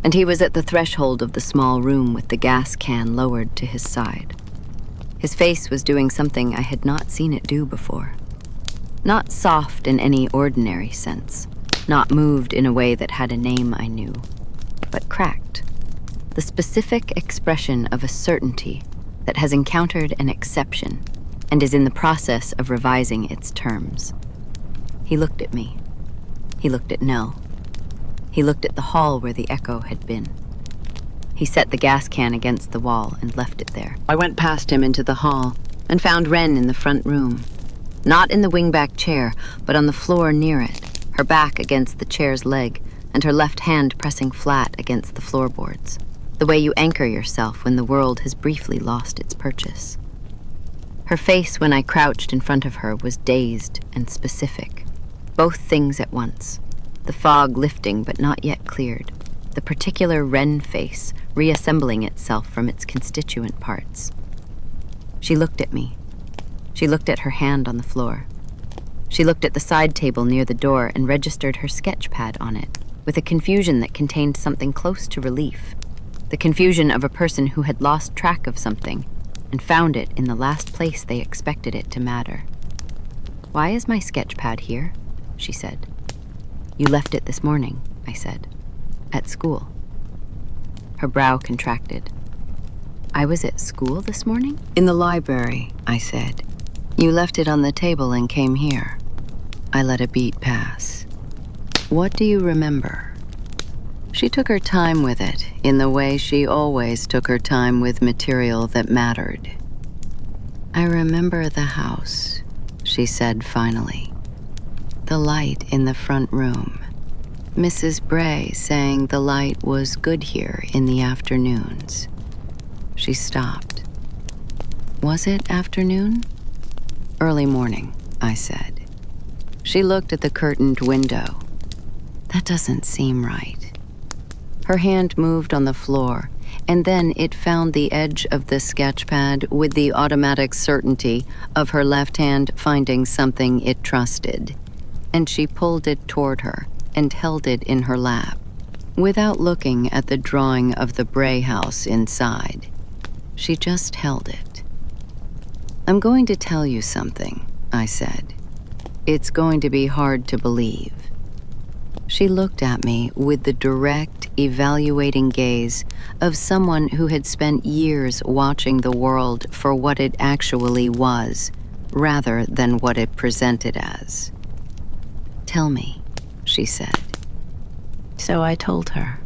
And he was at the threshold of the small room with the gas can lowered to his side. His face was doing something I had not seen it do before. Not soft in any ordinary sense, not moved in a way that had a name I knew, but cracked. The specific expression of a certainty that has encountered an exception and is in the process of revising its terms. He looked at me. He looked at Nell. He looked at the hall where the echo had been. He set the gas can against the wall and left it there. I went past him into the hall and found Wren in the front room. Not in the wingback chair, but on the floor near it, her back against the chair's leg and her left hand pressing flat against the floorboards, the way you anchor yourself when the world has briefly lost its purchase. Her face when I crouched in front of her was dazed and specific, both things at once. The fog lifting but not yet cleared, the particular Wren face reassembling itself from its constituent parts. She looked at me. She looked at her hand on the floor. She looked at the side table near the door and registered her sketch pad on it, with a confusion that contained something close to relief. The confusion of a person who had lost track of something and found it in the last place they expected it to matter. "Why is my sketch pad here?" she said. "You left it this morning," I said. "At school." Her brow contracted. "I was at school this morning?" "In the library," I said. "You left it on the table and came here." I let a beat pass. What do you remember? She took her time with it, in the way she always took her time with material that mattered. I remember the house, she said finally. The light in the front room. Mrs. Bray saying the light was good here in the afternoons. She stopped. Was it afternoon? Early morning, I said. She looked at the curtained window. That doesn't seem right. Her hand moved on the floor, and then it found the edge of the sketchpad with the automatic certainty of her left hand finding something it trusted, and she pulled it toward her and held it in her lap, without looking at the drawing of the Bray house inside. She just held it. I'm going to tell you something, I said. It's going to be hard to believe. She looked at me with the direct, evaluating gaze of someone who had spent years watching the world for what it actually was, rather than what it presented as. Tell me, she said. So I told her.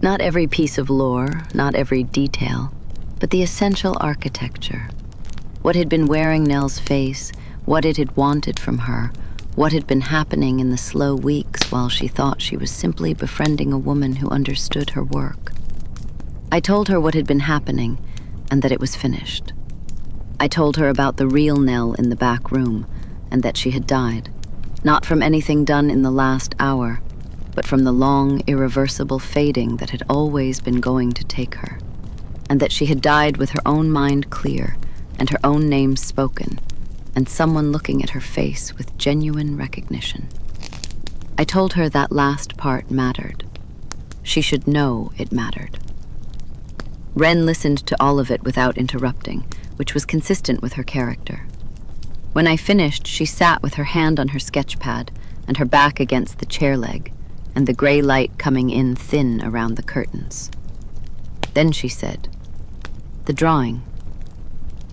Not every piece of lore, not every detail, but the essential architecture. What had been wearing Nell's face, what it had wanted from her, what had been happening in the slow weeks while she thought she was simply befriending a woman who understood her work. I told her what had been happening and that it was finished. I told her about the real Nell in the back room and that she had died, not from anything done in the last hour, but from the long, irreversible fading that had always been going to take her, and that she had died with her own mind clear and her own name spoken, and someone looking at her face with genuine recognition. I told her that last part mattered. She should know it mattered. Wren listened to all of it without interrupting, which was consistent with her character. When I finished, she sat with her hand on her sketchpad and her back against the chair leg, and the gray light coming in thin around the curtains. Then she said, "The drawing."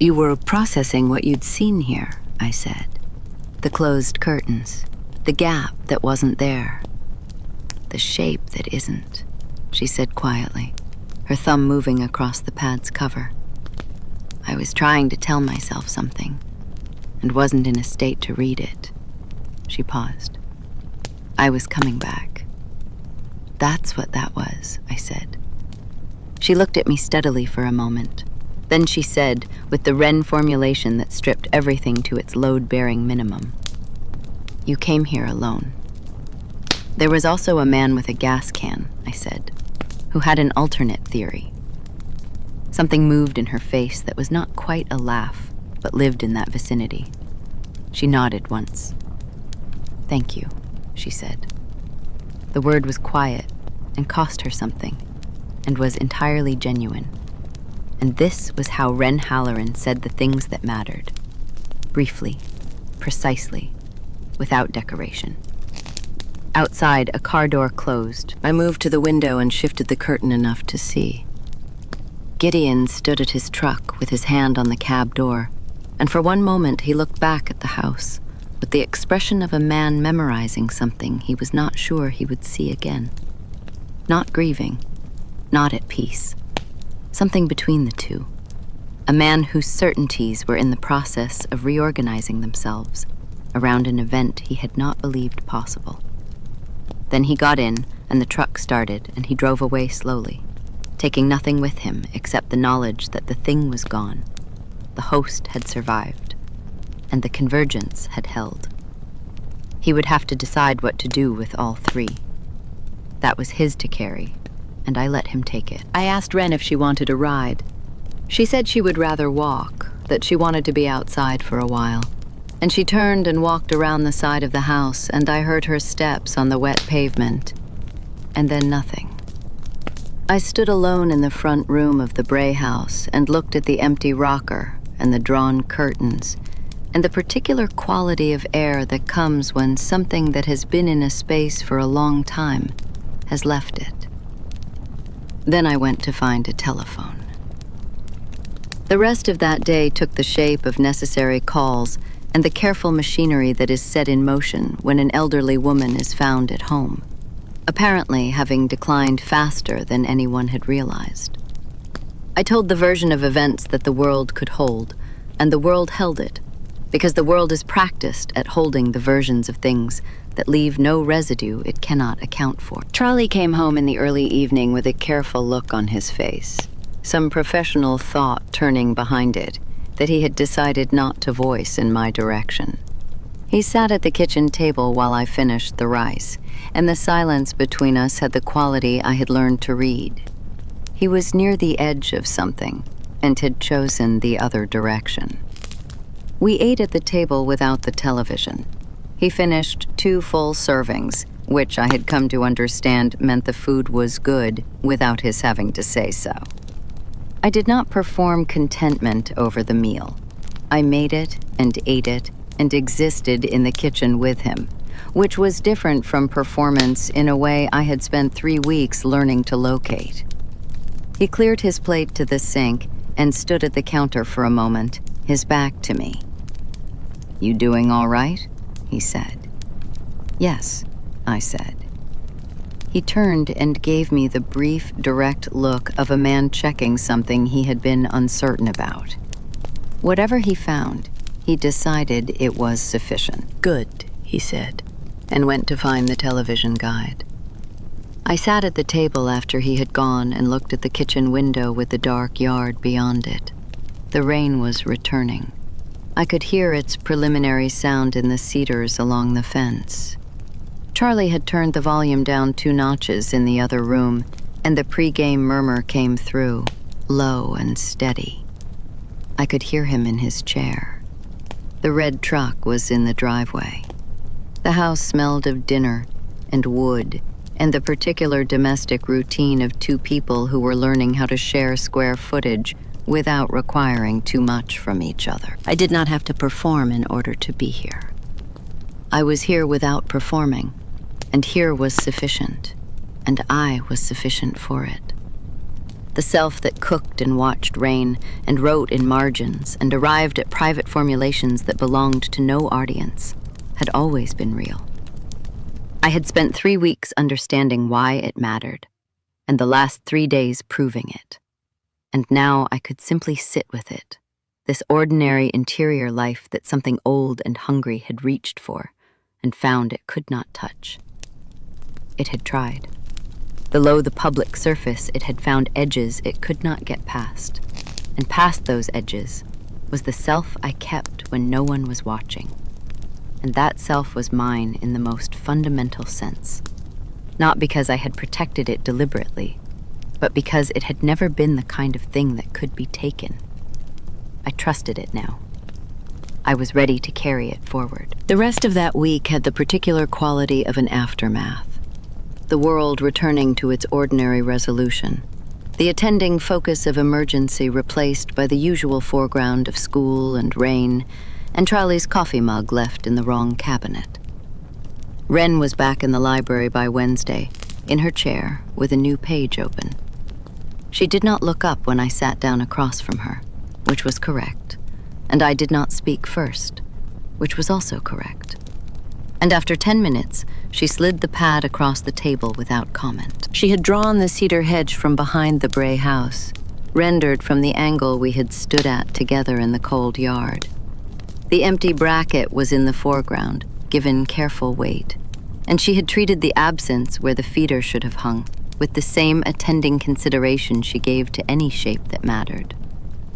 You were processing what you'd seen here, I said. The closed curtains, the gap that wasn't there, the shape that isn't, she said quietly, her thumb moving across the pad's cover. I was trying to tell myself something, and wasn't in a state to read it. She paused. I was coming back. That's what that was, I said. She looked at me steadily for a moment. Then she said, with the Wren formulation that stripped everything to its load-bearing minimum, "You came here alone." There was also a man with a gas can, I said, who had an alternate theory. Something moved in her face that was not quite a laugh, but lived in that vicinity. She nodded once. "Thank you," she said. The word was quiet and cost her something, and was entirely genuine. And this was how Wren Halloran said the things that mattered. Briefly, precisely, without decoration. Outside, a car door closed. I moved to the window and shifted the curtain enough to see. Gideon stood at his truck with his hand on the cab door, and for one moment he looked back at the house with the expression of a man memorizing something he was not sure he would see again. Not grieving, not at peace. Something between the two. A man whose certainties were in the process of reorganizing themselves around an event he had not believed possible. Then he got in, and the truck started, and he drove away slowly, taking nothing with him except the knowledge that the thing was gone, the host had survived, and the convergence had held. He would have to decide what to do with all three. That was his to carry, and I let him take it. I asked Wren if she wanted a ride. She said she would rather walk, that she wanted to be outside for a while. And she turned and walked around the side of the house, and I heard her steps on the wet pavement. And then nothing. I stood alone in the front room of the Bray house and looked at the empty rocker and the drawn curtains, and the particular quality of air that comes when something that has been in a space for a long time has left it. Then I went to find a telephone. The rest of that day took the shape of necessary calls and the careful machinery that is set in motion when an elderly woman is found at home, apparently having declined faster than anyone had realized. I told the version of events that the world could hold, and the world held it, because the world is practiced at holding the versions of things that leave no residue it cannot account for. Charlie came home in the early evening with a careful look on his face, some professional thought turning behind it that he had decided not to voice in my direction. He sat at the kitchen table while I finished the rice, and the silence between us had the quality I had learned to read. He was near the edge of something, and had chosen the other direction. We ate at the table without the television. He finished 2 full servings, which I had come to understand meant the food was good without his having to say so. I did not perform contentment over the meal. I made it and ate it and existed in the kitchen with him, which was different from performance in a way I had spent 3 weeks learning to locate. He cleared his plate to the sink and stood at the counter for a moment, his back to me. "You doing all right?" he said. "Yes," I said. He turned and gave me the brief, direct look of a man checking something he had been uncertain about. Whatever he found, he decided it was sufficient. "Good," he said, and went to find the television guide. I sat at the table after he had gone and looked at the kitchen window with the dark yard beyond it. The rain was returning. I could hear its preliminary sound in the cedars along the fence. Charlie had turned the volume down 2 notches in the other room, and the pre-game murmur came through, low and steady. I could hear him in his chair. The red truck was in the driveway. The house smelled of dinner and wood and the particular domestic routine of 2 people who were learning how to share square footage without requiring too much from each other. I did not have to perform in order to be here. I was here without performing, and here was sufficient, and I was sufficient for it. The self that cooked and watched rain and wrote in margins and arrived at private formulations that belonged to no audience had always been real. I had spent 3 weeks understanding why it mattered, and the last 3 days proving it. And now I could simply sit with it, this ordinary interior life that something old and hungry had reached for and found it could not touch. It had tried. Below the public surface, it had found edges it could not get past, and past those edges was the self I kept when no one was watching. And that self was mine in the most fundamental sense, not because I had protected it deliberately, but because it had never been the kind of thing that could be taken. I trusted it now. I was ready to carry it forward. The rest of that week had the particular quality of an aftermath. The world returning to its ordinary resolution. The attending focus of emergency replaced by the usual foreground of school and rain, and Charlie's coffee mug left in the wrong cabinet. Wren was back in the library by Wednesday, in her chair, with a new page open. She did not look up when I sat down across from her, which was correct, and I did not speak first, which was also correct. And after 10 minutes, she slid the pad across the table without comment. She had drawn the cedar hedge from behind the Bray house, rendered from the angle we had stood at together in the cold yard. The empty bracket was in the foreground, given careful weight, and she had treated the absence where the feeder should have hung with the same attending consideration she gave to any shape that mattered.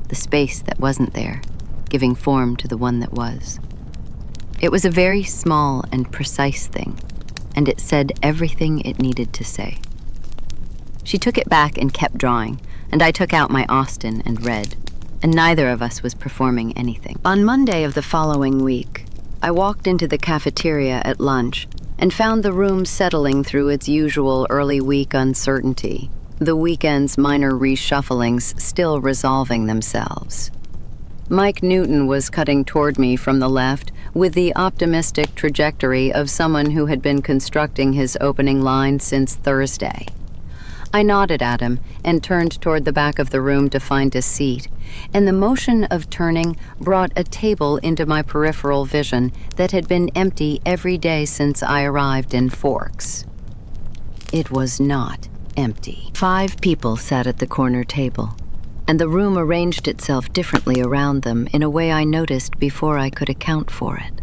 The space that wasn't there, giving form to the one that was. It was a very small and precise thing, and it said everything it needed to say. She took it back and kept drawing, and I took out my Austen and read, and neither of us was performing anything. On Monday of the following week, I walked into the cafeteria at lunch and found the room settling through its usual early week uncertainty, the weekend's minor reshufflings still resolving themselves. Mike Newton was cutting toward me from the left with the optimistic trajectory of someone who had been constructing his opening line since Thursday. I nodded at him and turned toward the back of the room to find a seat, and the motion of turning brought a table into my peripheral vision that had been empty every day since I arrived in Forks. It was not empty. 5 people sat at the corner table, and the room arranged itself differently around them in a way I noticed before I could account for it.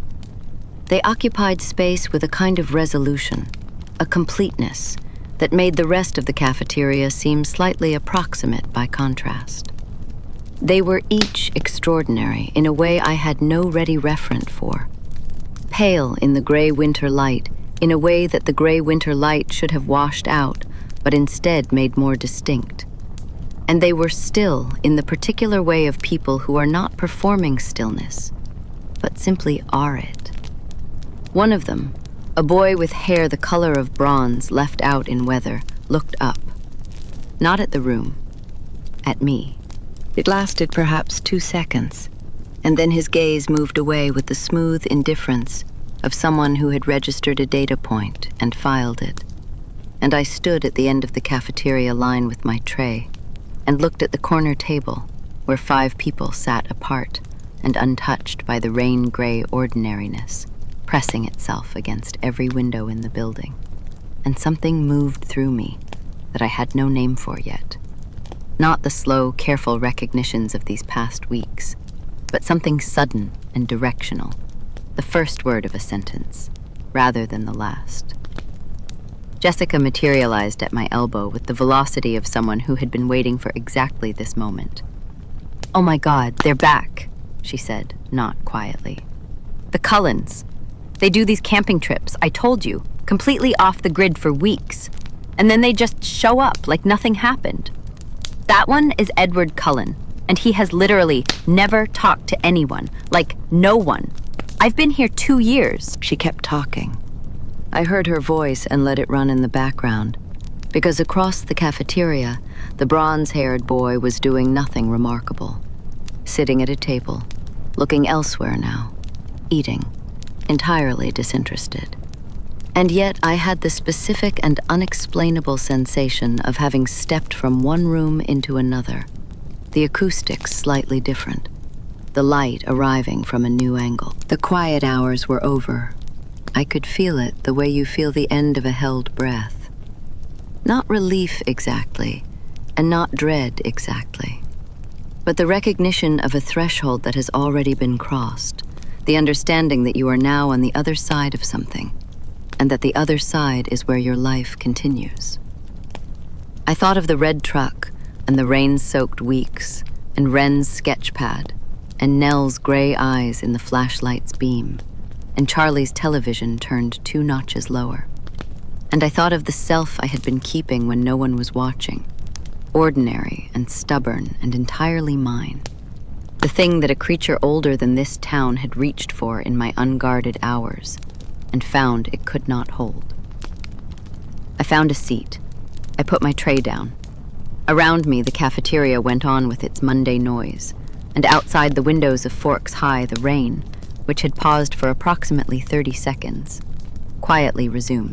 They occupied space with a kind of resolution, a completeness, that made the rest of the cafeteria seem slightly approximate by contrast. They were each extraordinary in a way I had no ready referent for. Pale in the gray winter light, in a way that the gray winter light should have washed out, but instead made more distinct. And they were still in the particular way of people who are not performing stillness, but simply are it. One of them, a boy with hair the color of bronze left out in weather, looked up. Not at the room, at me. It lasted perhaps 2 seconds, and then his gaze moved away with the smooth indifference of someone who had registered a data point and filed it. And I stood at the end of the cafeteria line with my tray and looked at the corner table where 5 people sat apart and untouched by the rain-gray ordinariness pressing itself against every window in the building. And something moved through me that I had no name for yet. Not the slow, careful recognitions of these past weeks, but something sudden and directional, the first word of a sentence, rather than the last. Jessica materialized at my elbow with the velocity of someone who had been waiting for exactly this moment. "Oh my God, they're back," she said, not quietly. "The Cullens. They do these camping trips, I told you, completely off the grid for weeks. And then they just show up like nothing happened. That one is Edward Cullen, and he has literally never talked to anyone, like no one. I've been here 2 years." She kept talking. I heard her voice and let it run in the background, because across the cafeteria, the bronze-haired boy was doing nothing remarkable. Sitting at a table, looking elsewhere now, eating, entirely disinterested. And yet I had the specific and unexplainable sensation of having stepped from one room into another, the acoustics slightly different, the light arriving from a new angle. The quiet hours were over. I could feel it the way you feel the end of a held breath. Not relief exactly, and not dread exactly, but the recognition of a threshold that has already been crossed, the understanding that you are now on the other side of something, and that the other side is where your life continues. I thought of the red truck, and the rain-soaked weeks, and Wren's sketch pad, and Nell's gray eyes in the flashlight's beam, and Charlie's television turned 2 notches lower. And I thought of the self I had been keeping when no one was watching, ordinary and stubborn and entirely mine. The thing that a creature older than this town had reached for in my unguarded hours, and found it could not hold. I found a seat. I put my tray down. Around me, the cafeteria went on with its Monday noise, and outside the windows of Forks High, the rain, which had paused for approximately 30 seconds, quietly resumed.